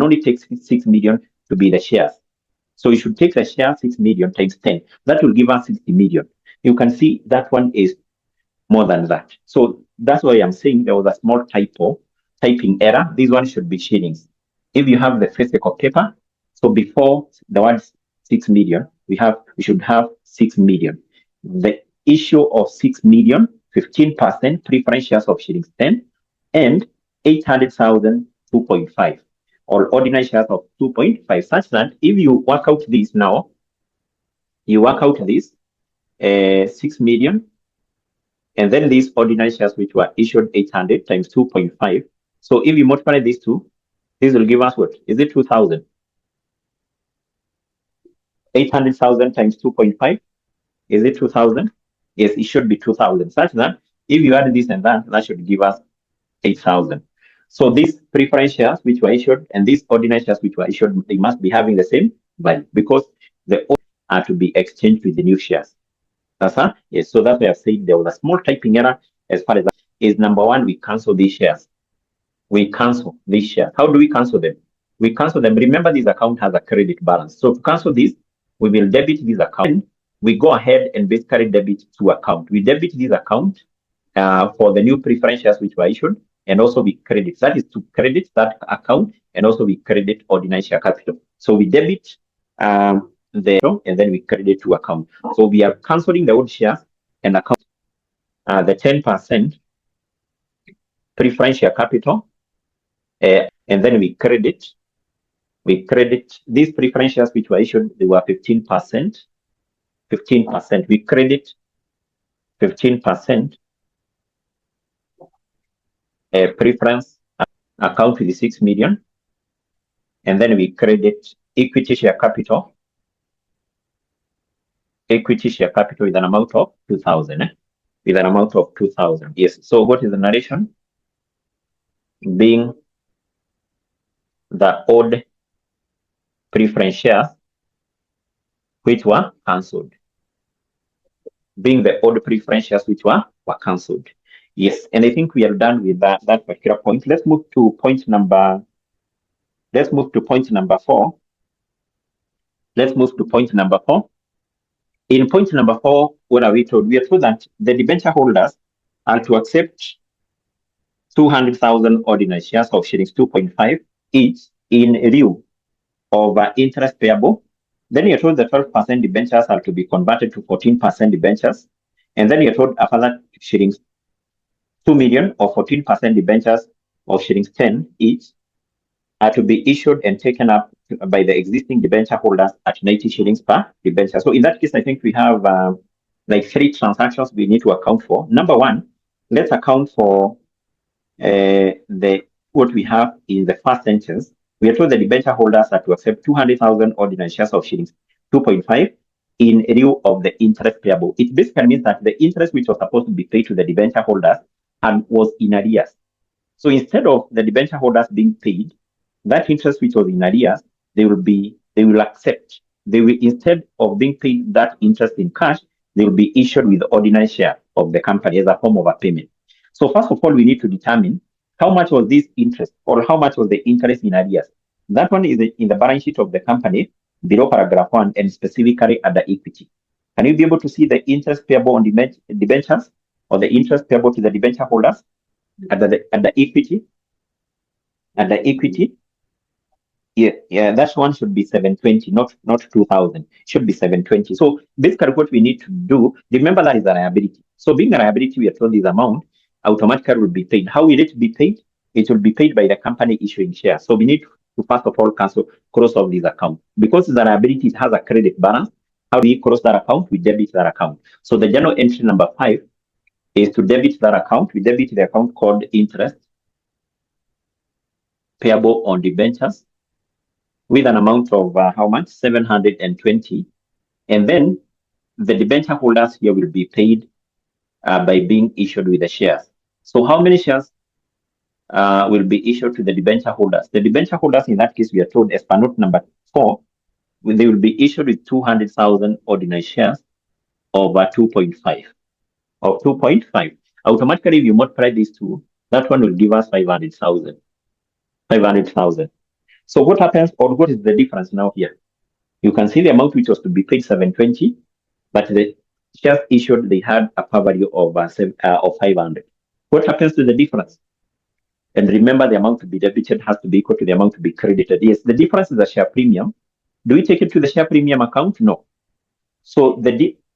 only take 6 million to be the shares. So you should take the share 6 million times 10. That will give us 60 million. You can see that one is more than that. So that's why I'm saying there was a small typing error. This one should be shillings. If you have the physical paper, so before the word 6 million. We should have 6 million. The issue of 6 million, 15% preference shares of shillings 10, and 800,000 2.5, or ordinary shares of 2.5, such that if you work out this now, you work out this 6 million, and then these ordinary shares which were issued 800 times 2.5. So if you multiply these two, this will give us what? Is it 2,000? 800,000 times 2.5. Is it 2,000? Yes, it should be 2,000. Such that if you add this and that should give us 8,000. So these preference shares which were issued and these ordinary shares which were issued, they must be having the same value because the old are to be exchanged with the new shares. Yes, so that's why I've said there was a small typing error as far as that is. Number one, we cancel these shares. We cancel these shares. How do we cancel them? We cancel them. Remember, this account has a credit balance. So to cancel this, we will debit this account. We go ahead and basically debit to account. We debit this account for the new preference shares which were issued, and also we credit. That is to credit that account, and also we credit ordinary share capital. So we debit and then we credit to account. So we are cancelling the old shares and account the 10% preference share capital, and then we credit these preference shares which were issued. They were 15%. 15%. We credit 15% preference account with the 6 million, and then we credit equity share capital. Equity share capital with an amount of 2,000. With an amount of 2,000. Yes. So what is the narration? Being the old preference shares which were cancelled. Being the old preference shares which were cancelled. Yes, and I think we are done with that particular point. Let's move to point number 4. Let's move to point number 4. In point number 4, what are we told? We are told that the debenture holders are to accept 200,000 ordinary shares of shillings 2.5 each in lieu of interest payable. Then you're told the 12% debentures are to be converted to 14% debentures. And then you're told a further shillings 2 million or 14% debentures of shillings 10 each are to be issued and taken up by the existing debenture holders at 90 shillings per debenture. So in that case, I think we have like 3 transactions we need to account for. Number 1, let's account for what we have in the first sentence. We are told the debenture holders are to accept 200,000 ordinary shares of shillings 2.5 in lieu of the interest payable. It basically means that the interest which was supposed to be paid to the debenture holders was in arrears. So instead of the debenture holders being paid that interest which was in arrears, they will accept. They will, instead of being paid that interest in cash, they will be issued with the ordinary share of the company as a form of a payment. So first of all, we need to determine how much was this interest, or how much was the interest in arrears. That one is in the balance sheet of the company below paragraph 1 and specifically under equity. Can you be able to see the interest payable on debentures, or the interest payable to the debenture holders at the equity? At the equity, yeah, that one should be 720, not 2,000. Should be 720. So basically, what we need to do, remember that is a liability. So being a liability, we are told this amount automatically will be paid. How will it be paid? It will be paid by the company issuing shares. So we need to first of all cross off this account. Because the liability has a credit balance, how do we cross that account? We debit that account. So the general entry number 5 is to debit that account. We debit the account called interest payable on debentures with an amount of how much? 720. And then the debenture holders here will be paid by being issued with the shares. So how many shares will be issued to the debenture holders? The debenture holders, in that case, we are told as per note number 4, they will be issued with 200,000 ordinary shares over 2.5. Of 2.5. Automatically, if you multiply these two, that one will give us 500,000. 500,000. So what happens, or what is the difference now here? You can see the amount which was to be paid 720, but the shares issued, they had a par value of 500. What happens to the difference? And remember, the amount to be debited has to be equal to the amount to be credited. Yes, the difference is a share premium Do we take it to the share premium account? No. So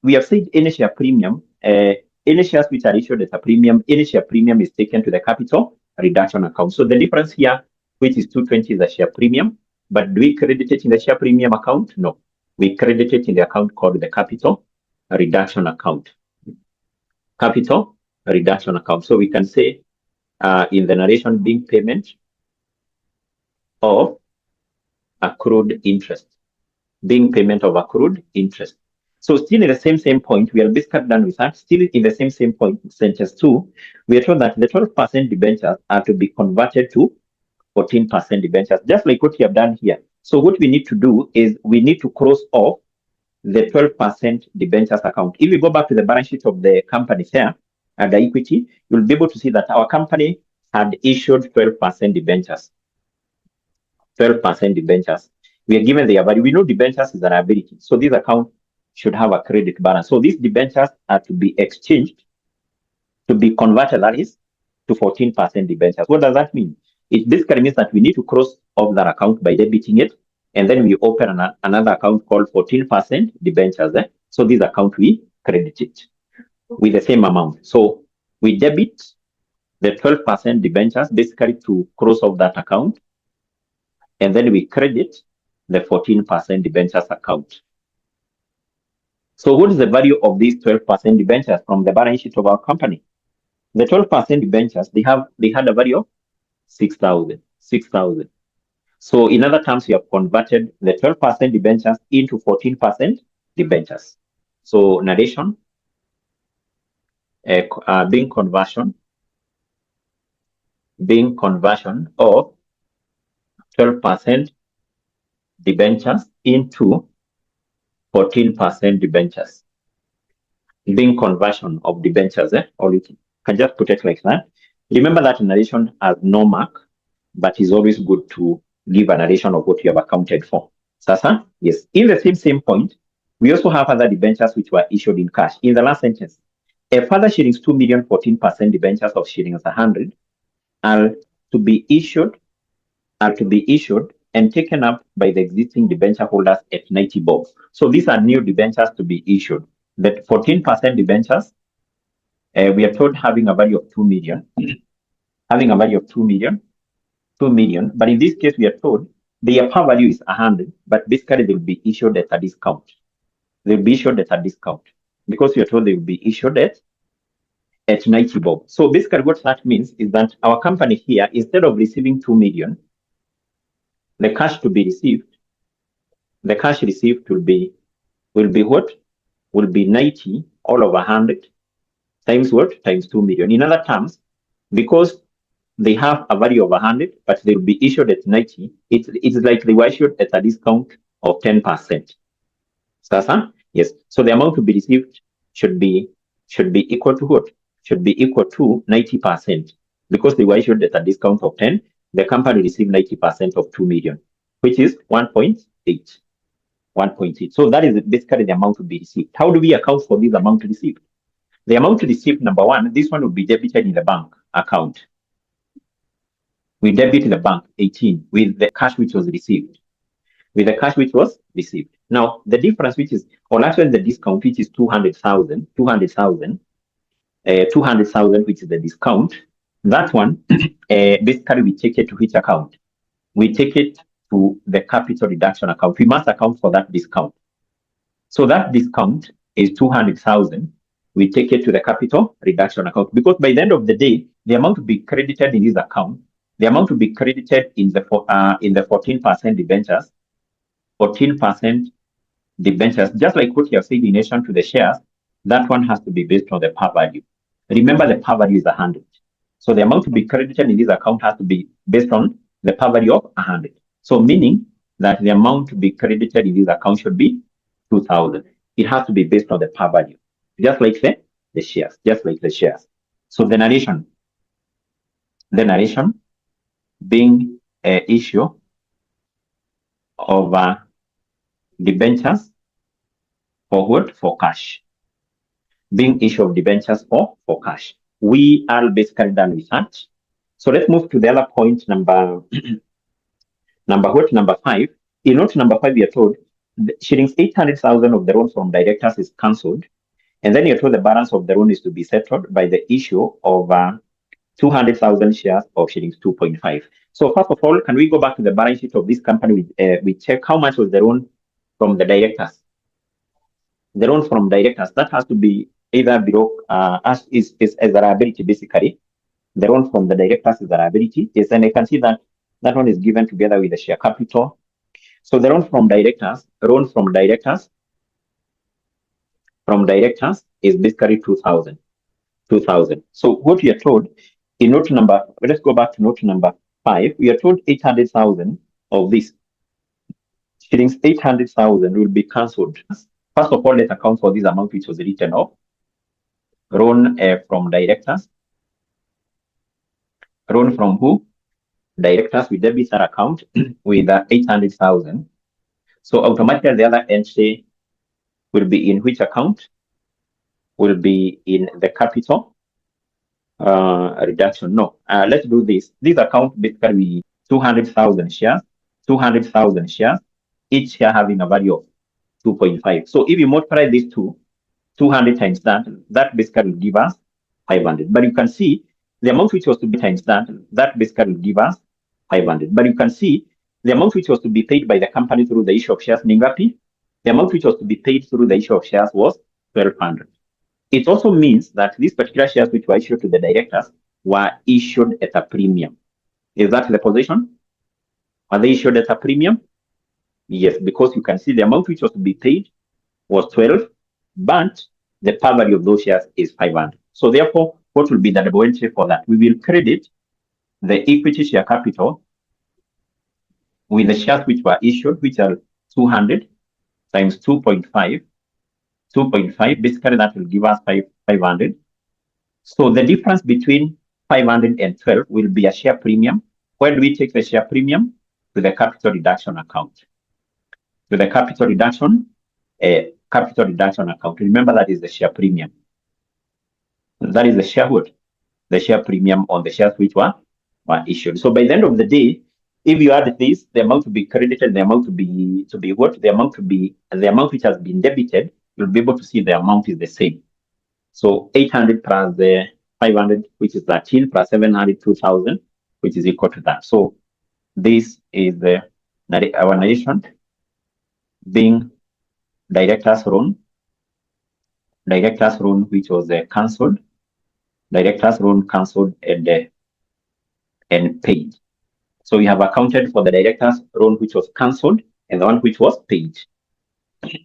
we have said any share premium, any shares which are issued at a premium, any share premium is taken to the capital reduction account. So the difference here, which is 220, is a share premium. But do we credit it in the share premium account? No. We credit it in the account called the capital reduction account. Capital reduction account. So we can say in the narration, being payment of accrued interest. Being payment of accrued interest. So still in the same point, we are basically done with that. Still in the same point, sentence 2, we are told that the 12% debentures are to be converted to 14% debentures, just like what we have done here. So what we need to do is we need to cross off the 12% debentures account. If you go back to the balance sheet of the company here, and the equity, you'll be able to see that our company had issued 12% debentures. 12% debentures. We are given their value. We know debentures is an liability. So this account should have a credit balance. So these debentures are to be exchanged, to be converted, that is, to 14% debentures. What does that mean? It basically means that we need to cross off that account by debiting it, and then we open another account called 14% debentures. So this account, we credit it with the same amount. So we debit the 12% debentures basically to cross off that account, and then we credit the 14% debentures account. So what is the value of these 12% debentures from the balance sheet of our company? The 12% debentures, they had a value of 6,000. So in other terms, we have converted the 12% debentures into 14% debentures. So narration, being conversion of 12% debentures into 14% debentures. Being conversion of debentures, or you can just put it like that. Remember that narration has no mark, but it's always good to give a narration of what you have accounted for. Sasa, yes. In the same point, we also have other debentures which were issued in cash. In the last sentence, a further shillings 2 million 14% debentures of shillings 100 are to be issued and taken up by the existing debenture holders at 90 bob. So these are new debentures to be issued. The 14% debentures, we are told having a value of 2 million, having a value of 2 million. But in this case, we are told their par value is 100, but basically they will be issued at a discount. They'll be issued at a discount because we are told they will be issued at 90 bob. So basically what that means is that our company here, instead of receiving 2 million, the cash to be received, the cash received will be what? Will be 90 all over 100 times what? Times 2 million. In other terms, because they have a value of 100, but they will be issued at 90, it's like they were issued at a discount of 10%. Sasa? Yes. So the amount to be received should be equal to what? Should be equal to 90%. Because they were issued at a discount of 10, the company received 90% of 2 million, which is 1.8. 1.8. So that is basically the amount to be received. How do we account for this amount received? The amount received, number one, this one will be debited in the bank account. We debit the bank 18 with the cash which was received. With the cash which was received. Now, the difference which is, or actually the discount which is 200,000, which is the discount, that one, basically we take it to which account? We take it to the capital reduction account. We must account for that discount. So that discount is 200,000. We take it to the capital reduction account because by the end of the day, the amount to be credited in this account, the amount to be credited in the 14% debentures, 14% debentures, just like what you have said in relation to the shares, that one has to be based on the par value. Remember, the par value is 100. So the amount to be credited in this account has to be based on the par value of 100. So meaning that the amount to be credited in this account should be 2,000. It has to be based on the par value, just like the shares, just like the shares. So the narration being an issue of debentures for what? For cash. Being issue of debentures for cash. We are basically done with that. So let's move to the other point, number 5. In note number 5, we are told shillings 800,000 of the loan from directors is cancelled, and then you're told the balance of the loan is to be settled by the issue of 200,000 shares of shillings 2.5. So first of all, can we go back to the balance sheet of this company? We check how much was the loan from the directors. The loan from directors, that has to be either below as a liability, basically. The loan from the directors is a liability. Yes, and I can see that that one is given together with the share capital. So the loan from directors is basically 2,000. So what we are told in note number, let's go back to note number 5. We are told 800,000 of this shillings 800,000 will be cancelled. First of all, let's account for this amount which was written off. Loan from directors. Loan from who? Directors. We debit that account with 800,000. So automatically the other entry will be in which account? Will be in the capital reduction. No, let's do this. This account basically 200,000 shares, 200,000 shares, each share having a value of 2.5. So if you multiply these 200 times that basically will give us 500. But you can see the amount which was to be times that basically will give us 500. But you can see the amount which was to be paid by the company through the issue of shares, Ningapi, the amount which was to be paid through the issue of shares was 1,200. It also means that these particular shares which were issued to the directors were issued at a premium. Is that the position? Are they issued at a premium? Yes, because you can see the amount which was to be paid was 12, but the par value of those shares is 500. So therefore, what will be the double entry for that? We will credit the equity share capital with the shares which were issued, which are 200 times 2.5. 2.5, basically that will give us 500. So the difference between 500 and 12 will be a share premium. Where do we take the share premium? To the capital reduction account. To the capital reduction account. Remember, that is the share premium. That is the sharehood, the share premium on the shares which were issued. So by the end of the day, if you add this, the amount to be credited, the amount to be what? The amount which has been debited, you'll be able to see the amount is the same. So 800 plus the 500, which is 13, plus 700, 2,000, which is equal to that. So this is our narration being director's loan, which was cancelled, director's loan cancelled and paid. So we have accounted for the director's loan which was cancelled and the one which was paid.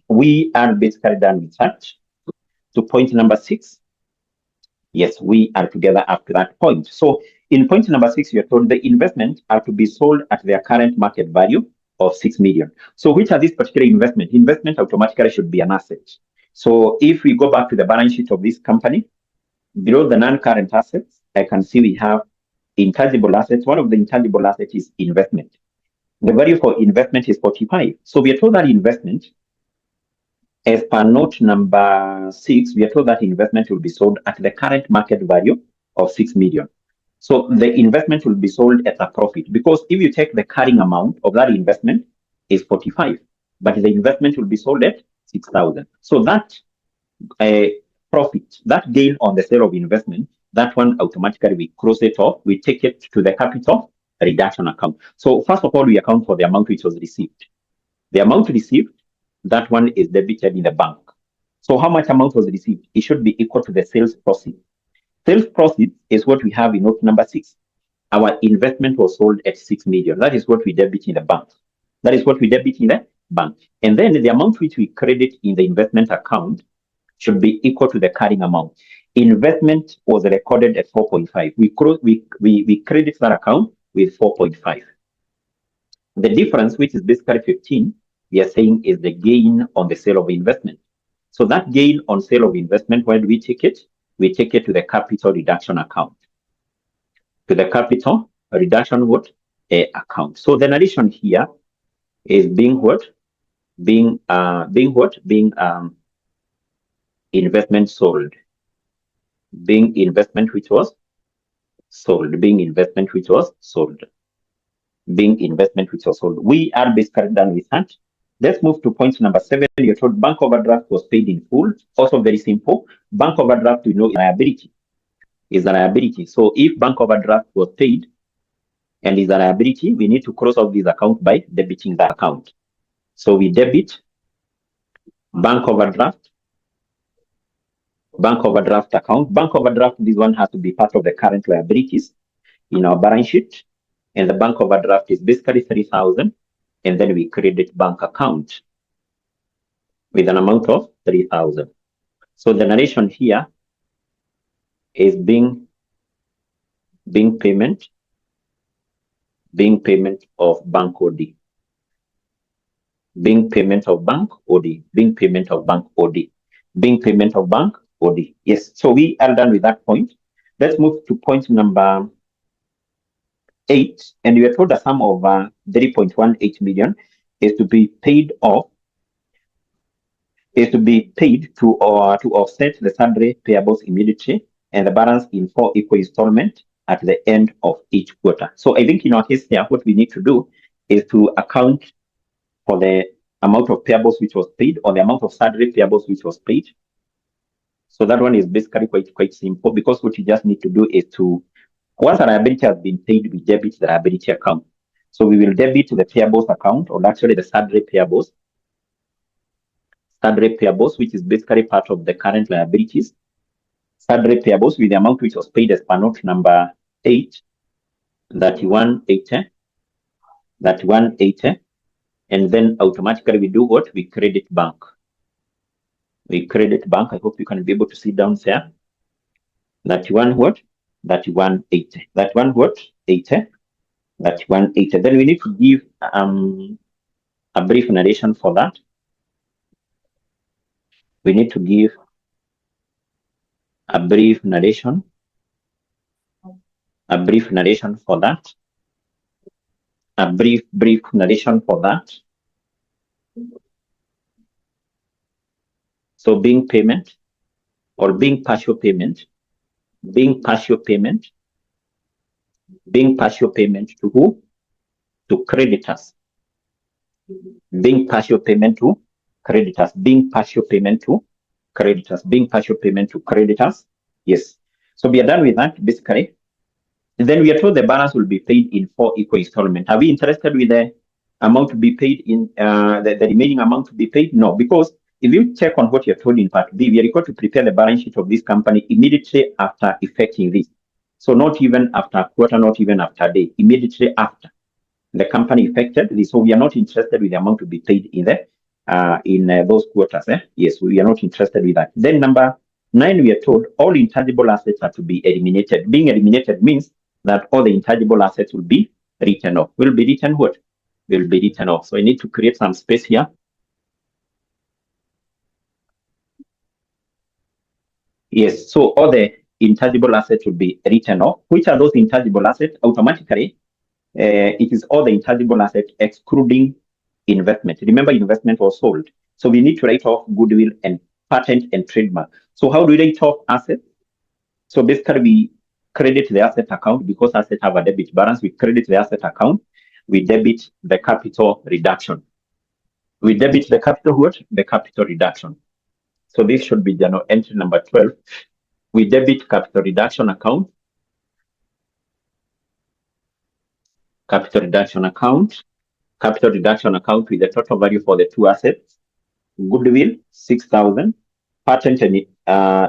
We are basically done with that. To point number 6. Yes, we are together up to that point. So in point number 6, you are told the investment are to be sold at their current market value of 6 million. So which are these particular investment? Investment automatically should be an asset. So if we go back to the balance sheet of this company, below the non-current assets, I can see we have intangible assets. One of the intangible assets is investment. The value for investment is 45. So we are told that investment, as per note number 6, we are told that investment will be sold at the current market value of 6 million. So the investment will be sold at a profit, because if you take the carrying amount of that investment is 45, but the investment will be sold at 6,000. So that profit, that gain on the sale of investment, that one automatically we cross it off, we take it to the capital reduction account. So first of all, we account for the amount which was received. The amount received, that one is debited in the bank. So how much amount was received? It should be equal to the sales proceeds. Sales proceeds is what we have in note number 6. Our investment was sold at 6 million. That is what we debit in the bank. That is what we debit in the bank. And then the amount which we credit in the investment account should be equal to the carrying amount. Investment was recorded at 4.5. We credit that account with 4.5. The difference, which is basically 15, we are saying is the gain on the sale of investment. So that gain on sale of investment, where do we take it? We take it to the capital reduction account. To the capital reduction account. So the narration here is being what? Being investment sold. Being investment which was sold. Being investment which was sold. being investment which was sold. We are basically done with that. Let's move to point number 7. You're told bank overdraft was paid in full. Also very simple. Bank overdraft, we know, is liability. Is a liability. So if bank overdraft was paid and is a liability, we need to cross off this account by debiting the account. So we debit bank overdraft account. Bank overdraft, this one has to be part of the current liabilities in our balance sheet. And the bank overdraft is basically 3,000. And then we credit bank account with an amount of 3,000. So the narration here is being payment of bank OD. Being payment of bank OD. Being payment of bank OD. Being payment of bank OD. Yes. So we are done with that point. Let's move to point number 8. And we are told the sum of 3.18 million is to be paid off. Is to be paid to offset the sundry payables immediately, and the balance in 4 equal installments at the end of each quarter. So I think in our case here, what we need to do is to account for the amount of payables which was paid, or the amount of sundry payables which was paid. So that one is basically quite simple, because what you just need to do is to, once a liability has been paid, we debit the liability account. So we will debit the payables account, or actually the sundry payables, which is basically part of the current liabilities. Sundry payables with the amount which was paid as per note number 8, that 180, and then automatically we do what? We credit bank. I hope you can be able to see down there. That 180. That 180. That 180. Then we need to give a brief narration for that. We need to give a brief narration for that. A brief narration for that. So being payment, or being partial payment, to who? To creditors. Being partial payment to creditors. Yes. So we are done with that, basically. And then we are told the balance will be paid in 4 equal installments. Are we interested with the amount to be paid in the remaining amount to be paid? No, because if you check on what you're told in part B, we are required to prepare the balance sheet of this company immediately after effecting this. So not even after a quarter, not even after a day, immediately after the company effected this. So we are not interested with the amount to be paid in those quarters. Yes, we are not interested with that. Then number 9, we are told all intangible assets are to be eliminated. Being eliminated means that all the intangible assets will be written off. Will be written what? Will be written off. So I need to create some space here. Yes, so all the intangible assets will be written off. Which are those intangible assets? Automatically, it is all the intangible assets excluding investment. Remember, investment was sold. So we need to write off goodwill and patent and trademark. So how do we write off assets? So basically, we credit the asset account, because assets have a debit balance. We credit the asset account. We debit the capital reduction. We debit the capital what? The capital reduction. So this should be journal entry number 12. We debit capital reduction account. Capital reduction account with the total value for the 2 assets. Goodwill 6,000, patent and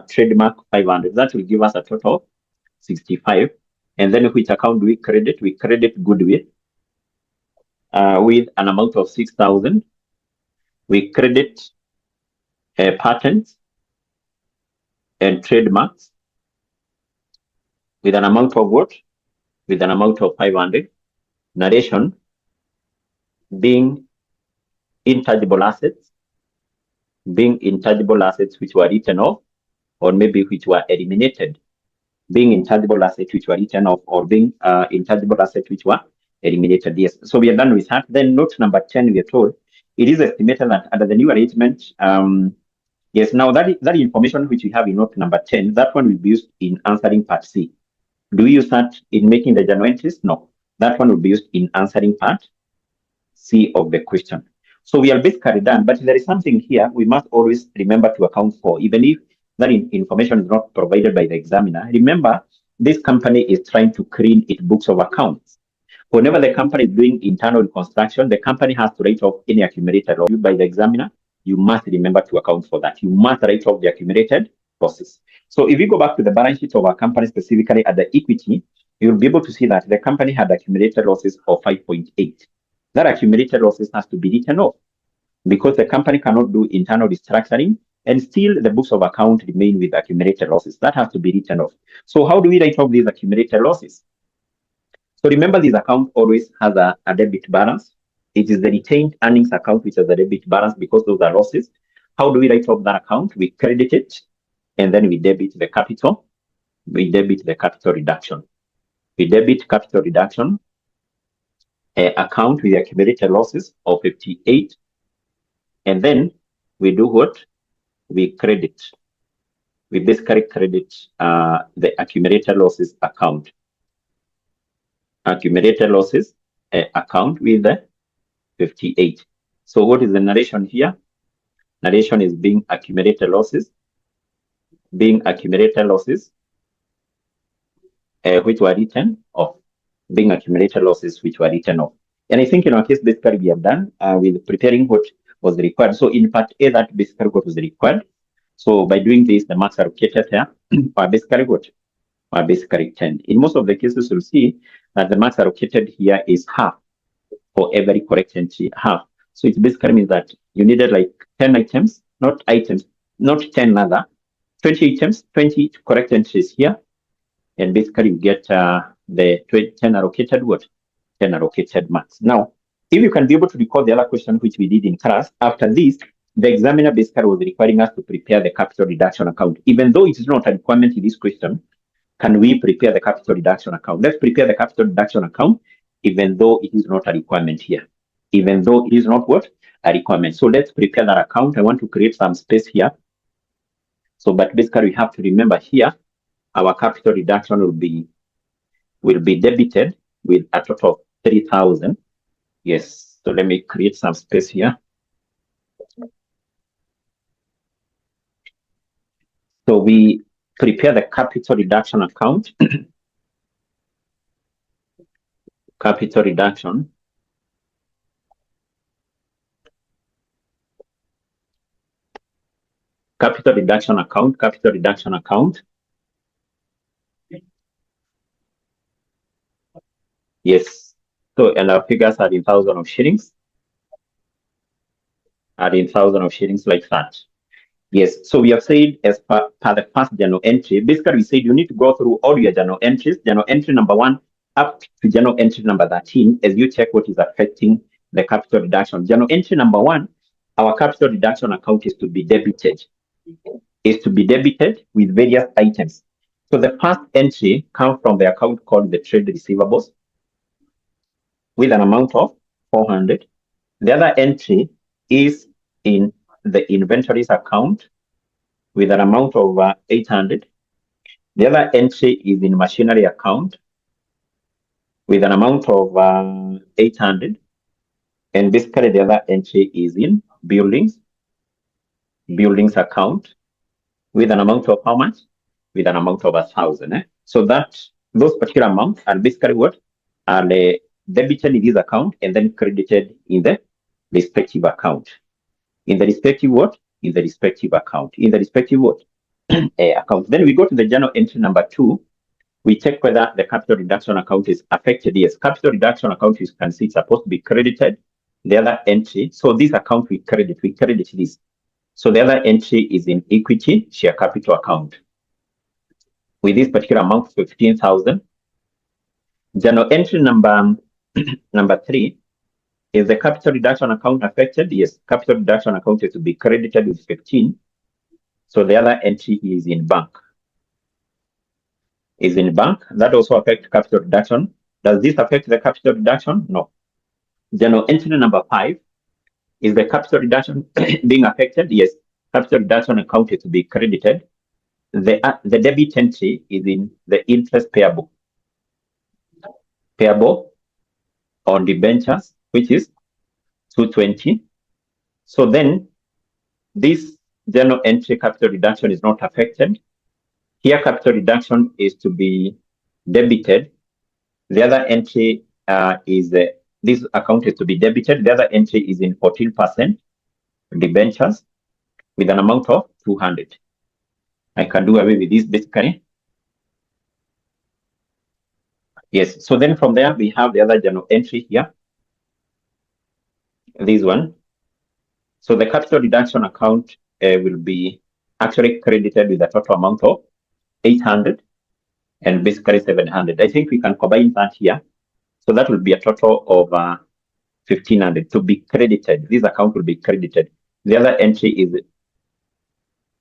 trademark 500. That will give us a total of 65. And then which account do we credit? We credit goodwill with an amount of 6,000. We credit patents and trademarks with an amount of what? With an amount of 500. Narration being intangible assets which were written off, or maybe which were eliminated. Being intangible assets which were written off, or being intangible assets which were eliminated. Yes. So we are done with that. Then note number 10, we are told it is estimated that under the new arrangement, yes, now that information which we have in note number 10, that one will be used in answering part C. Do we use that in making the journal entries? No. That one will be used in answering part C of the question. So we are basically done, but there is something here we must always remember to account for, even if that information is not provided by the examiner. Remember, this company is trying to clean its books of accounts. Whenever the company is doing internal reconstruction, the company has to write off any accumulated loss by the examiner. You must remember to account for that. You must write off the accumulated losses. So if you go back to the balance sheet of our company, specifically at the equity, you'll be able to see that the company had accumulated losses of 5.8. That accumulated losses has to be written off because the company cannot do internal restructuring and still the books of account remain with accumulated losses. That has to be written off. So how do we write off these accumulated losses? So remember, this account always has a debit balance. It is the retained earnings account which has a debit balance because those are losses. How do we write off that account? We credit it and then we debit the capital. We debit the capital reduction. We debit capital reduction account with accumulated losses of 58. And then we do what? We credit. We basically credit the accumulated losses account. Accumulated losses account with the 58. So what is the narration here? Narration is being accumulated losses. Being accumulated losses which were written off. Being accumulated losses which were written off. And I think in our case, basically we have done with preparing what was required. So in part A, that basically what was required. So by doing this, the marks are located here. Are basically what? Are basically 10. In most of the cases, you'll see that the marks allocated here is half for every correct entry, half. So it basically means that you needed like 10 items, not 10 other, 20 items, 20 correct entries here. And basically you get the 10 allocated what? 10 allocated marks. Now, if you can be able to recall the other question which we did in class, after this, the examiner basically was requiring us to prepare the capital reduction account. Even though it is not a requirement in this question, can we prepare the capital reduction account? Let's prepare the capital reduction account, even though it is not a requirement here. Even though it is not what? A requirement. So let's prepare that account. I want to create some space here. So, but basically we have to remember here, our capital reduction will be debited with a total of 3,000. Yes. So let me create some space here. So we prepare the capital reduction account. Capital reduction. Capital reduction account, capital reduction account. Yes. So, and our figures are in thousands of shillings. Are in thousands of shillings like that. Yes. So we have said as per the first journal entry, basically we said you need to go through all your journal entries, journal entry number 1 up to journal entry number 13 as you check what is affecting the capital reduction. Journal entry number 1, our capital reduction account is to be debited. Is to be debited with various items. So the first entry comes from the account called the trade receivables with an amount of 400. The other entry is in the inventories account with an amount of 800. The other entry is in machinery account with an amount of 800. And basically the other entry is in buildings account with an amount of how much? With an amount of 1,000. So that those particular amounts are basically what? Are debited in this account and then credited in the respective account. In the respective what? In the respective account. In the respective what? Account. Then we go to the journal entry number 2. We check whether the capital reduction account is affected. Yes, capital reduction account, you can see it's supposed to be credited. The other entry, so this account we credit this. So the other entry is in equity share capital account with this particular amount, 15,000. Journal entry number 3 is the capital reduction account affected. Yes, capital reduction account is to be credited with 15. So the other entry is in bank. Is in bank. That also affects capital reduction. Does this affect the capital reduction? No. Journal entry number 5 is the capital reduction being affected? Yes, capital reduction account is to be credited. The debit entry is in the interest payable. Payable on debentures, which is 220. So then this journal entry capital reduction is not affected. Here, capital reduction is to be debited. The other entry is this account is to be debited. The other entry is in 14% debentures with an amount of 200. I can do away with this basically. Yes, so then from there, we have the other journal entry here. This one. So the capital reduction account will be actually credited with a total amount of 800 and basically 700. I think we can combine that here. So that will be a total of 1500 to be credited. This account will be credited. The other entry is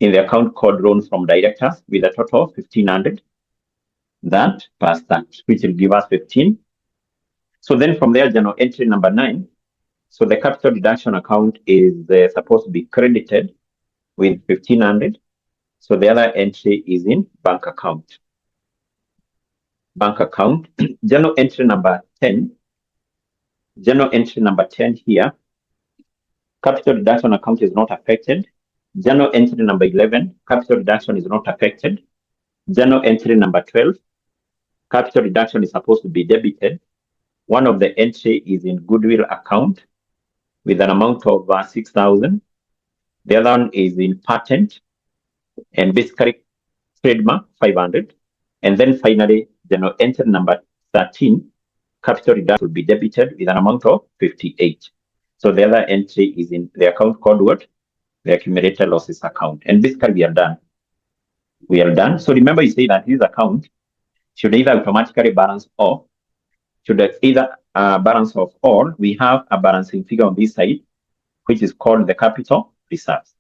in the account called loans from directors with a total of 1500. That plus that, which will give us 15. So then from there, journal entry number 9. So the capital reduction account is supposed to be credited with 1500. So the other entry is in bank account. Bank account. Journal entry number 10. Journal entry number 10 here. Capital reduction account is not affected. Journal entry number 11. Capital reduction is not affected. Journal entry number 12. Capital reduction is supposed to be debited. One of the entry is in goodwill account with an amount of 6,000. The other one is in patent and basically trademark 500. And then finally, journal entry number 13, capital reduction will be debited with an amount of 58. So the other entry is in the account called what? The accumulated losses account. And basically we are done. We are done. So remember, you say that this account should either automatically balance off, should either balance off, or we have a balancing figure on this side, which is called the capital reserves.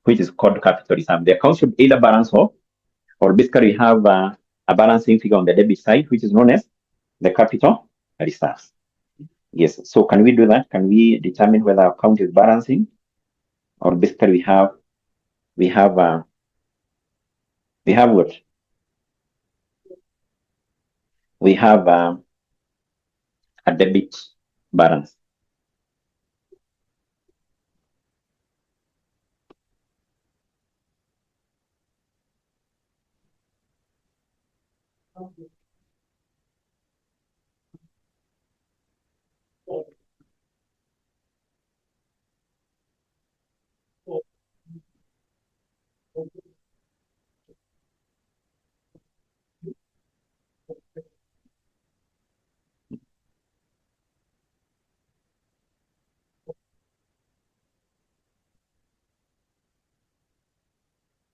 Which is called capital reserve. The account should either balance off, or basically we have a balancing figure on the debit side, which is known as the capital reserves. Yes. So can we do that? Can we determine whether our account is balancing, or basically we have what? We have a debit balance.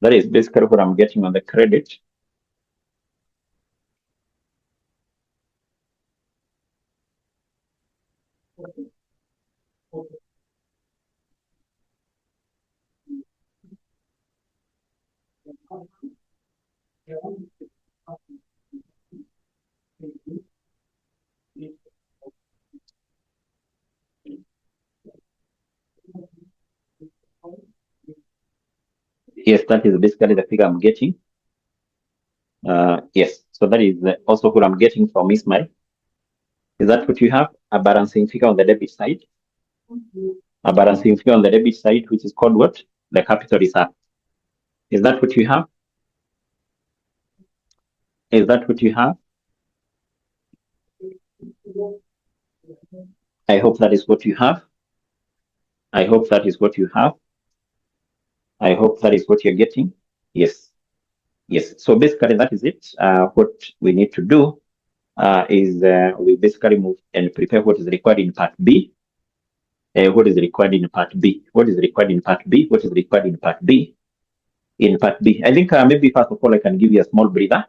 That is basically what I'm getting on the credit. Yes, that is basically the figure I'm getting. Yes, so that is also what I'm getting from Ismail. Is that what you have? A balancing figure on the debit side? A balancing figure on the debit side, which is called what? The capital reserve. Is that what you have? Is that what you have? I hope that is what you have. I hope that is what you have. I hope that is what you're getting. Yes. Yes. So basically that is it. What we need to do is we basically move and prepare what is required in part B. What is required in part B? What is required in part B? What is required in part B? In part B, I think maybe first of all, I can give you a small breather,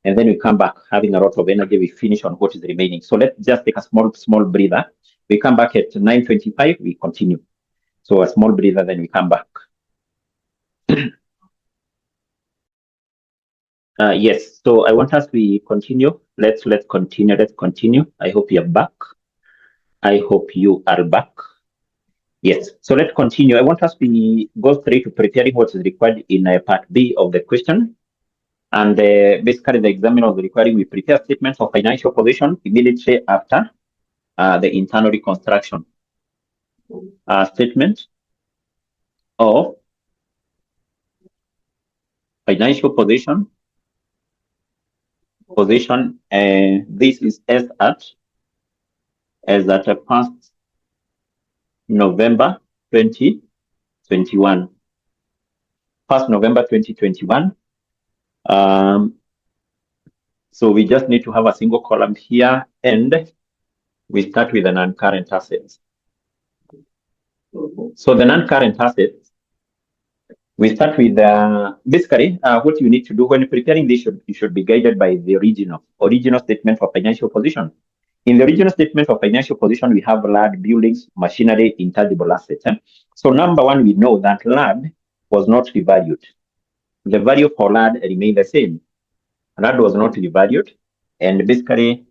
and then we come back having a lot of energy. We finish on what is remaining. So let's just take a small breather. We come back at 9:25. We continue. So a small breather, then we come back. Yes. So I want us to continue. Let's continue. Let's continue. I hope you're back. I hope you are back. Yes. So let's continue. I want us to go straight to preparing what is required in part B of the question. And basically, the examiner was requiring we prepare statements of financial position immediately after the internal reconstruction statement of financial position. This is as at 1st November 2021. 1st November 2021. So we just need to have a single column here, and we start with the non-current assets. So the non-current assets, we start with basically what you need to do when preparing this, you should be guided by the original statement of financial position. In the original statement of financial position, we have land, buildings, machinery, intangible assets. So number one, we know that land was not revalued. The value for land remained the same. Land was not revalued, and basically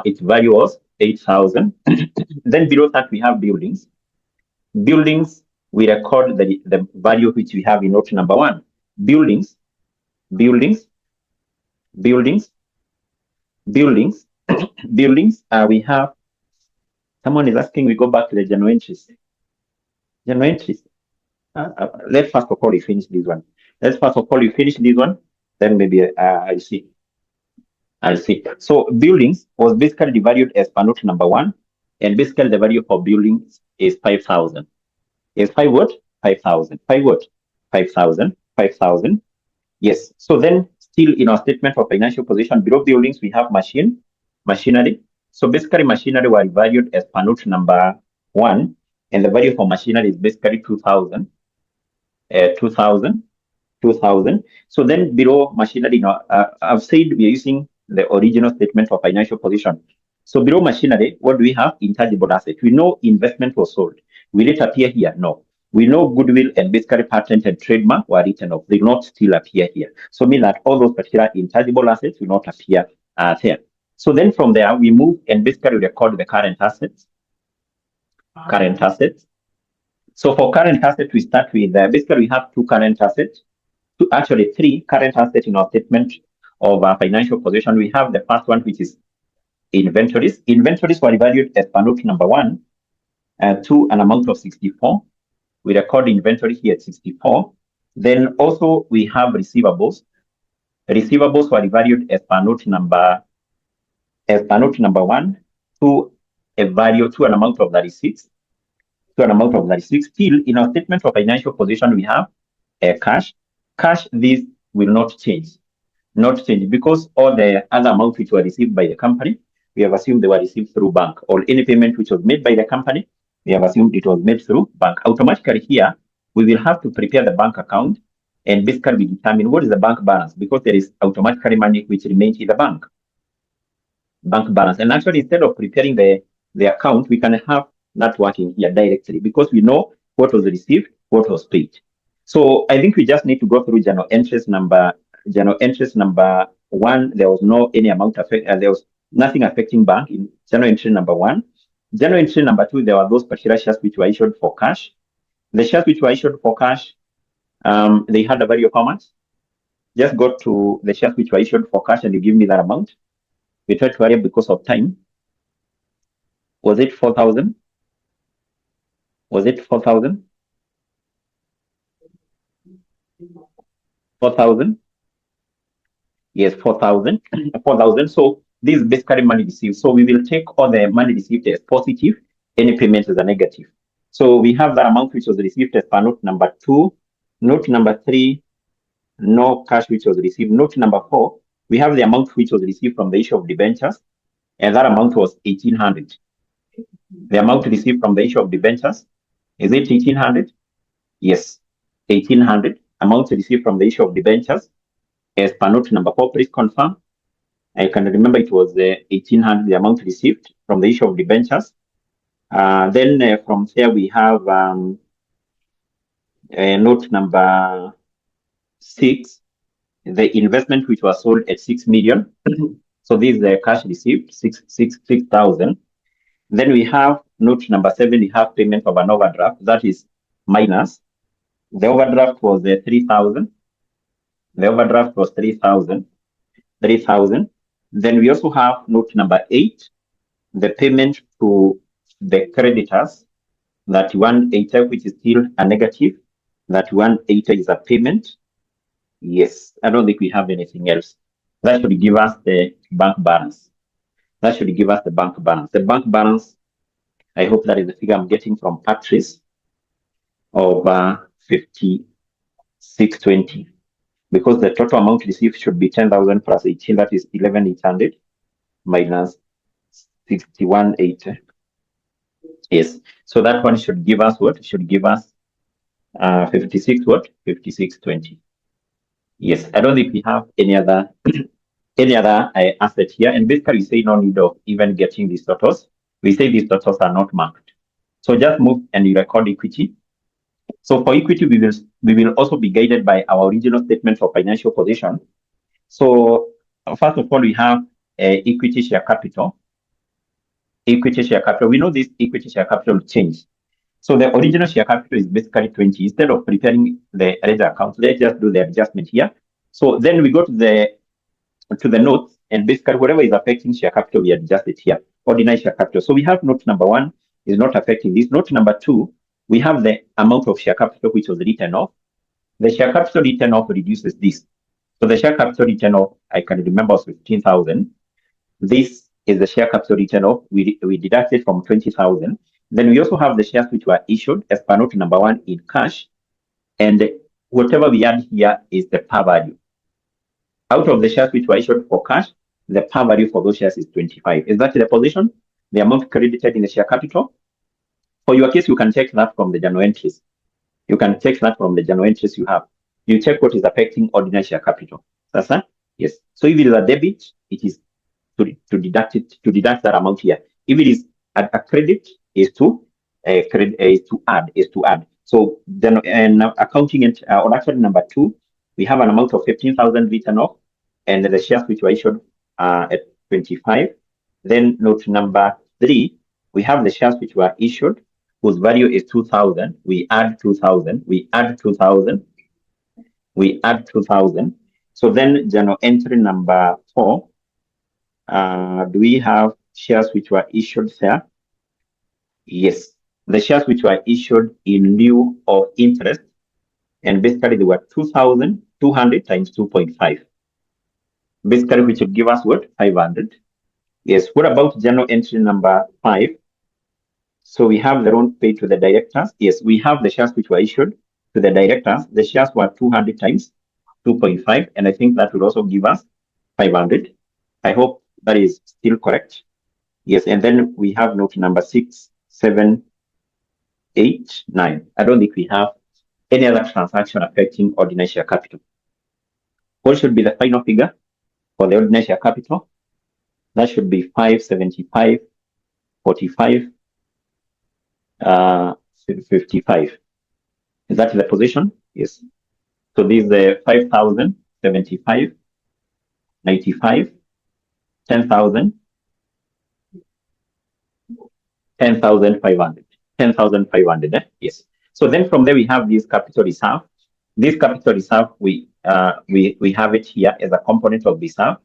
its value was 8,000. Then below that we have buildings. Buildings, we record the value which we have in note number one. Buildings. We have, someone is asking, we go back to the general entries. Let's first of all we finish this one. Then maybe I'll see. So buildings was basically valued as per note number one, and basically the value for buildings is 5,000. Is 5 what? 5,000. 5 what? 5,000. 5,000. Yes. So then still in our statement of financial position, below buildings we have machinery. So basically machinery were valued as per note number one, and the value for machinery is basically 2,000. 2,000. So then below machinery, I've said we are using the original statement of financial position. So below machinery, what do we have? Intangible asset. We know investment was sold. Will it appear here? No. We know goodwill and basically patent and trademark were written off. They will not still appear here. So mean that all those particular intangible assets will not appear there. So then from there, we move and basically record the current assets. So for current assets, we start with, basically we have two current assets. Actually three current assets in our statement of financial position. We have the first one, which is inventories. Inventories were valued as per note number one to an amount of 64. We record inventory here at 64. Then also we have receivables. Receivables were valued as per note number one to a value to an amount of 36. Still in our statement of financial position, we have cash. This will not change. Because all the other amounts which were received by the company, we have assumed they were received through bank, or any payment which was made by the company, we have assumed it was made through bank. Automatically here, we will have to prepare the bank account and basically determine what is the bank balance, because there is automatically money which remains in the bank balance. And actually, instead of preparing the account, we can have that working here directly, because we know what was received, what was paid. So I think we just need to go through general interest number one. There was no any amount there was nothing affecting bank in general entry number one. General entry number two, there were those particular shares which were issued for cash. The shares which were issued for cash, they had a value of how much? Just go to the shares which were issued for cash and you give me that amount. We try to hurry up because of time. Was it 4,000? Was it 4,000? 4,000? Yes, 4,000. 4,000. So this is basically money received. So we will take all the money received as positive, any payment as a negative. So we have the amount which was received as per note number two. Note number three, no cash which was received. Note number four, we have the amount which was received from the issue of debentures, and that amount was 1,800. The amount received from the issue of debentures, is it 1,800? Yes, 1,800. Amount received from the issue of debentures as per note number four, please confirm. I can remember it was 1,800, the amount received from the issue of debentures. Then from there we have note number 6, the investment which was sold at 6 million. So this is the cash received, 6,000. Then we have note number 7, we have payment of an overdraft, that is minus. The overdraft was 3,000. The overdraft was 3,000. Then we also have note number 8. the payment to the creditors, that 180, which is still a negative, that 180 is a payment. Yes, I don't think we have anything else. That should give us the bank balance. That should give us the bank balance. The bank balance, I hope that is the figure I'm getting from Patrice, of 5620, because the total amount received should be 10,000 plus 18, that is 11,800 minus 6180. Yes, so that one should give us what? Should give us 56 what? 5620. Yes, I don't think we have any other asset here. And basically, we say no need of even getting these totals. We say these totals are not marked. So just move and you record equity. So for equity, we will also be guided by our original statement of financial position. So first of all, we have equity share capital. Equity share capital. We know this equity share capital will change. So the original share capital is basically 20. Instead of preparing the ledger account, let's just do the adjustment here. So then we go to the notes, and basically whatever is affecting share capital, we adjust it here. Ordinary share capital. So we have note number 1 is not affecting this. Note number 2, we have the amount of share capital which was written off. The share capital written off reduces this. So the share capital written off, I can remember, was 15,000. This is the share capital written off. We deducted from 20,000. Then we also have the shares which were issued as per note number 1 in cash. And whatever we add here is the par value. Out of the shares which were issued for cash, the par value for those shares is 25. Is that the position? The amount credited in the share capital? For your case, you can check that from the journal entries. You can check that from the journal entries you have. You check what is affecting ordinary share capital. That's that? Yes. So if it is a debit, it is to deduct that amount here. If it is a credit, is to add. So then accounting it, or actually number 2, we have an amount of 15,000 written off, and the shares which were issued at 25. Then note number 3, we have the shares which were issued, whose value is 2,000. We add 2,000. We add 2,000. We add 2,000. So then journal entry number 4, do we have shares which were issued there? Yes, the shares which were issued in lieu of interest, and basically they were 2,200 times 2.5. Basically, which will give us what? 500. Yes. What about journal entry number 5? So we have the loan paid to the directors. Yes, we have the shares which were issued to the directors. The shares were 200 times 2.5, and I think that will also give us 500. I hope that is still correct. Yes, and then we have note number 6, 7, 8, 9. I don't think we have any other transaction affecting ordinary share capital. What should be the final figure for the ordinary share capital? That should be 575, 45, 55. Is that the position? Yes. So this is 5,000, 75, 95, 10,000, 10,500. 10,500. Yes. So then from there we have this capital reserve. This capital reserve, we have it here as a component of reserve,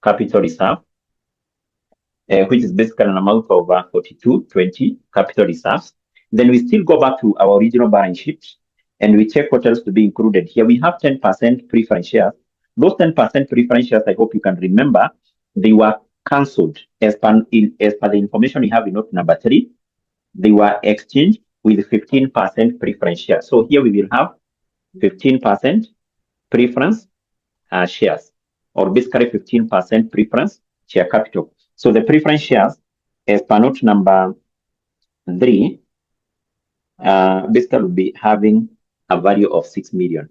capital reserve, which is basically an amount of 4220 capital reserves. Then we still go back to our original balance sheet and we check what else to be included here. We have 10% preference shares. Those 10% preference shares, I hope you can remember, they were cancelled as per the information we have in note number 3. They were exchanged with 15% preference shares. So here we will have 15% preference shares, or basically 15% preference share capital. So the preference shares, as per note number 3, basically will be having a value of 6 million.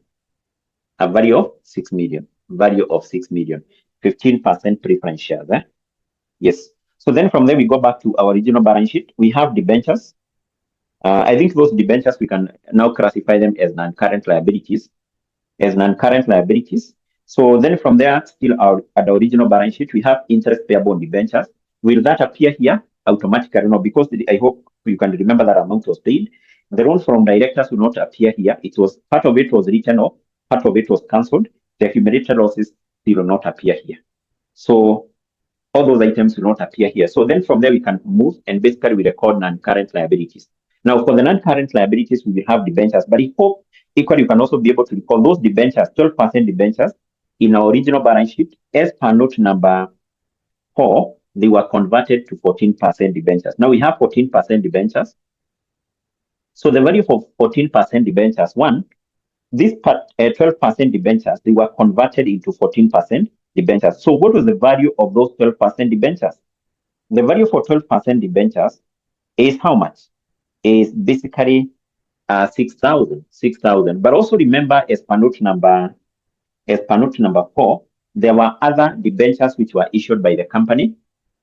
A value of 6 million. Value of 6 million. 15% preference shares. Yes. So then from there we go back to our original balance sheet. We have debentures. I think those debentures we can now classify them as non-current liabilities. As non-current liabilities. So then from there, still at the original balance sheet, we have interest payable on debentures. Will that appear here automatically? No, because I hope you can remember that amount was paid. The loan from directors will not appear here. It was part of it was written off, part of it was cancelled. The accumulated losses still will not appear here. So all those items will not appear here. So then from there, we can move and basically we record non-current liabilities. Now, for the non-current liabilities, we will have debentures, but equally, you can also be able to recall those debentures, 12% debentures in our original balance sheet. As per note number 4, they were converted to 14% debentures. Now we have 14% debentures. So the value for 14% debentures, one, this 12% debentures, they were converted into 14% debentures. So what was the value of those 12% debentures? The value for 12% debentures is how much? Is basically 6,000. But also remember, as per note number 4, there were other debentures which were issued by the company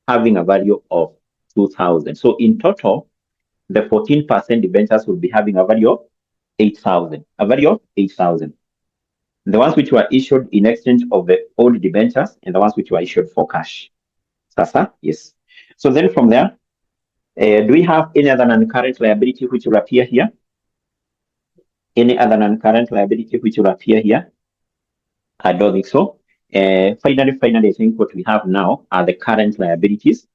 having a value of 2,000. So in total, the 14% debentures will be having a value of 8,000. A value of 8,000. The ones which were issued in exchange of the old debentures and the ones which were issued for cash. Sasa, yes. So then from there, do we have any other non-current liability which will appear here? Any other non-current liability which will appear here? I don't think so. Finally, I think what we have now are the current liabilities.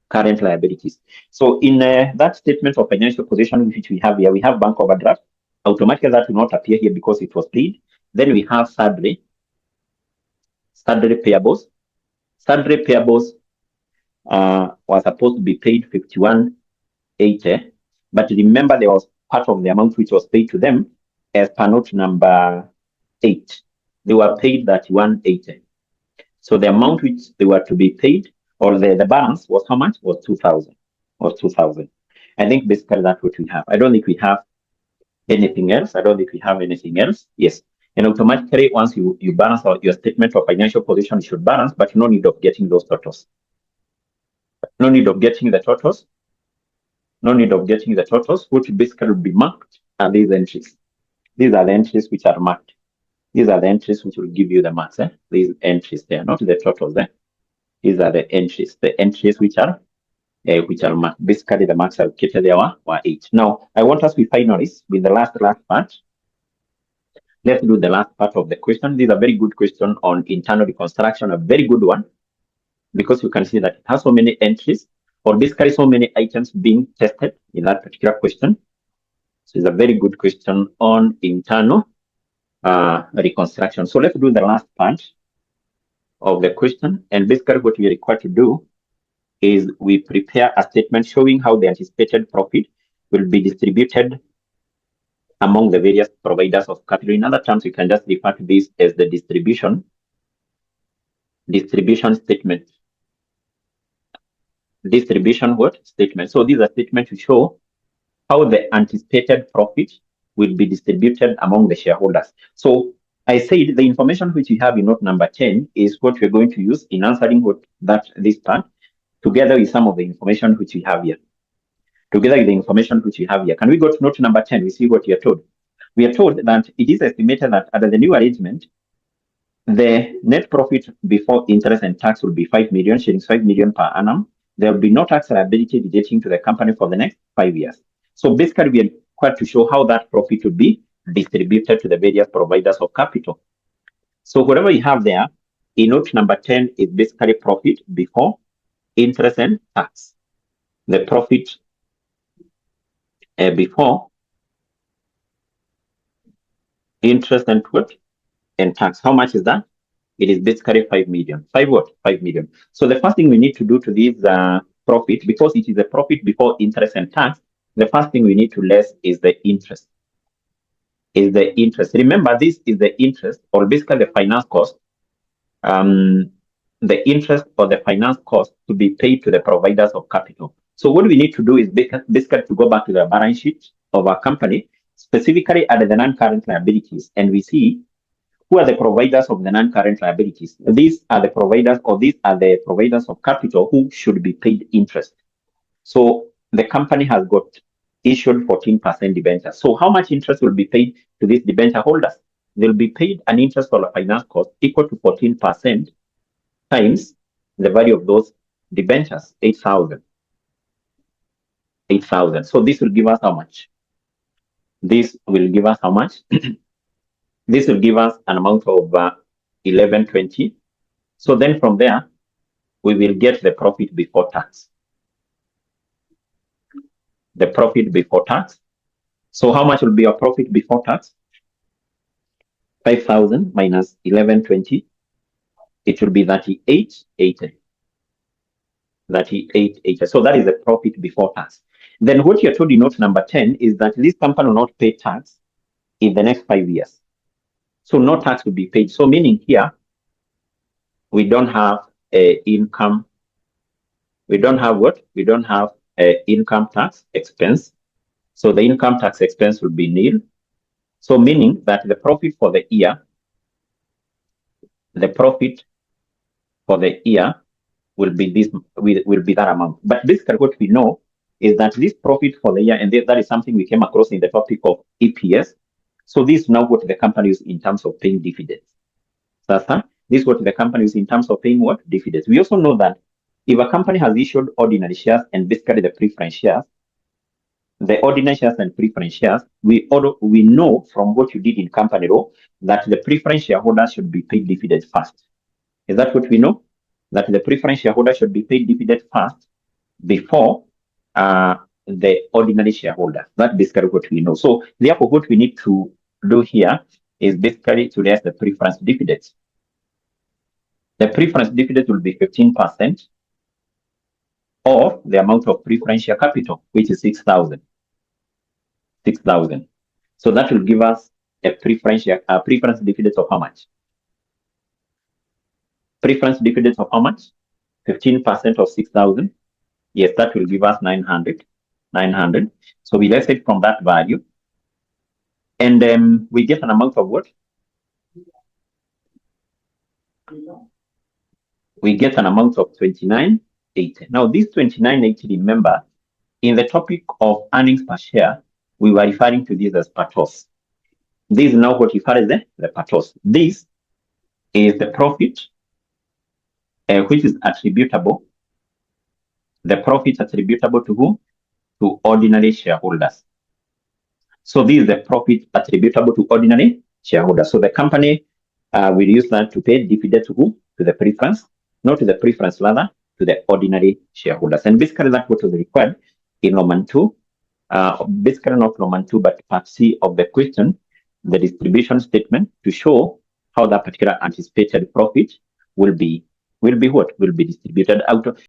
Current liabilities. So in that statement of financial position which we have here, we have bank overdraft. Automatically, that will not appear here because it was paid. Then we have sundry payables. Sundry payables was supposed to be paid 51.80, but remember there was part of the amount which was paid to them as per note number 8. They were paid 31.80. So the amount which they were to be paid, or the balance was how much? Was 2,000. Was 2,000. I think basically that's what we have. I don't think we have anything else. Yes. And automatically, once you balance out your statement of financial position, should balance, but no need of getting those totals. No need of getting the totals. Which basically will be marked are these entries. These are the entries which are marked. These are the entries which will give you the marks. These entries there, not the totals there. These are the entries. The entries which are marked. Basically, the marks allocated there were 8. Now, I want us to finalize with the last part. Let's do the last part of the question. This is a very good question on internal reconstruction, a very good one, because you can see that it has so many entries, or basically so many items being tested in that particular question. So it's a very good question on internal reconstruction. So let's do the last part of the question. And basically what we are required to do is we prepare a statement showing how the anticipated profit will be distributed among the various providers of capital. In other terms, you can just refer to this as the distribution statement. Statement. So these are statements to show how the anticipated profit will be distributed among the shareholders. So I said the information which we have in note number 10 is what we're going to use in answering this part, together with some of the information which we have here. Can we go to note number 10? We see what we are told. We are told that it is estimated that under the new arrangement, the net profit before interest and tax will be 5 million shillings, 5 million per annum. There will be no tax liability relating to the company for the next 5 years. So basically, we are required to show how that profit will be distributed to the various providers of capital. So whatever you have there in note number 10 is basically profit before interest and tax. The profit before interest and what? And tax. How much is that? It is basically 5 million. 5 what? 5 million. So the first thing we need to do to this profit, because it is a profit before interest and tax, the first thing we need to less is the interest. Remember, this is the interest, or basically the finance cost. The interest or the finance cost to be paid to the providers of capital. So what we need to do is basically to go back to the balance sheet of our company, specifically under the non-current liabilities, and we see who are the providers of the non-current liabilities. These are the providers of capital who should be paid interest. So the company has got issued 14% debentures. So how much interest will be paid to these debenture holders? They'll be paid an interest or a finance cost equal to 14% times the value of those debentures, 8,000. So this will give us how much? This will give us an amount of 1120. So then from there, we will get the profit before tax. The profit before tax. So how much will be our profit before tax? 5,000 minus 1120. It will be 3880. 3880. So that is the profit before tax. Then what you're told in note number 10 is that this company will not pay tax in the next 5 years. So no tax will be paid. So meaning here, we don't have income. We don't have what? We don't have income tax expense. So the income tax expense will be nil. So meaning that the profit for the year, will be this, will be that amount. But basically what we know is that this profit for the year, and that is something we came across in the topic of EPS. So this is now what the company is in terms of paying dividends. Sasa, this is what the company is in terms of paying what? Dividends. We also know that if a company has issued ordinary shares and basically the preference shares, the ordinary shares and preference shares, we know from what you did in company law that the preference shareholders should be paid dividends first. Is that what we know? That the preference shareholder should be paid dividend first before the ordinary shareholder. That's basically what we know. So therefore, what we need to do here is basically to raise the preference dividends. The preference dividend will be 15% of the amount of preference share capital, which is 6,000. 6,000. So that will give us a preference dividend of how much? Preference dividend of how much? 15% of 6,000. Yes, that will give us 900. 900. So we less it from that value. And then we get an amount of what? We get an amount of 29.80. Now, this 29.80, remember, in the topic of earnings per share, we were referring to this as PATOS. This is now what we refer as the PATOS. This is the profit which is attributable. The profit attributable to whom? To ordinary shareholders. So this is the profit attributable to ordinary shareholders. So the company will use that to pay dividend to who? To the preference, not to the preference, rather to the ordinary shareholders. And basically that's what was required in Roman 2. Basically not Roman 2, but part C of the question, the distribution statement to show how that particular anticipated profit will be what? Will be distributed out of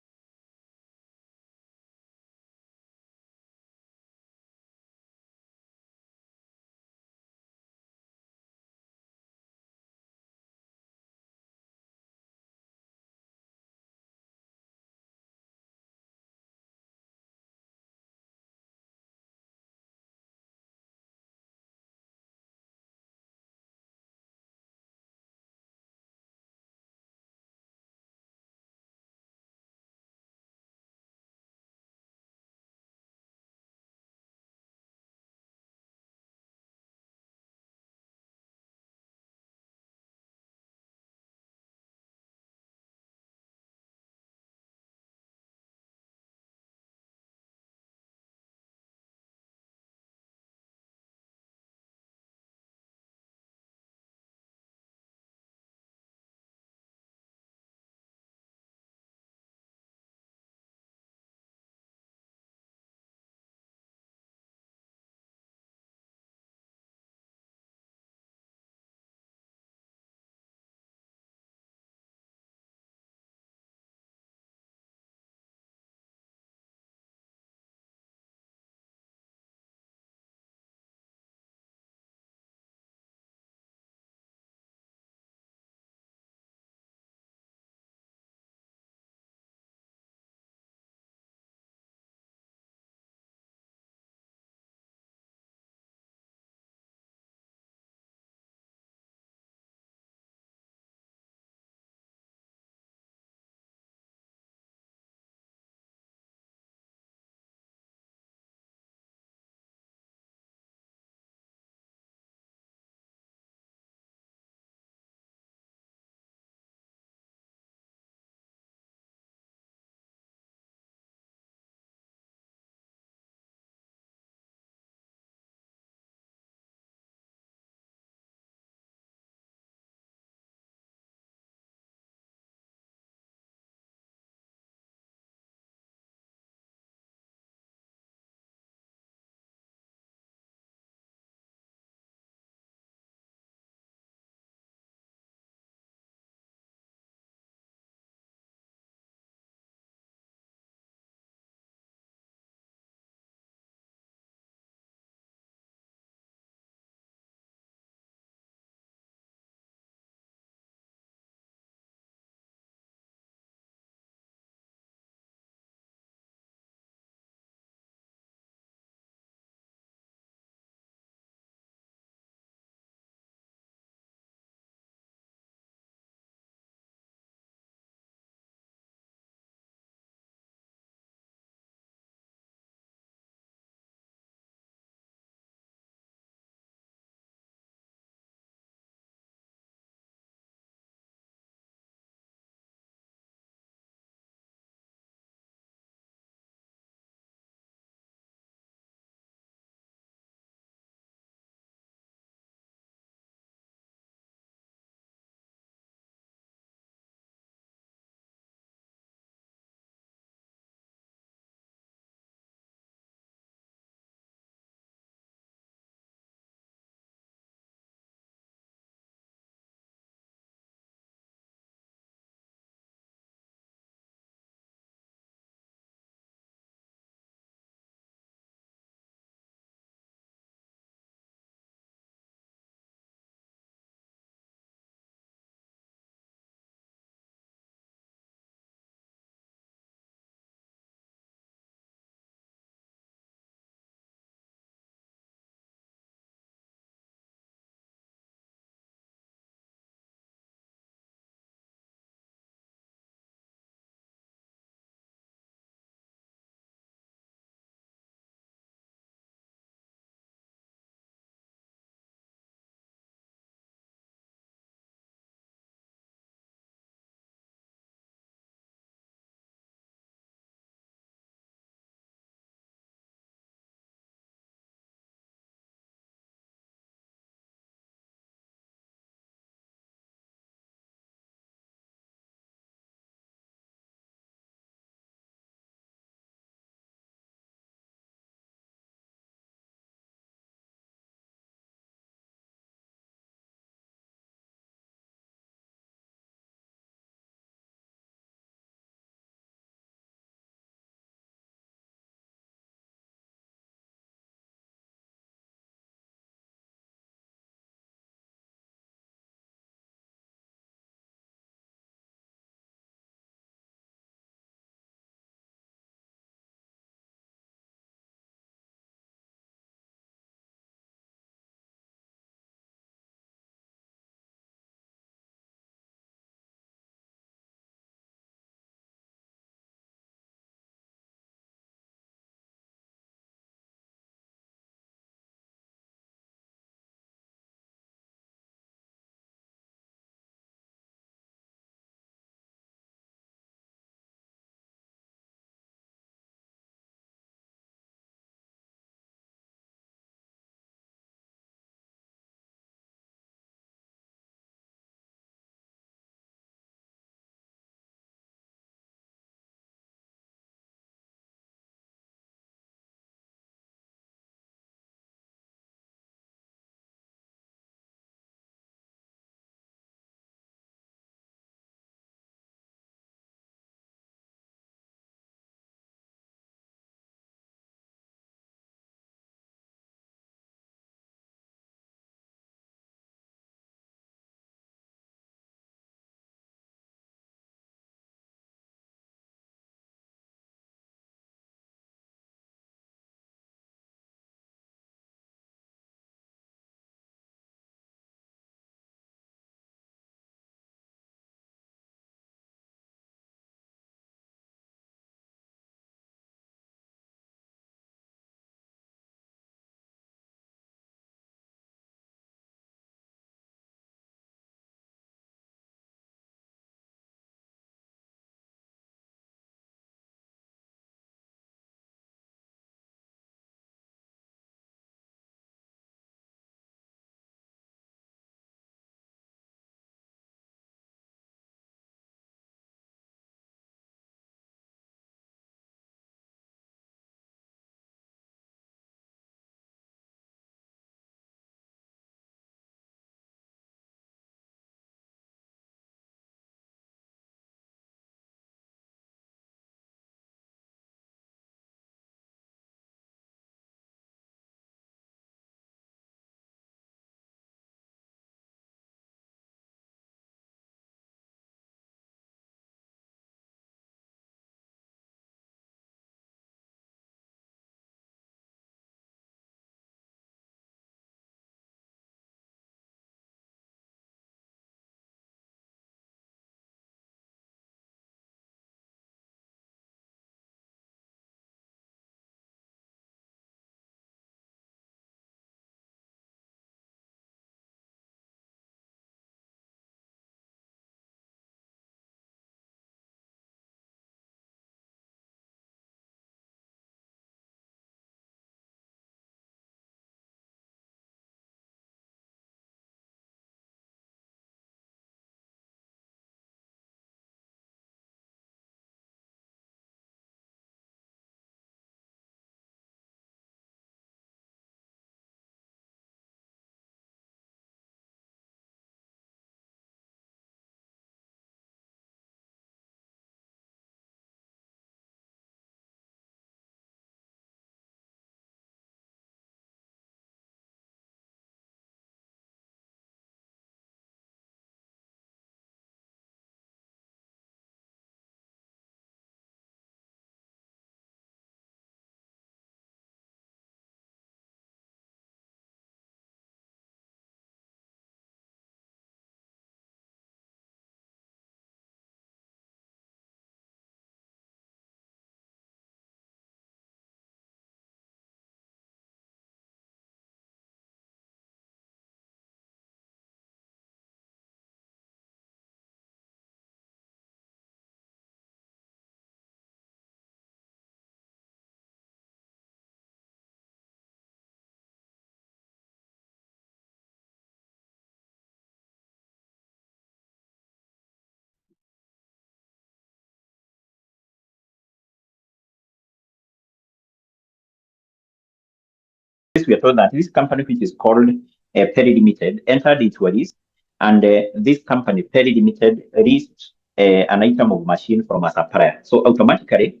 case, we are told that this company, which is called Perry Limited, entered into a lease, and this company, Perry Limited, leased an item of machine from a supplier. So automatically,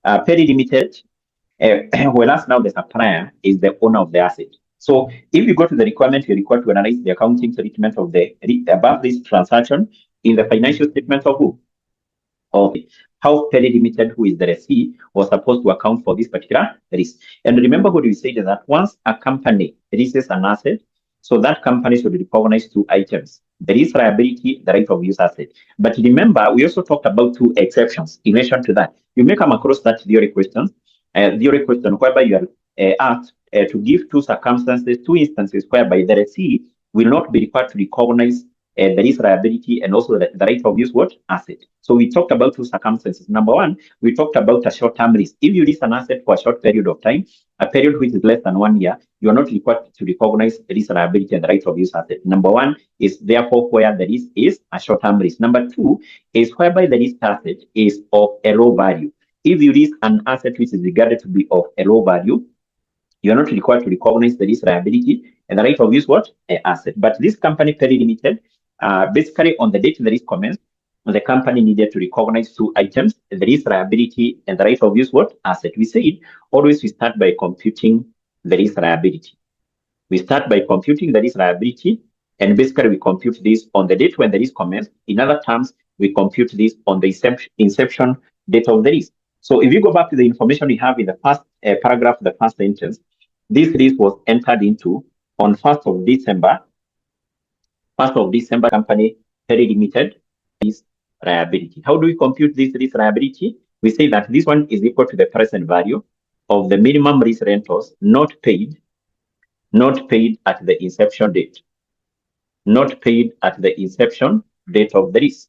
Perry Limited, whereas now the supplier is the owner of the asset. So if you go to the requirement, you're required to analyze the accounting treatment of the above this transaction in the financial statement of who? Of how Perry Limited, who is the lessee, was supposed to account for this particular risk. And remember what we said is that once a company leases an asset, so that company should recognize two items: the lease liability, the right of use asset. But remember, we also talked about two exceptions in relation to that. You may come across that theory question whereby you are asked to give two circumstances, two instances whereby the lessee will not be required to recognize the lease liability and also the right of use what asset. So we talked about two circumstances. Number one, we talked about a short-term lease. If you lease an asset for a short period of time, a period which is less than 1 year, you are not required to recognize the lease liability and the right of use asset. Number one is therefore where the lease is a short-term lease. Number two is whereby the lease asset is of a low value. If you lease an asset which is regarded to be of a low value, you are not required to recognize the lease liability and the right of use what asset. But this company, Perry Limited, basically on the date the lease commenced, the company needed to recognize two items: the lease liability and the right of use what asset. We said always we start by computing the lease liability. We start by computing the lease liability, and basically we compute this on the date when the lease commenced. In other terms, we compute this on the inception date of the lease. So if you go back to the information we have in the first paragraph, the first sentence, this lease was entered into on 1st of December. 1st of December, company Perry Limited lease liability. How do we compute this lease liability? We say that this one is equal to the present value of the minimum lease rentals not paid at the inception date. Not paid at the inception date of the lease.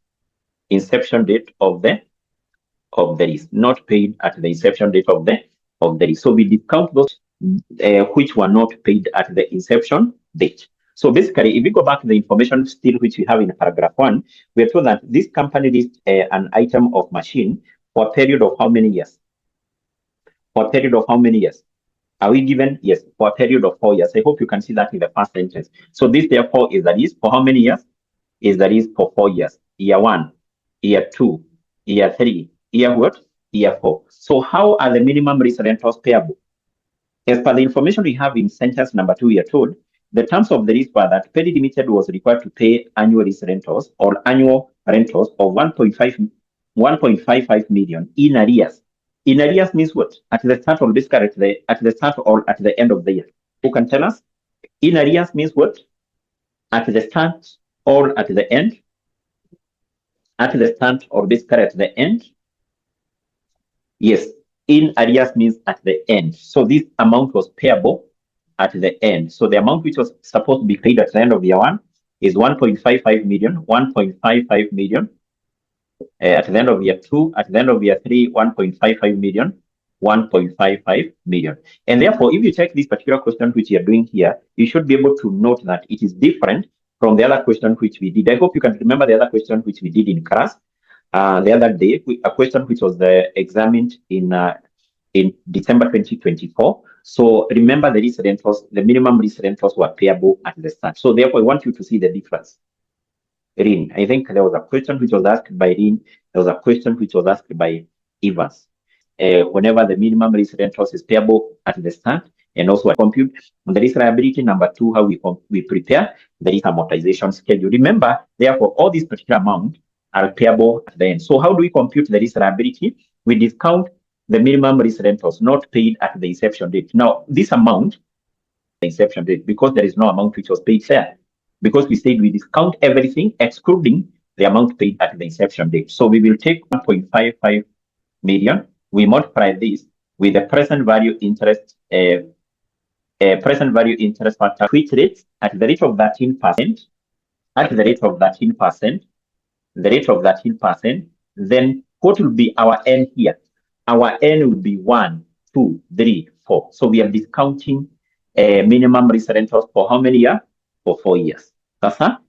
Inception date of the lease. Not paid at the inception date of the lease. So we discount those which were not paid at the inception date. So basically, if we go back to the information still which we have in paragraph 1, we are told that this company leased an item of machine for a period of how many years? For a period of how many years? Are we given? Yes, for a period of 4 years. I hope you can see that in the first sentence. So this therefore is the lease for how many years? Is the lease for 4 years. Year 1, year 2, year 3, year what? Year 4. So how are the minimum lease rentals payable? As per the information we have in sentence number 2, we are told the terms of the lease were that Perry Limited was required to pay annual lease rentals or annual rentals of 1.55 million in arrears. In arrears means what? At the start or basically at the start or at the end of the year. Who can tell us? In arrears means what? At the start or at the end? At the start or basically at the end? Yes. In arrears means at the end. So this amount was payable at the end. So the amount which was supposed to be paid at the end of year 1 is 1.55 million, 1.55 million. At the end of year 2, at the end of year 3, 1.55 million, 1.55 million. And therefore, if you check this particular question which you are doing here, you should be able to note that it is different from the other question which we did. I hope you can remember the other question which we did in class the other day, a question which was examined in December 2024. So remember the lease rentals, the minimum lease rentals were payable at the start. So therefore, I want you to see the difference. Rin, I think there was a question which was asked by Rin. There was a question which was asked by Evans. Whenever the minimum lease rentals is payable at the start, and also compute the lease liability. Number 2, how we prepare the lease amortization schedule. Remember, therefore, all these particular amounts are payable at the end. So how do we compute the lease liability? We discount the minimum lease rentals not paid at the inception date. Now, this amount, the inception date, because there is no amount which was paid there, because we said we discount everything excluding the amount paid at the inception date. So we will take 1.55 million. We multiply this with the present value interest, factor, which rates at the rate of 13%, at the rate of 13%, the rate of 13%, then what will be our N here? Our N will be 1, 2, 3, 4. So we are discounting minimum lease rentals for how many years? For 4 years.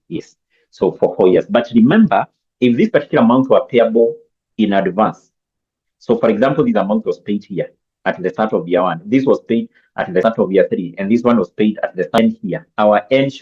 Yes. So for 4 years. But remember, if this particular amount were payable in advance, so for example, this amount was paid here at the start of year 1. This was paid at the start of year 3, and this one was paid at the 10th year. Our end